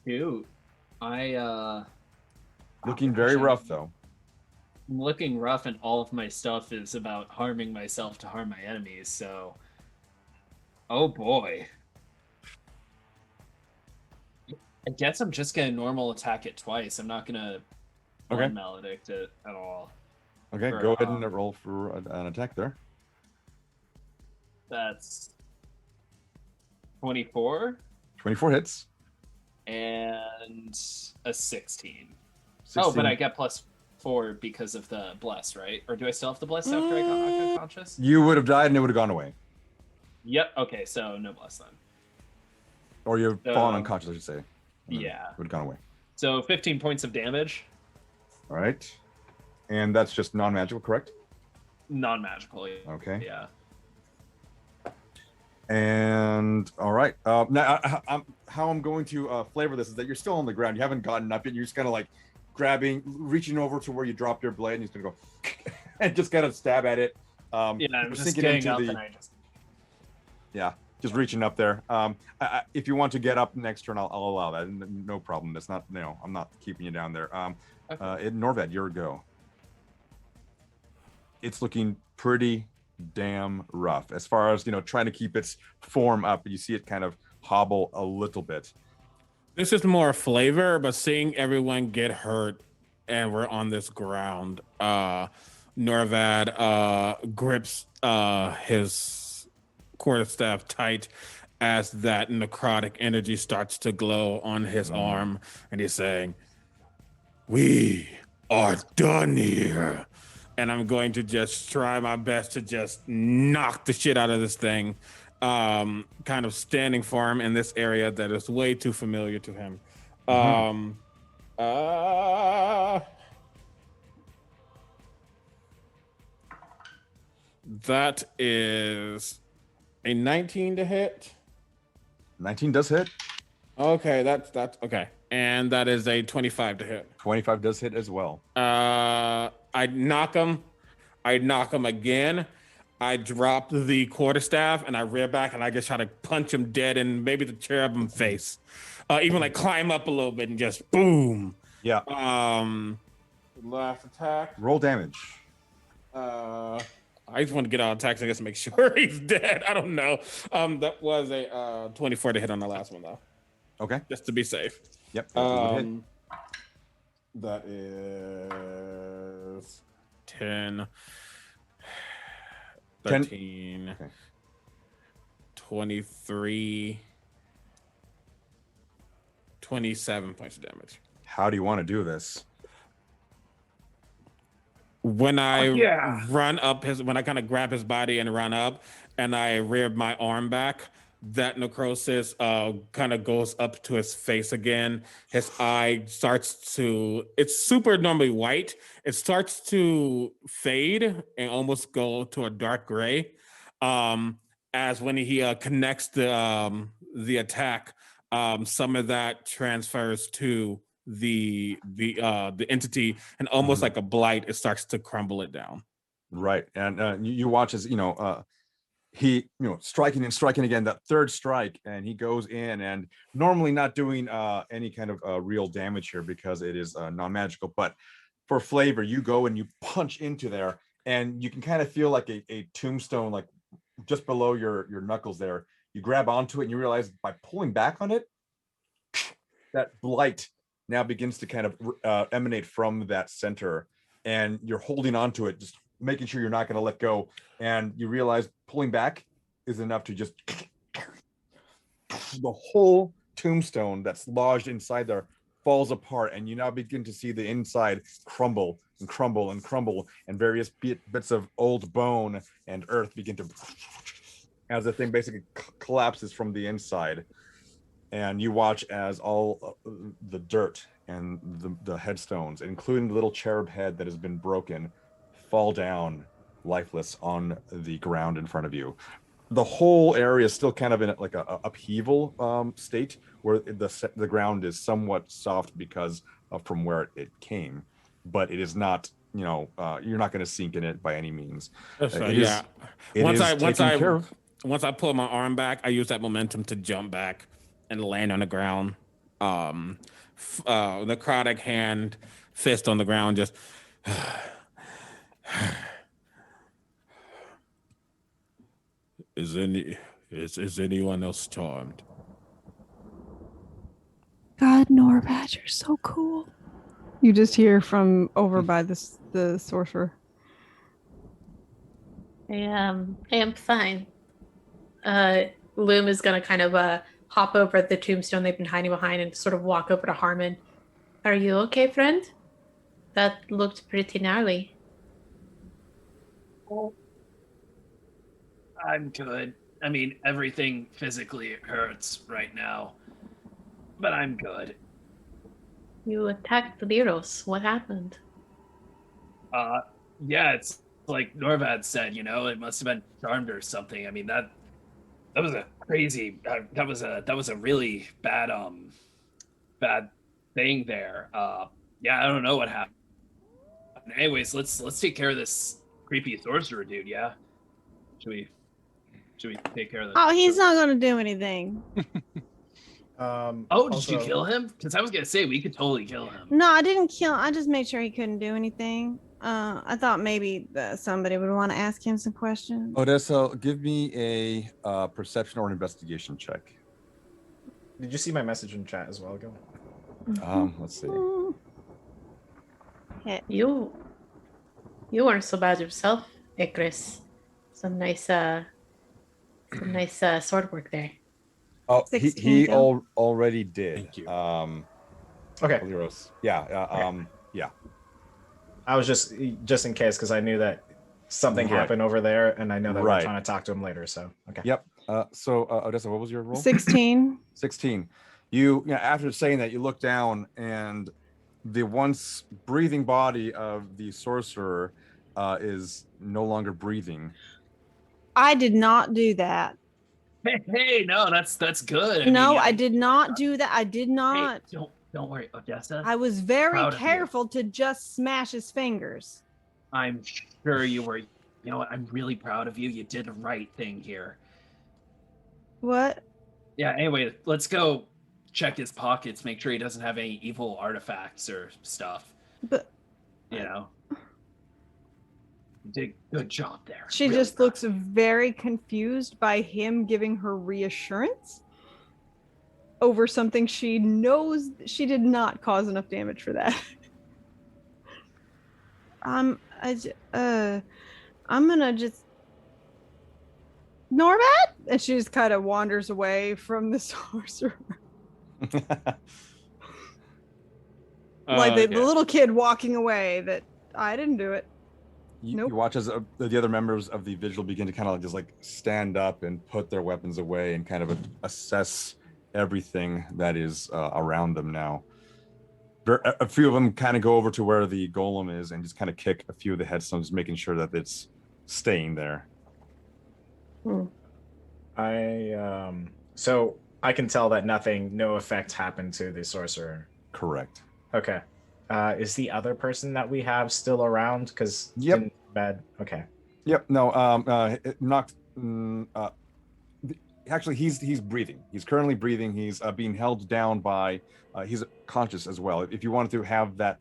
Dude, looking very rough though. I'm looking rough, and all of my stuff is about harming myself to harm my enemies, so oh boy. I guess I'm just gonna normal attack it twice. I'm not gonna maledict it at all. Okay, go ahead and roll for an attack there. That's 24. 24 hits. And a 16. 16. Oh, but I get +4 because of the bless, right? Or do I still have the bless after I got knocked unconscious? You would have died and it would have gone away. Yep, okay, so no bless then. Or you've fallen unconscious, I should say. Yeah. It would have gone away. So 15 points of damage. All right. And that's just non-magical, correct? Non-magical, okay. Yeah. And all right. Now, how I'm going to flavor this is that you're still on the ground. You haven't gotten up yet. You're just kind of like reaching over to where you dropped your blade, and he's going to go and just kind of stab at it. I'm just getting up and just reaching up there. If you want to get up next turn, I'll allow that. No problem. It's not, I'm not keeping you down there. Norvad, your go. It's looking pretty damn rough as far as trying to keep its form up. You see it kind of hobble a little bit. This is more flavor, but seeing everyone get hurt and we're on this ground, Norvad grips his quarterstaff tight as that necrotic energy starts to glow on his arm, and he's saying, "We are done here." And I'm going to just try my best to just knock the shit out of this thing, kind of standing for him in this area that is way too familiar to him. That is a 19 to hit. 19 does hit. Okay, that's okay. And that is a 25 to hit. 25 does hit as well. I'd knock him again. I drop the quarterstaff and I rear back and I just try to punch him dead in maybe the cherubim face. Even like climb up a little bit and just boom. Yeah. Last attack. Roll damage. I just want to get all attacks, I guess, to make sure he's dead. I don't know. That was a 24 to hit on the last one, though. Okay. Just to be safe. Yep. That is 10, 13, 23, 27 points of damage. How do you want to do this? When I run up when I kind of grab his body and run up and I rear my arm back, that necrosis kind of goes up to his face again. His eye starts to, it's super normally white. It starts to fade and almost go to a dark gray. As when he connects the attack, some of that transfers to the entity, and almost like a blight, it starts to crumble it down. Right. And you watch as he striking and striking again, that third strike, and he goes in, and normally not doing any kind of real damage here because it is non-magical, but for flavor, you go and you punch into there, and you can kind of feel like a tombstone, like just below your knuckles there. You grab onto it and you realize by pulling back on it, that blight now begins to kind of emanate from that center, and you're holding onto it, just making sure you're not going to let go. And you realize pulling back is enough to just the whole tombstone that's lodged inside there falls apart, and you now begin to see the inside crumble and crumble and crumble, and various bits of old bone and earth begin to, as the thing basically collapses from the inside. And you watch as all the dirt and the headstones, including the little cherub head that has been broken, fall down lifeless on the ground in front of you. The whole area is still kind of in like a upheaval state, where the ground is somewhat soft because of from where it came, but it is not, you're not going to sink in it by any means. That's right, It is- yeah. it Once is I taken care of. once I pull my arm back, I use that momentum to jump back and land on the ground. The necrotic hand, fist on the ground, just. Is anyone else charmed? God, Norvad, you're so cool. You just hear from over by the sorcerer. I am fine. Loom is gonna kind of hop over at the tombstone they've been hiding behind and sort of walk over to Harmond. Are you okay, friend? That looked pretty gnarly. I'm good. I mean, everything physically hurts right now, but I'm good. You attacked Lirros. What happened? Yeah, it's like Norvad said, it must have been charmed or something. I mean, that was a crazy, that was a really bad thing there. Yeah, I don't know what happened. Anyways, let's take care of this creepy sorcerer dude. Yeah, should we take care of this? Oh, he's not going to do anything. Did you kill him? Because I was gonna say we could totally kill him. No, I didn't kill him. I just made sure he couldn't do anything. I thought maybe somebody would want to ask him some questions. Odessa, give me a perception or an investigation check. Did you see my message in chat as well, Gil? Let's see. You weren't so bad yourself, Ekris. Some nice sword work there. Oh, 16, he Gil. already did. Thank you. Okay. Lirros. Yeah. Yeah. I was just in case, because I knew that something Right. happened over there, and I know that Right. we're trying to talk to him later. So okay. Yep. So Odessa, what was your roll? 16. 16. You know, after saying that, you look down, and the once breathing body of the sorcerer is no longer breathing. I did not do that. Hey, no, that's good. No, mean, I did not do that. I did not. Hey, don't worry, Odessa. I was very Proud of you. careful to just smash his fingers. I'm sure you were. You know what? I'm really proud of you. You did the right thing here. What? Yeah. Anyway, let's go check his pockets. Make sure he doesn't have any evil artifacts or stuff. But You did a good job there. she Really just proud. looks very confused by him giving her reassurance over something she knows she did not cause enough damage for that. I'm gonna just Norvad, and she just kind of wanders away from the sorcerer, like the little kid walking away. That I didn't do it. Nope. You watch as the other members of the vigil begin to kind of just like stand up and put their weapons away and kind of assess everything that is around them now. A few of them kind of go over to where the golem is and just kind of kick a few of the headstones, making sure that it's staying there. So I can tell that no effect happened to the sorcerer. Correct. Okay. Is the other person that we have still around? Because Yep. bad. Okay. Yep. No. Knocked. Actually, he's breathing. He's currently breathing. He's being held down by. He's conscious as well. If you wanted to have that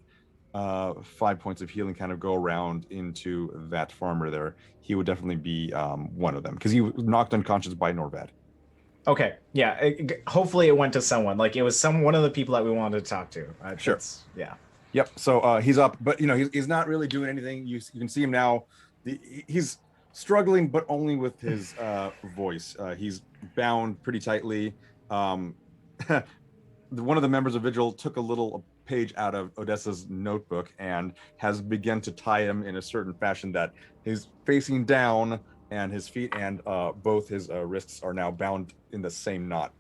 5 points of healing kind of go around into that farmer there, he would definitely be one of them because he was knocked unconscious by Norvad. Okay, yeah. Hopefully, it went to someone. Like it was one of the people that we wanted to talk to. Sure. Yeah. Yep. So he's up, but he's not really doing anything. You can see him now. He's struggling, but only with his voice. He's bound pretty tightly. One of the members of Vigil took a little page out of Odessa's notebook and has begun to tie him in a certain fashion that he's facing down, and his feet and both his wrists are now bound in the same knot.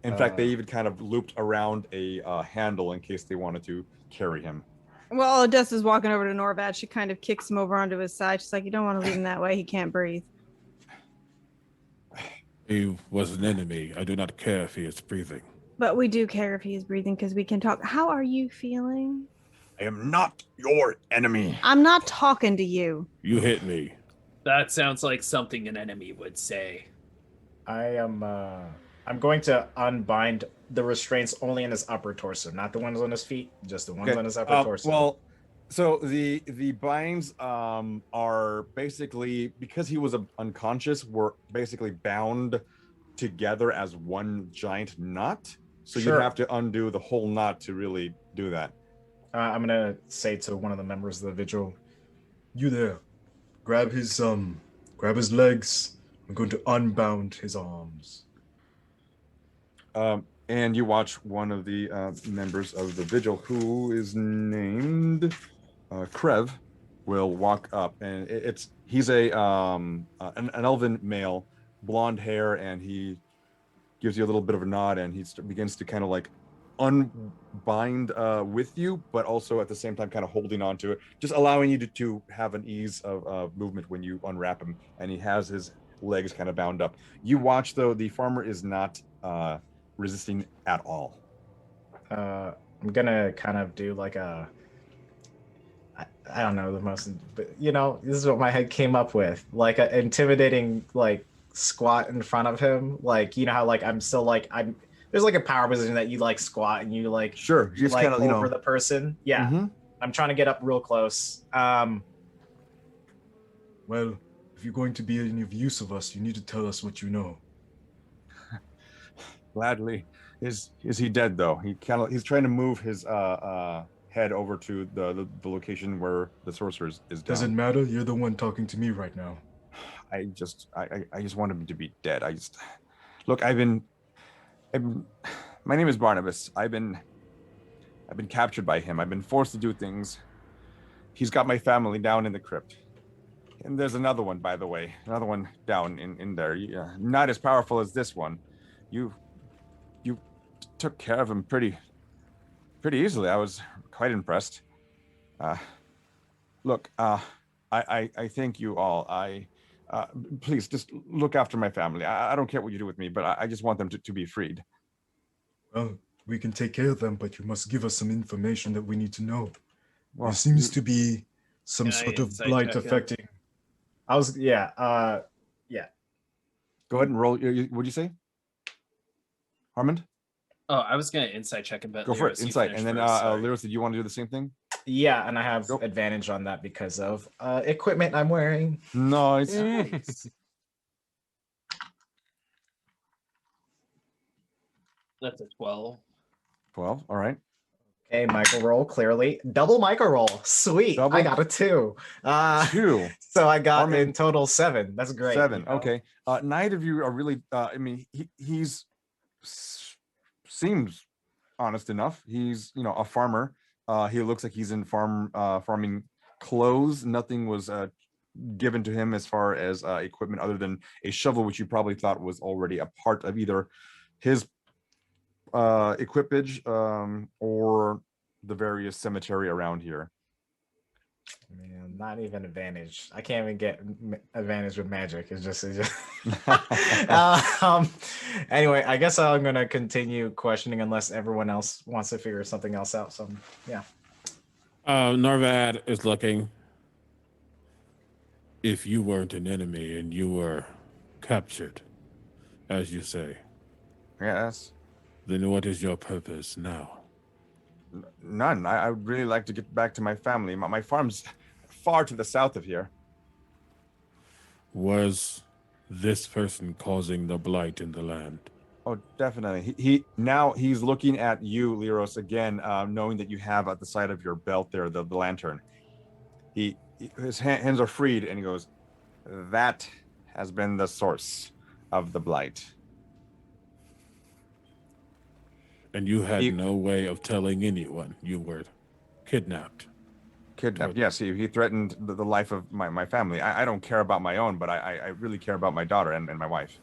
In fact, they even kind of looped around a handle in case they wanted to carry him. Well, Odessa's walking over to Norvad. She kind of kicks him over onto his side. She's like, you don't want to leave him that way. He can't breathe. He was an enemy. I do not care if he is breathing. But we do care if he is breathing because we can talk. How are you feeling? I am not your enemy. I'm not talking to you. You hit me. That sounds like something an enemy would say. I'm going to unbind the restraints only in his upper torso, not the ones on his feet, just the ones on his upper torso. Well, so the binds are basically, because he was unconscious, were basically bound together as one giant knot. So you have to undo the whole knot to really do that. I'm gonna say to one of the members of the Vigil, You there. Grab his legs. I'm going to unbound his arms. And you watch one of the members of the Vigil, who is named Krev, will walk up, and he's an elven male, blonde hair, and he gives you a little bit of a nod, and he begins to kind of like unbind with you, but also at the same time kind of holding on to it, just allowing you to have an ease of movement when you unwrap him, and he has his legs kind of bound up. You watch, though, the farmer is not resisting at all. I'm gonna kind of do like I don't know the most, but this is what my head came up with, like an intimidating like squat in front of him, like how like I'm still like there's like a power position that you like squat and you like sure just like kind of over the person. I'm trying to get up real close. Well, if you're going to be any of use of us, you need to tell us what you know. Gladly. Is he dead though? He's trying to move his head over to the location where the sorcerer is down. Doesn't matter. You're the one talking to me right now. I just want him to be dead. Look. My name is Barnabas. I've been captured by him. I've been forced to do things. He's got my family down in the crypt. And there's another one, by the way. Another one down in there. Not as powerful as this one. You took care of him pretty easily. I was quite impressed. Look, I thank you all. Please just look after my family. I don't care what you do with me, but I just want them to be freed. Well, we can take care of them, but you must give us some information that we need to know. Well, there seems to be some sort of blight affecting. Go ahead and roll. What'd you say, Harmond? Oh, I was gonna insight check him, but go for it. Insight, and then Lirros, did you want to do the same thing? Yeah, and I have advantage on that because of equipment I'm wearing. Nice. That's a 12. 12. All right. Okay, micro roll, clearly. Double micro roll. Sweet. I got a 2. 2. So I got in total 7. That's great. 7. Okay. Neither of you are really he's seems honest enough. He's, a farmer. He looks like he's in farming clothes. Nothing was given to him as far as equipment other than a shovel, which you probably thought was already a part of either his equipage or the various cemetery around here. Man, not even advantage. I can't even get advantage with magic. It's just anyway, I guess I'm gonna continue questioning unless everyone else wants to figure something else out. So yeah. Norvad is looking. If you weren't an enemy and you were captured, as you say, yes, then what is your purpose now? None. I would really like to get back to my family. My farm's far to the south of here. Was this person causing the blight in the land? Oh, definitely. He's looking at you, Lirros, again, knowing that you have at the side of your belt there the lantern. His hands are freed, and he goes, "That has been the source of the blight." And you had no way of telling anyone you were kidnapped. Kidnapped, yes. He threatened the life of my family. I don't care about my own, but I really care about my daughter and my wife.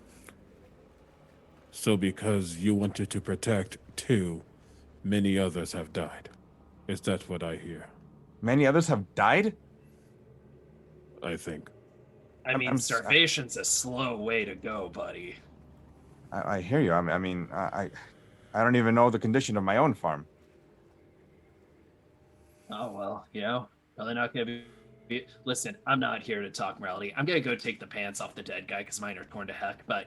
So because you wanted to protect two, many others have died. Is that what I hear? Many others have died? I think. I mean, starvation's a slow way to go, buddy. I hear you. I don't even know the condition of my own farm. Oh, well, probably not going to be... Listen, I'm not here to talk morality. I'm going to go take the pants off the dead guy because mine are torn to heck. But,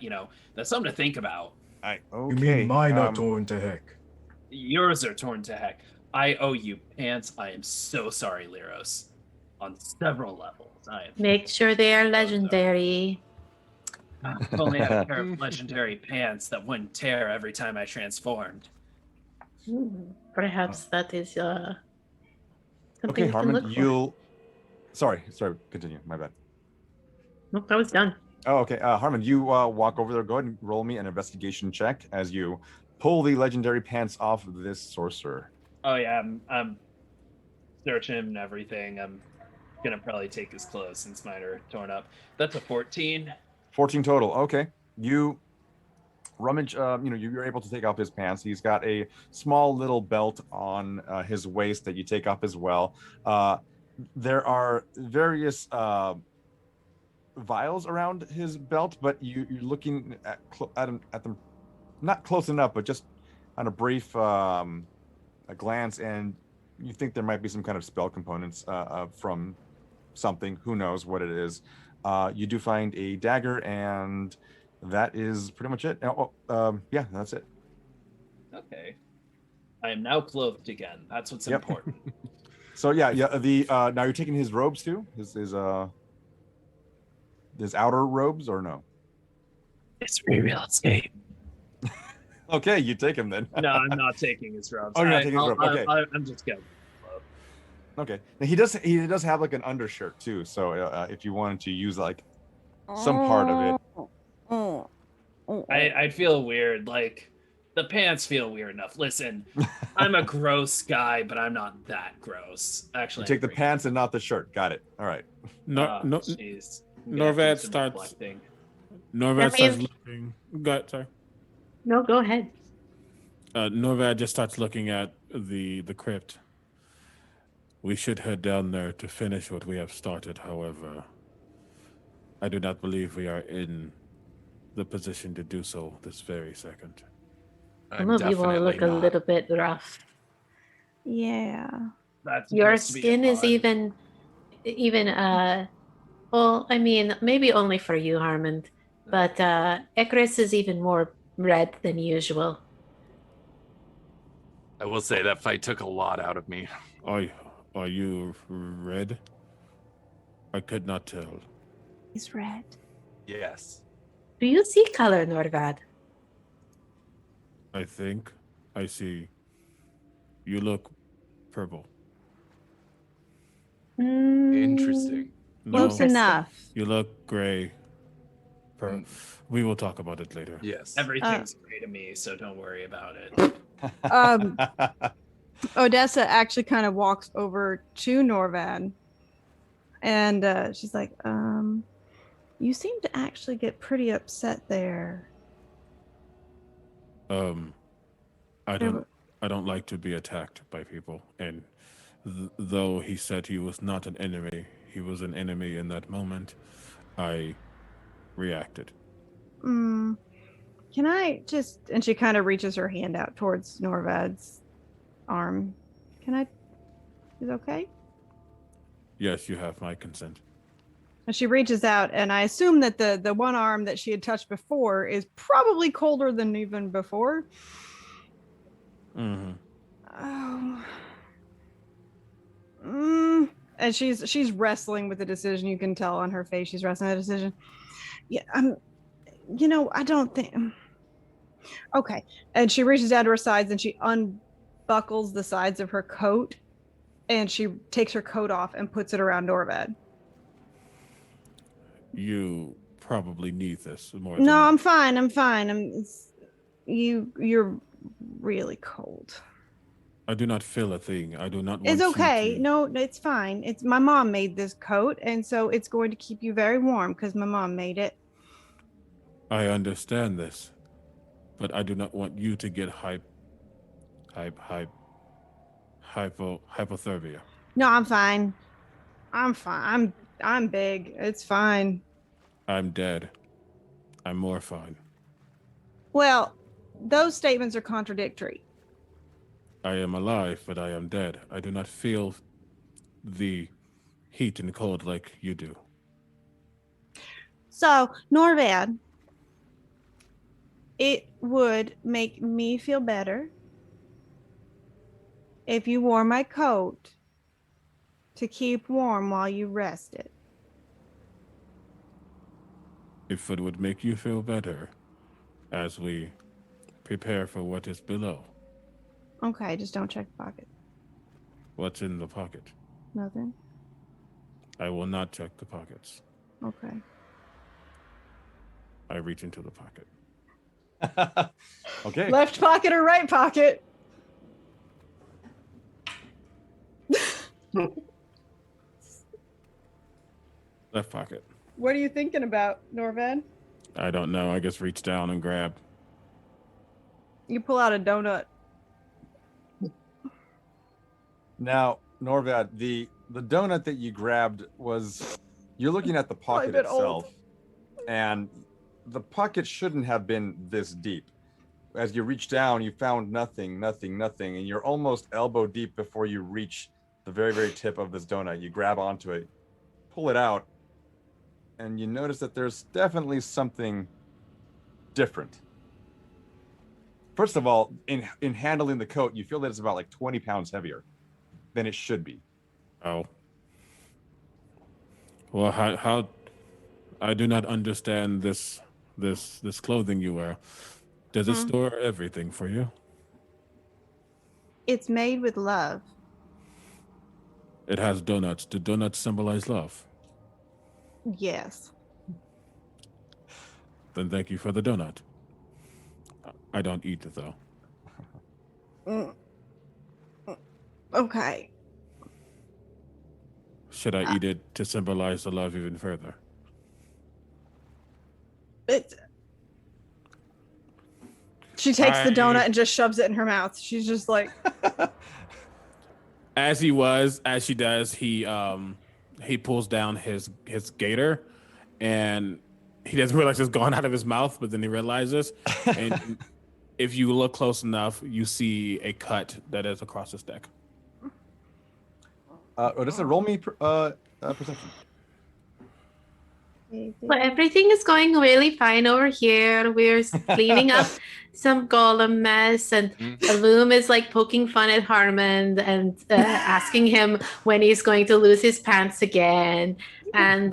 that's something to think about. Okay. You mean mine are torn to heck? Yours are torn to heck. I owe you pants. I am so sorry, Lirros. On several levels. Make sure they are legendary. If only I had a pair of legendary pants that wouldn't tear every time I transformed. Perhaps that is something okay, we can look Harmond, Sorry, continue. My bad. Nope, I was done. Oh, okay. Harmond, you walk over there. Go ahead and roll me an investigation check as you pull the legendary pants off of this sorcerer. Oh, yeah. I'm searching him and everything. I'm going to probably take his clothes since mine are torn up. That's a 14. 14 total. Okay. You rummage, you're able to take off his pants. He's got a small little belt on his waist that you take off as well. There are various vials around his belt, but you're looking at them, not close enough, but just on a brief a glance, and you think there might be some kind of spell components from something. Who knows what it is? You do find a dagger, and that is pretty much it. Yeah, that's it. Okay. I am now clothed again. That's what's important. So yeah. Now you're taking his robes too. His outer robes, or no? It's free real estate. Okay, you take him then. No, I'm not taking his robes. Oh, you're not taking his robes. Okay. I'm just kidding. Okay. Now, he does have like an undershirt too. So if you wanted to use like some part of it, I'd feel weird. Like the pants feel weird enough. Listen, I'm a gross guy, but I'm not that gross. Actually, you take the pants and not the shirt. Got it. All right. Norvad starts looking. Sorry. No, go ahead. Norvad just starts looking at the crypt. We should head down there to finish what we have started. However, I do not believe we are in the position to do so this very second. Some of you all look a little bit rough. Yeah. Your skin is even well, I mean, maybe only for you, Harmond, but Ekris is even more red than usual. I will say that fight took a lot out of me. Are you red? I could not tell. He's red. Yes. Do you see color, Norvad? I think I see. You look purple. Interesting. Close enough. You look gray. We will talk about it later. Yes. Everything's gray to me, so don't worry about it. Odessa actually kind of walks over to Norvad, and she's like, you seem to actually get pretty upset there. I don't like to be attacked by people, and though he said he was not an enemy, he was an enemy in that moment. I reacted. Can I just... And she kind of reaches her hand out towards Norvad's arm. Can I... Is it okay? Yes, you have my consent. And she reaches out, and I assume that the one arm that she had touched before is probably colder than even before. Mm-hmm. Oh, And she's wrestling with the decision. You can tell on her face she's wrestling with the decision. Yeah, I don't think. Okay. And she reaches down to her sides and she unbuckles the sides of her coat, and she takes her coat off and puts it around Norvad. You probably need this more. No, I'm fine. You're really cold. I do not feel a thing. I do not want It's okay. you to... No, it's fine. It's my mom made this coat, and so it's going to keep you very warm because my mom made it. I understand this, but I do not want you to get hypothermia. No, I'm fine. I'm big. It's fine. I'm dead. I'm more fine. Well, those statements are contradictory. I am alive, but I am dead. I do not feel the heat and cold like you do. So, Norvad, it would make me feel better if you wore my coat to keep warm while you rested. If it would make you feel better as we prepare for what is below. Okay, just don't check the pocket. What's in the pocket? Nothing. I will not check the pockets. Okay. I reach into the pocket. Okay. Left pocket or right pocket? Left pocket. What are you thinking about, Norvad? I don't know. I just reach down and grab. You pull out a donut. Now, Norvad, the donut that you grabbed was, you're looking at the pocket bit itself, old. and the pocket shouldn't have been this deep. As you reach down, you found nothing, and you're almost elbow deep before you reach the very, very tip of this donut. You grab onto it, pull it out, and you notice that there's definitely something different. First of all, in handling the coat, you feel that it's about like 20 pounds heavier than it should be. Oh. Well, how I do not understand this clothing you wear. Does it store everything for you? It's made with love. It has donuts. Do donuts symbolize love? Yes. Then thank you for the donut. I don't eat it though. Okay. Should I eat it to symbolize the love even further? She takes the donut and just shoves it in her mouth. She's just like. As she does, he pulls down his gator, and he doesn't realize it's gone out of his mouth, but then he realizes, and if you look close enough, you see a cut that is across his neck. Odessa, roll me perception. Well, everything is going really fine over here. We're cleaning up some golem mess, and Loom is like poking fun at Harmond and asking him when he's going to lose his pants again, and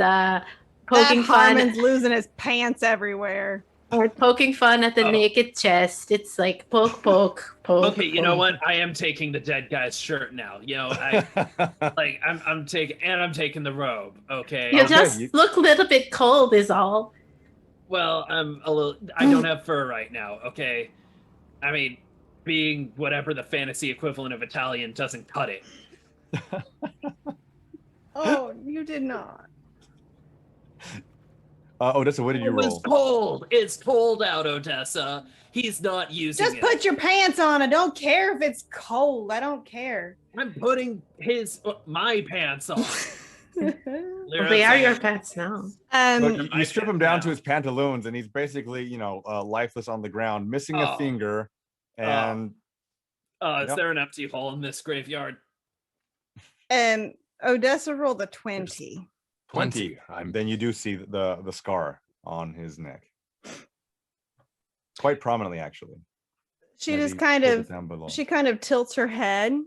poking fun. Harmon's losing his pants everywhere. Or poking fun at the naked chest. It's like poke, poke, poke. Okay, you know what? I am taking the dead guy's shirt now. You know, I'm taking the robe. Okay. You just look a little bit cold, is all. Well, I don't have fur right now. Okay. I mean, being whatever the fantasy equivalent of Italian doesn't cut it. Oh, you did not. Odessa, what did you roll? It's cold. It's cold out, Odessa. He's not using Just put your pants on. I don't care if it's cold. I don't care. I'm putting my pants on. Well, they are your pants now. You strip him down to his pantaloons, and he's basically, lifeless on the ground, missing a finger. And is there an empty hole in this graveyard? And Odessa rolled a 20. 20. Then you do see the scar on his neck, quite prominently, actually. She just kind of tilts her head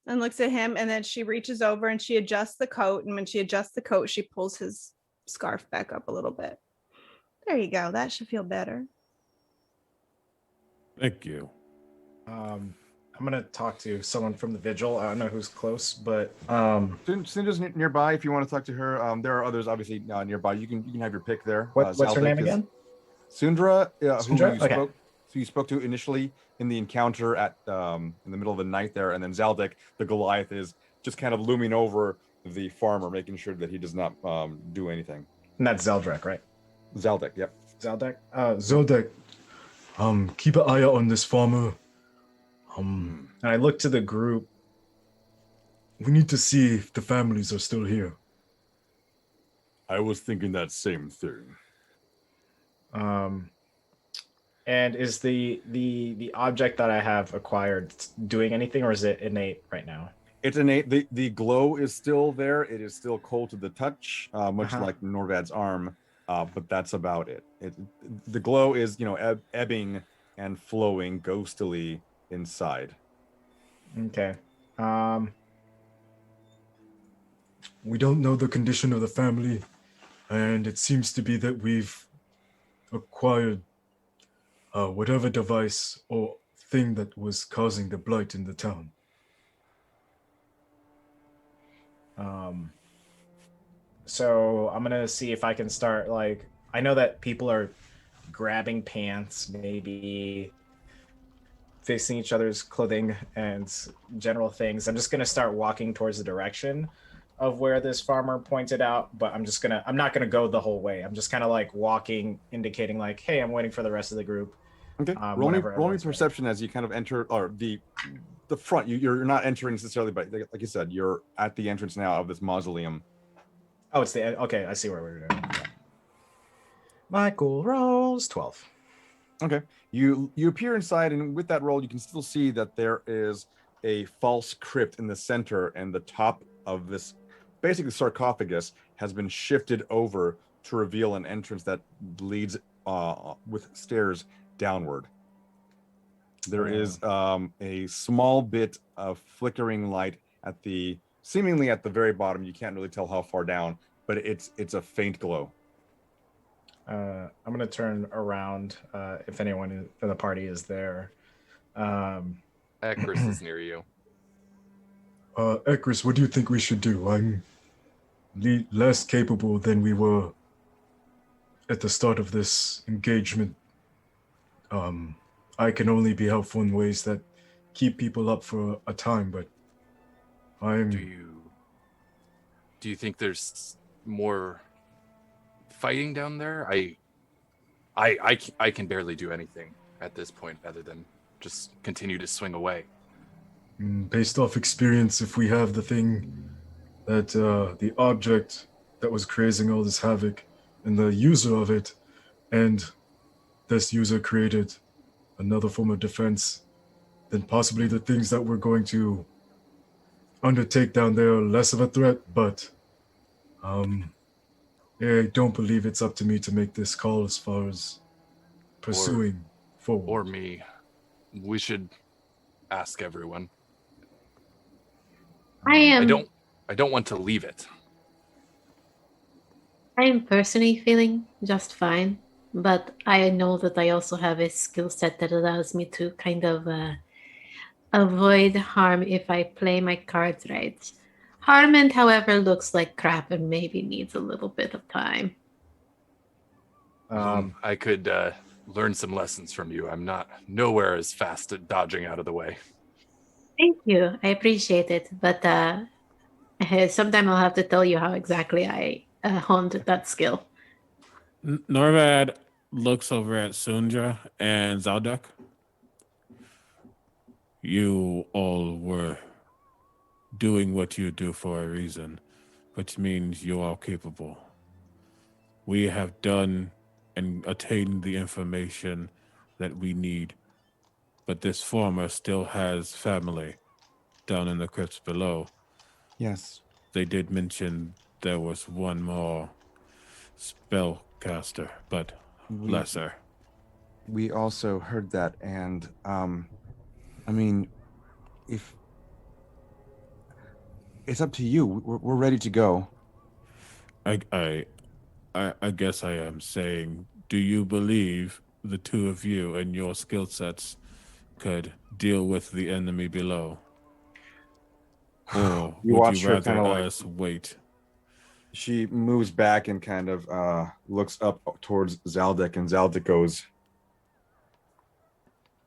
and looks at him, and then she reaches over and she adjusts the coat, and when she adjusts the coat, she pulls his scarf back up a little bit. There you go. That should feel better. Thank you. I'm gonna talk to someone from the vigil. I don't know who's close, but Cinder's nearby. If you want to talk to her, there are others obviously nearby. You can have your pick there. what's her name again? Sundra, Sundra? who you spoke to initially in the encounter at in the middle of the night there, and then Zaldek, the Goliath, is just kind of looming over the farmer, making sure that he does not do anything. And that's Zeldrek, right? Zaldek, yep. Zeldek. Zodek, keep an eye out on this farmer. And I look to the group. We need to see if the families are still here. I was thinking that same thing. And is the object that I have acquired doing anything, or is it innate right now? It's innate. The glow is still there. It is still cold to the touch, much like Norvad's arm, but that's about it. The glow is, ebbing and flowing ghostily inside. Okay. We don't know the condition of the family, and it seems to be that we've acquired whatever device or thing that was causing the blight in the town. So I'm gonna see if I can start, like, I know that people are grabbing pants, maybe fixing each other's clothing and general things. I'm just gonna start walking towards the direction of where this farmer pointed out, but I'm not gonna go the whole way. I'm just kind of like walking, indicating like, hey, I'm waiting for the rest of the group. Okay. Roll me perception as you kind of enter, or the front. You're not entering necessarily, but like you said, you're at the entrance now of this mausoleum. Oh, it's okay. I see where we're doing. Yeah. Michael rolls 12. Okay. You appear inside, and with that roll, you can still see that there is a false crypt in the center, and the top of this basically sarcophagus has been shifted over to reveal an entrance that leads with stairs downward. There is a small bit of flickering light seemingly at the very bottom. You can't really tell how far down, but it's a faint glow. I'm gonna turn around if anyone in the party is there. Ekris is near you. Ekris, what do you think we should do? I'm less capable than we were at the start of this engagement. I can only be helpful in ways that keep people up for a time, but Do you think there's more fighting down there? I can barely do anything at this point other than just continue to swing away. Based off experience, if we have the thing that the object that was creating all this havoc and the user of it, and this user created another form of defense, then possibly the things that we're going to undertake down there are less of a threat, but I don't believe it's up to me to make this call as far as pursuing forward. Or me. We should ask everyone. I don't want to leave it. I am personally feeling just fine, but I know that I also have a skill set that allows me to kind of avoid harm if I play my cards right. Harmond, however, looks like crap and maybe needs a little bit of time. I could learn some lessons from you. I'm nowhere as fast at dodging out of the way. Thank you. I appreciate it. But sometime I'll have to tell you how exactly I honed that skill. Norvad looks over at Sundra and Zaldek. You all were doing what you do for a reason, which means you are capable. We have done and attained the information that we need, but this former still has family down in the crypts below. Yes. They did mention there was one more spellcaster, but lesser. We also heard that, and I mean, if It's up to you. We're ready to go. I guess I am saying, do you believe the two of you and your skill sets could deal with the enemy below? Or You would watch you her rather kinda like- us wait? She moves back and kind of looks up towards Zaldek, and Zaldek goes,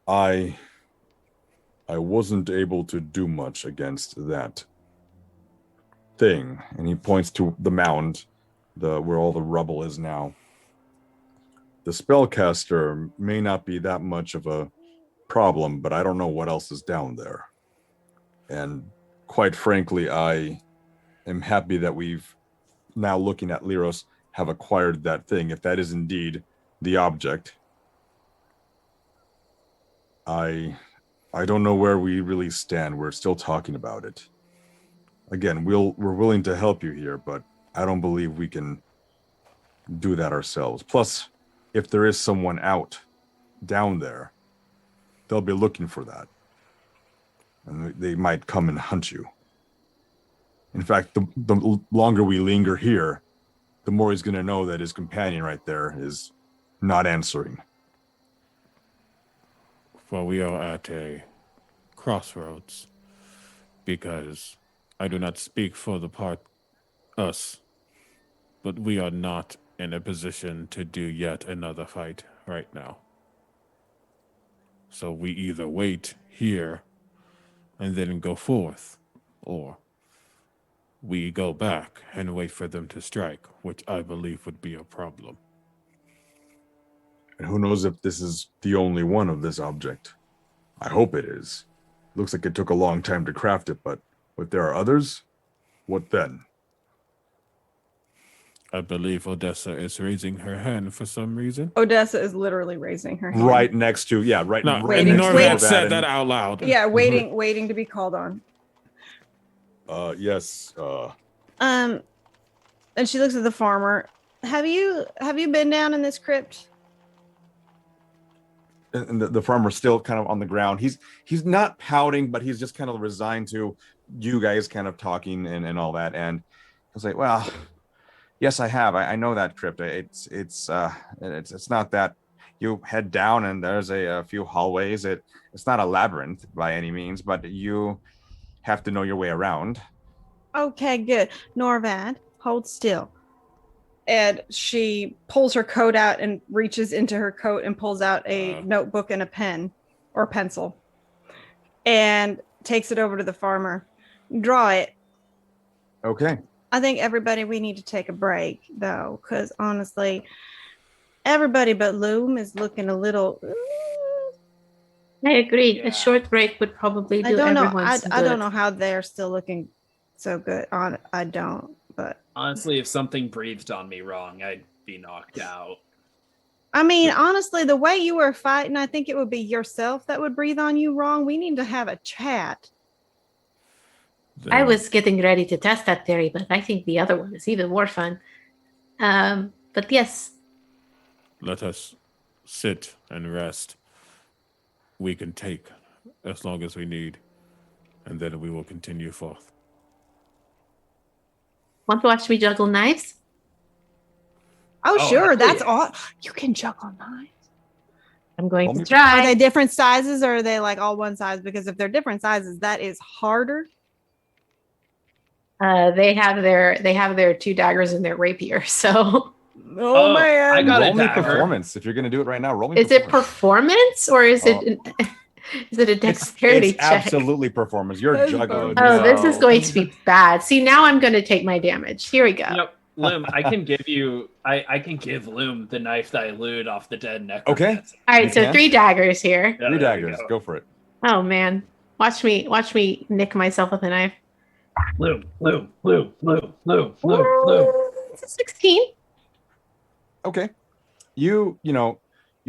I wasn't able to do much against that thing. And he points to the mound, where all the rubble is now. The spellcaster may not be that much of a problem, but I don't know what else is down there. And quite frankly, I am happy that we've, now looking at Lirros, have acquired that thing. If that is indeed the object, I don't know where we really stand. We're still talking about it. Again, we're willing to help you here, but I don't believe we can do that ourselves. Plus, if there is someone out down there, they'll be looking for that. And they might come and hunt you. In fact, the longer we linger here, the more he's going to know that his companion right there is not answering. For we are at a crossroads, because I do not speak for us, but we are not in a position to do yet another fight right now. So we either wait here and then go forth, or we go back and wait for them to strike, which I believe would be a problem. And who knows if this is the only one of this object. I hope it is. Looks like it took a long time to craft it, but if there are others, what then? I believe Odessa is raising her hand for some reason. Odessa is literally raising her hand. Right next to, yeah, right, No, right waiting- next to Norvad Norvad said and- that out loud. Yeah, waiting to be called on. Yes. And she looks at the farmer. Have you been down in this crypt? And the farmer's still kind of on the ground. He's not pouting, but he's just kind of resigned to you guys kind of talking and all that. And I was like, well, yes, I have. I know that crypt. It's not that you head down and there's a few hallways. It's not a labyrinth by any means, but you have to know your way around. Okay, good. Norvad, hold still. And she pulls her coat out and reaches into her coat and pulls out a notebook and a pen or pencil and takes it over to the farmer. Draw it. Okay. I think everybody, we need to take a break though, because honestly, everybody but Loom is looking a little. I agree. Yeah. A short break would probably do I don't know. everyone some I don't good. know how they're still looking so good. I don't. But Honestly, if something breathed on me wrong, I'd be knocked out. I mean, honestly, the way you were fighting, I think it would be yourself that would breathe on you wrong. We need to have a chat. I was getting ready to test that theory, but I think the other one is even more fun. But yes, Let us sit and rest. We can take as long as we need, and then we will continue forth. want to watch me juggle knives? Oh, Oh, sure. hell That's yeah. all. You can juggle knives. I'm going Roll to me- Are try. they different sizes or are they like all one size? Because if they're different sizes, that is harder. They have their two daggers and their rapier. So Oh, man. I got roll a me dagger. performance. If you're going to do it right now, roll me is it performance or is Oh. it is it a dexterity it's check? absolutely performance. You're That's juggling. fun. Oh, this is No. going to be bad. See, now I'm going to take my damage. Here we go. Yep, Loom, I can give you. I can give Loom the knife that I looted off the dead necromancer. Okay. All right, You so can? 3 daggers here. Yeah, Three there we daggers. go. Go for it. Oh man, watch me nick myself with a knife. Loom. It's a 16. Okay. You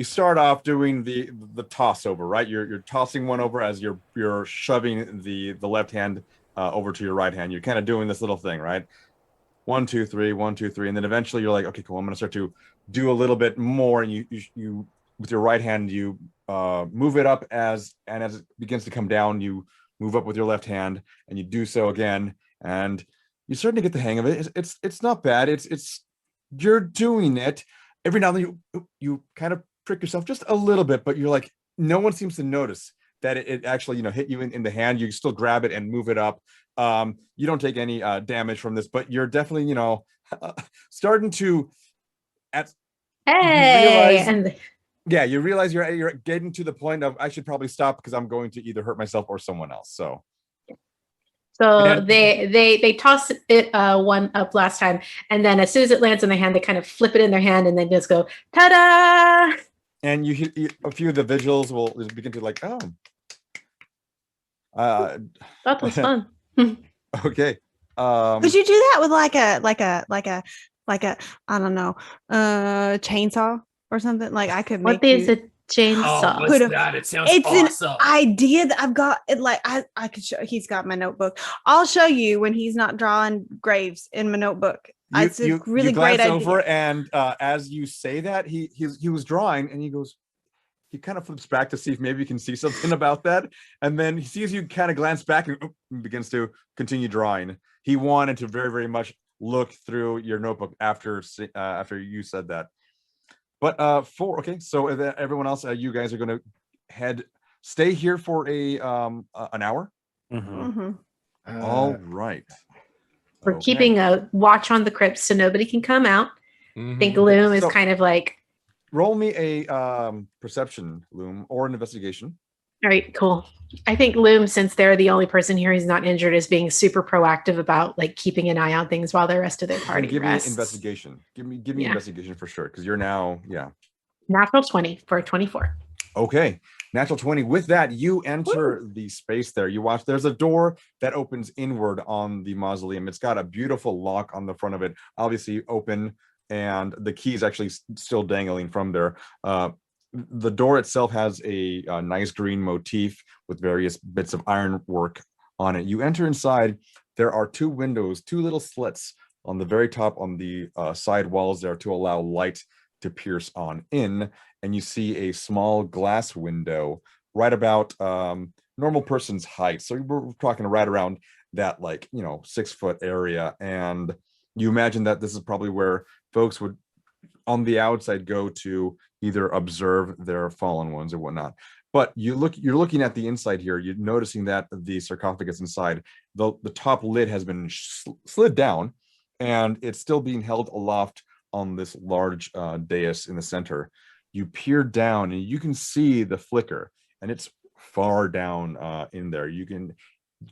start off doing the toss over, right? You're tossing one over as you're shoving the left hand over to your right hand. You're kind of doing this little thing, right? 1, 2, 3, 1, 2, 3, and then eventually you're like, okay, cool. I'm gonna start to do a little bit more, and you with your right hand you move it up as it begins to come down. You move up with your left hand, and you do so again, and you're starting to get the hang of it. It's not bad. It's you're doing it. Every now and then you kind of prick yourself just a little bit, but you're like, no one seems to notice that it actually, hit you in the hand. You still grab it and move it up. You don't take any damage from this, but you're definitely, starting to you realize you're getting to the point of, I should probably stop because I'm going to either hurt myself or someone else. So they toss it one up last time, and then as soon as it lands in their hand, they kind of flip it in their hand and then just go ta-da. And a few of the vigils will begin to like, that was fun. Okay. Could you do that with like a I don't know, chainsaw or something? Like I could make. What is a chainsaw? What's that? It sounds it's awesome. an idea that I've got. It like I could show. He's got my notebook. I'll show you when he's not drawing graves in my notebook. It's a really great idea. Over and as you say that, he was drawing and he goes. He kind of flips back to see if maybe you can see something about that, and then he sees you kind of glance back and begins to continue drawing. He wanted to very, very much look through your notebook after you said that. But so everyone else, you guys are going to stay here for an hour. All right. We're keeping a watch on the crypts so nobody can come out. I think Loom is kind of like. Roll me a perception, Loom, or an investigation. All right, cool. I think Loom, since they're the only person here who's not injured, is being super proactive about like keeping an eye on things while the rest of their party give rests. Me investigation. Give me investigation for sure, because you're now Natural 20 for 24. Okay, natural 20. With that, you enter the space there. You watch. There's a door that opens inward on the mausoleum. It's got a beautiful lock on the front of it, obviously open. And the key is actually still dangling from there. The door itself has a nice green motif with various bits of ironwork on it. You enter inside. There are two windows, two little slits on the very top on the side walls there to allow light to pierce on in. And you see a small glass window right about normal person's height. So we're talking right around that 6 foot area. And you imagine that this is probably where folks would on the outside go to either observe their fallen ones or whatnot. But you're looking at the inside here. You're noticing that the sarcophagus inside, the top lid has been slid down, and it's still being held aloft on this large dais in the center. You peer down and you can see the flicker, and it's far down in there. You can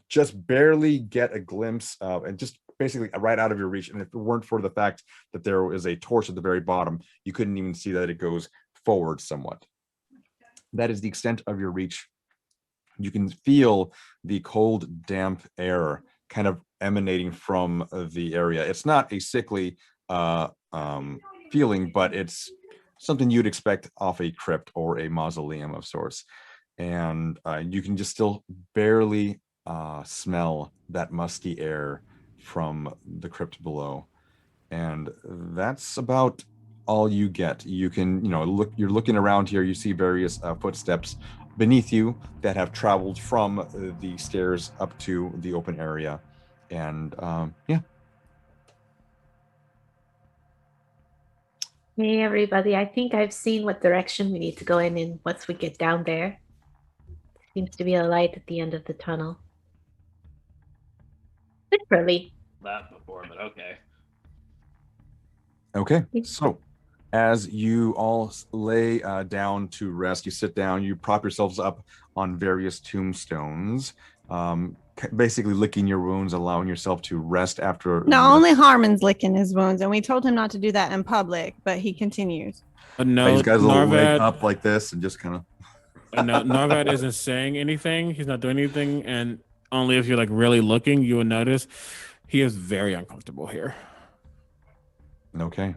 just barely get a glimpse of, and just basically right out of your reach. And if it weren't for the fact that there is a torch at the very bottom, you couldn't even see that it goes forward somewhat. That is the extent of your reach. You can feel the cold, damp air kind of emanating from the area. It's not a sickly feeling, but it's something you'd expect off a crypt or a mausoleum of sorts. And you can just still barely smell that musty air from the crypt below. And that's about all you get. You can, you're looking around here, you see various footsteps beneath you that have traveled from the stairs up to the open area. And Hey everybody, I think I've seen what direction we need to go in once we get down there. Seems to be a light at the end of the tunnel. Literally. That before, but okay. Okay, so as you all lay down to rest, you sit down, you prop yourselves up on various tombstones, basically licking your wounds, allowing yourself to rest after. No, only Harmon's licking his wounds, and we told him not to do that in public, but he continues. No, these guys will wake up like this and just kind of. Norvad isn't saying anything. He's not doing anything, and only if you're really looking, you will notice he is very uncomfortable here. Okay.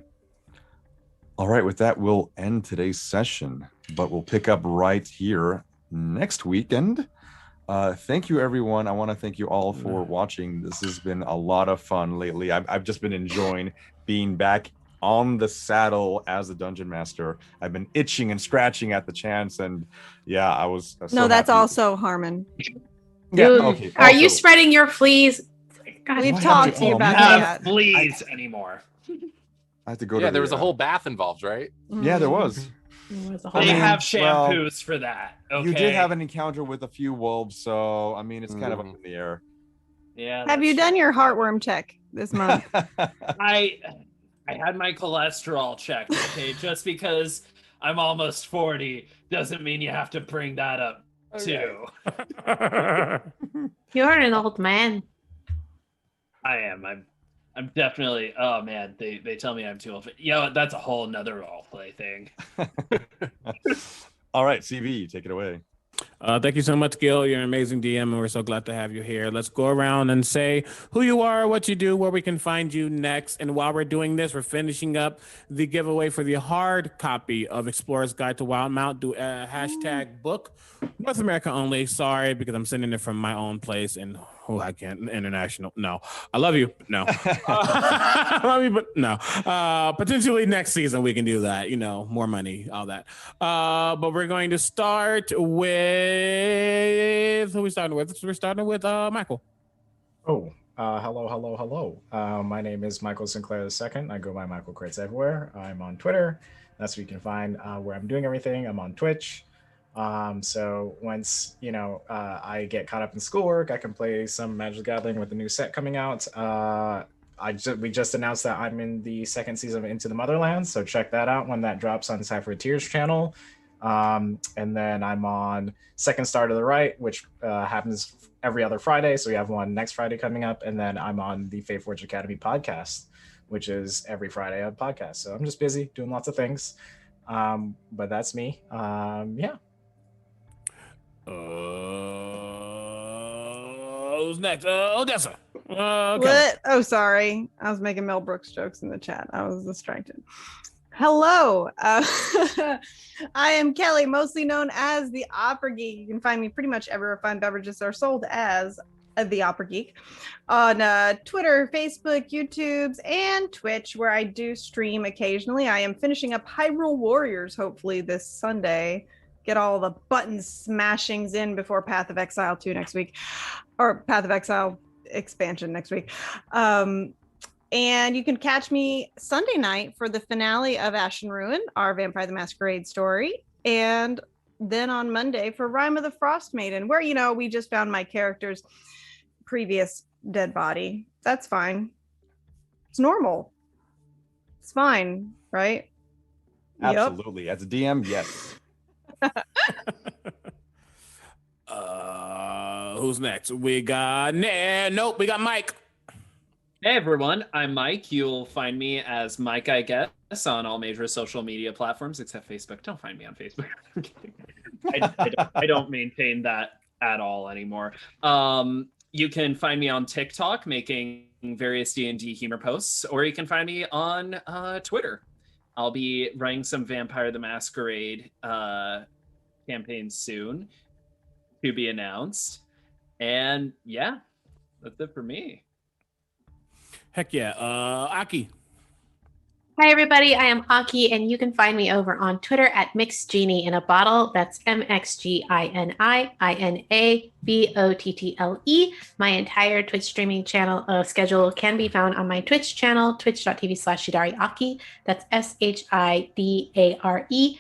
All right, with that, we'll end today's session, but we'll pick up right here next weekend. Thank you, everyone. I want to thank you all for watching. This has been a lot of fun lately. I've just been enjoying being back on the saddle as a dungeon master. I've been itching and scratching at the chance, and I was no, that's happy. Also Harmon. Dude, are you spreading your fleas God, We've Why talked have to you you- about Have that. fleas anymore. I have to go to Yeah, there the, was a whole bath involved, right? Yeah, there was. There was a whole They I mean, have well, shampoos for that. Okay. You did have an encounter with a few wolves, so I mean, it's kind of up Mhm. in the air. Yeah. Have you that's done true. your heartworm check this month? I had my cholesterol checked. Okay, just because I'm almost 40 doesn't mean you have to bring that up too. You're an old man. I am. I'm definitely. Oh man, they tell me I'm too old. That's a whole nother roleplay thing. All right, CV, take it away. Thank you so much, Gil. You're an amazing DM, and we're so glad to have you here. Let's go around and say who you are, what you do, where we can find you next. And while we're doing this, we're finishing up the giveaway for the hard copy of Explorer's Guide to Wildemount. Do hashtag book North America only. Sorry, because I'm sending it from my own place, and I can't international. No, I love you. No, I love you, but no. Potentially next season we can do that. More money, all that. But we're going to start with who are we starting with? We're starting with Michael. Oh, hello. My name is Michael Sinclair II. I go by Michael Crypts everywhere. I'm on Twitter. That's where you can find where I'm doing everything. I'm on Twitch. So once I get caught up in schoolwork, I can play some Magic the Gathering with the new set coming out. We just announced that I'm in the second season of Into the Motherland, so check that out when that drops on Cypher Tears channel. And then I'm on Second Star to the Right, which happens every other Friday. So we have one next Friday coming up, and then I'm on the Fate Forge Academy podcast, which is every Friday a podcast. So I'm just busy doing lots of things. But that's me. Yeah. Who's next? Odessa. Okay. What? Oh, sorry. I was making Mel Brooks jokes in the chat. I was distracted. Hello. I am Kelli, mostly known as the Opera Geek. You can find me pretty much everywhere fine beverages are sold as the Opera Geek on Twitter, Facebook, YouTubes, and Twitch, where I do stream occasionally. I am finishing up Hyrule Warriors, hopefully this Sunday. Get all the button smashings in before Path of Exile 2 next week, or Path of Exile expansion next week. And you can catch me Sunday night for the finale of Ash and Ruin, our Vampire the Masquerade story. And then on Monday for Rime of the Frost Maiden, where, we just found my character's previous dead body. That's fine. It's normal. It's fine, right? Absolutely. Yep. As a DM, yes. Who's next? We got we got Mike. Hey everyone, I'm Mike. You'll find me as Mike, I guess, on all major social media platforms except Facebook. Don't find me on Facebook. I don't maintain that at all anymore. You can find me on TikTok making various D&D humor posts, or you can find me on Twitter. I'll be running some Vampire the Masquerade campaigns soon to be announced. And yeah, that's it for me. Heck yeah. Aki. Hi, everybody. I am Aki, and you can find me over on Twitter at MixGenie in a Bottle. That's MXGINIINABOTTLE. My entire Twitch streaming channel schedule can be found on my Twitch channel, twitch.tv/ShidariAki. That's SHIDAREAKI.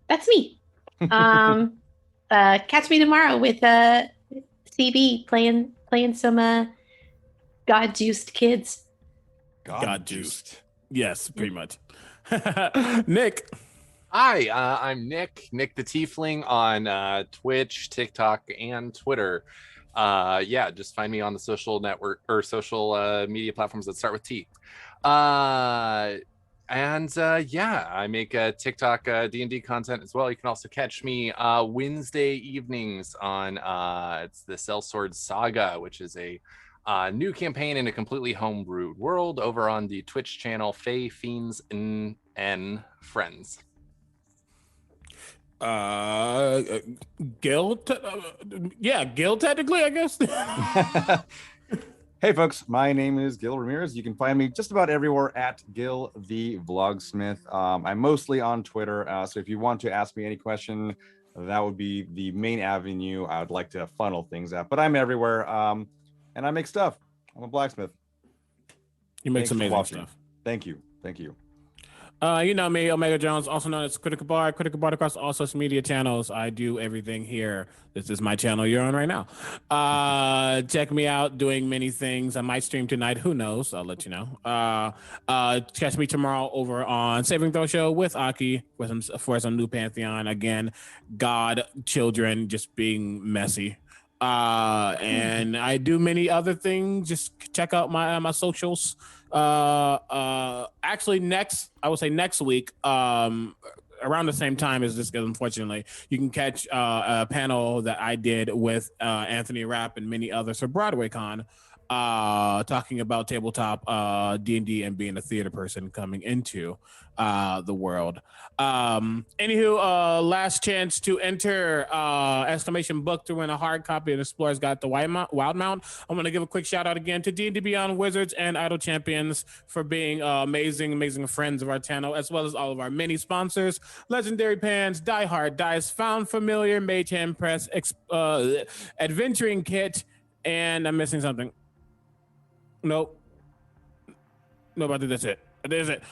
That's me. Catch me tomorrow with CB playing some God juiced kids. God juiced. Yes, pretty much. Nick. Hi, I'm Nick the Tiefling on Twitch, TikTok, and Twitter. Just find me on the social network or social media platforms that start with T. I make TikTok D&D content as well. You can also catch me Wednesday evenings on it's the Sellsword Saga, which is a new campaign in a completely homebrewed world over on the Twitch channel Fae Fiends and Friends. Gil technically, I guess. Hey folks, my name is Gil Ramirez. You can find me just about everywhere at Gil the Vlogsmith. I'm mostly on Twitter, so if you want to ask me any question, that would be the main avenue I would like to funnel things at. But I'm everywhere, and I make stuff. I'm a blacksmith. You make Thanks some for amazing watching. stuff. Thank you. Thank you. You know me, Omega Jones, also known as Critical Bard across all social media channels. I do everything here. This is my channel you're on right now. Check me out doing many things. I might stream tonight. Who knows? I'll let you know. Catch me tomorrow over on Saving Throw Show with Aki for some new Pantheon. Again, God, children, just being messy. And I do many other things. Just check out my socials. Actually next week, around the same time as this, because unfortunately you can catch a panel that I did with Anthony Rapp and many others for Broadway Con, talking about tabletop D&D and being a theater person coming into the world. Anywho, last chance to enter exclamation book to win a hard copy of Explorer's Guide to Wildemount. I'm going to give a quick shout out again to D&D Beyond Wizards and Idle Champions for being amazing friends of our channel, as well as all of our many sponsors: Legendary Pans, Die Hard Dice, Found Familiar, Mage Hand Press, Adventuring Kit, and I'm missing something. Nope. I think that's it. There's it.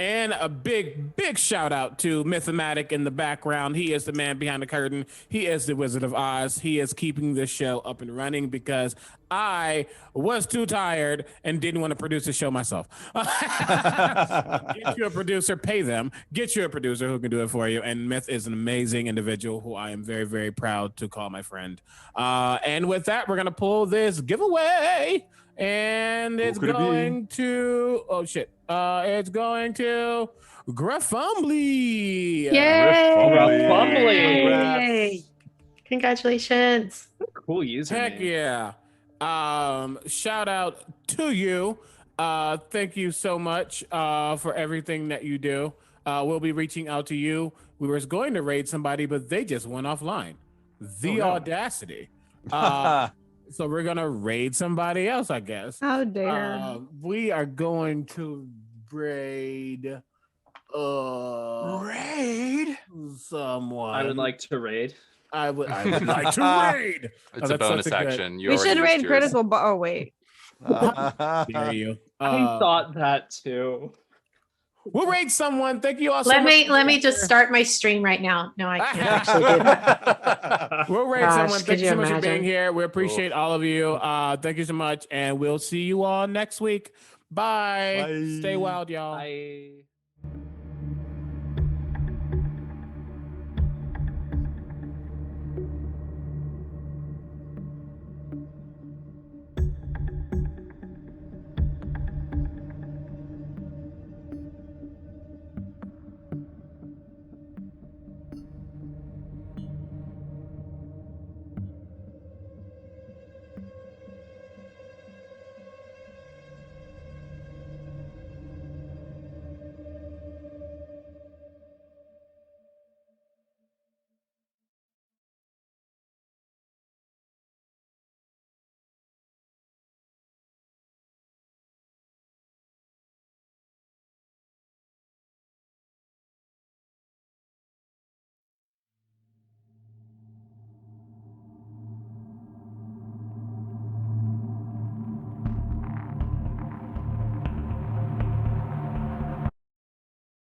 And a big shout out to Mythomatic in the background. He is the man behind the curtain. He is the Wizard of Oz. He is keeping this show up and running because I was too tired and didn't want to produce the show myself. Get you a producer, pay them. Get you a producer who can do it for you. And Myth is an amazing individual who I am very proud to call my friend. And with that, we're going to pull this giveaway. And it's going to, it's going to Graffumbly. Yay! Congratulations. Cool username. Heck yeah. Shout out to you. Thank you so much for everything that you do. We'll be reaching out to you. We were going to raid somebody, but they just went offline. The audacity. So we're gonna raid somebody else, I guess. How dare. We are going to raid someone. I would like to raid. I would like to raid. It's a bonus action. You We already should used raid yours. critical. Oh wait. Dare you? I thought that too. We'll raid someone. Thank you all so Let much. me just start my stream right now. No, I can't actually do that. We'll raid Gosh, someone. could Thank you you so much for imagine? being here. We appreciate all of you. Thank you so much. And we'll see you all next week. Bye. Bye. Stay wild, y'all. I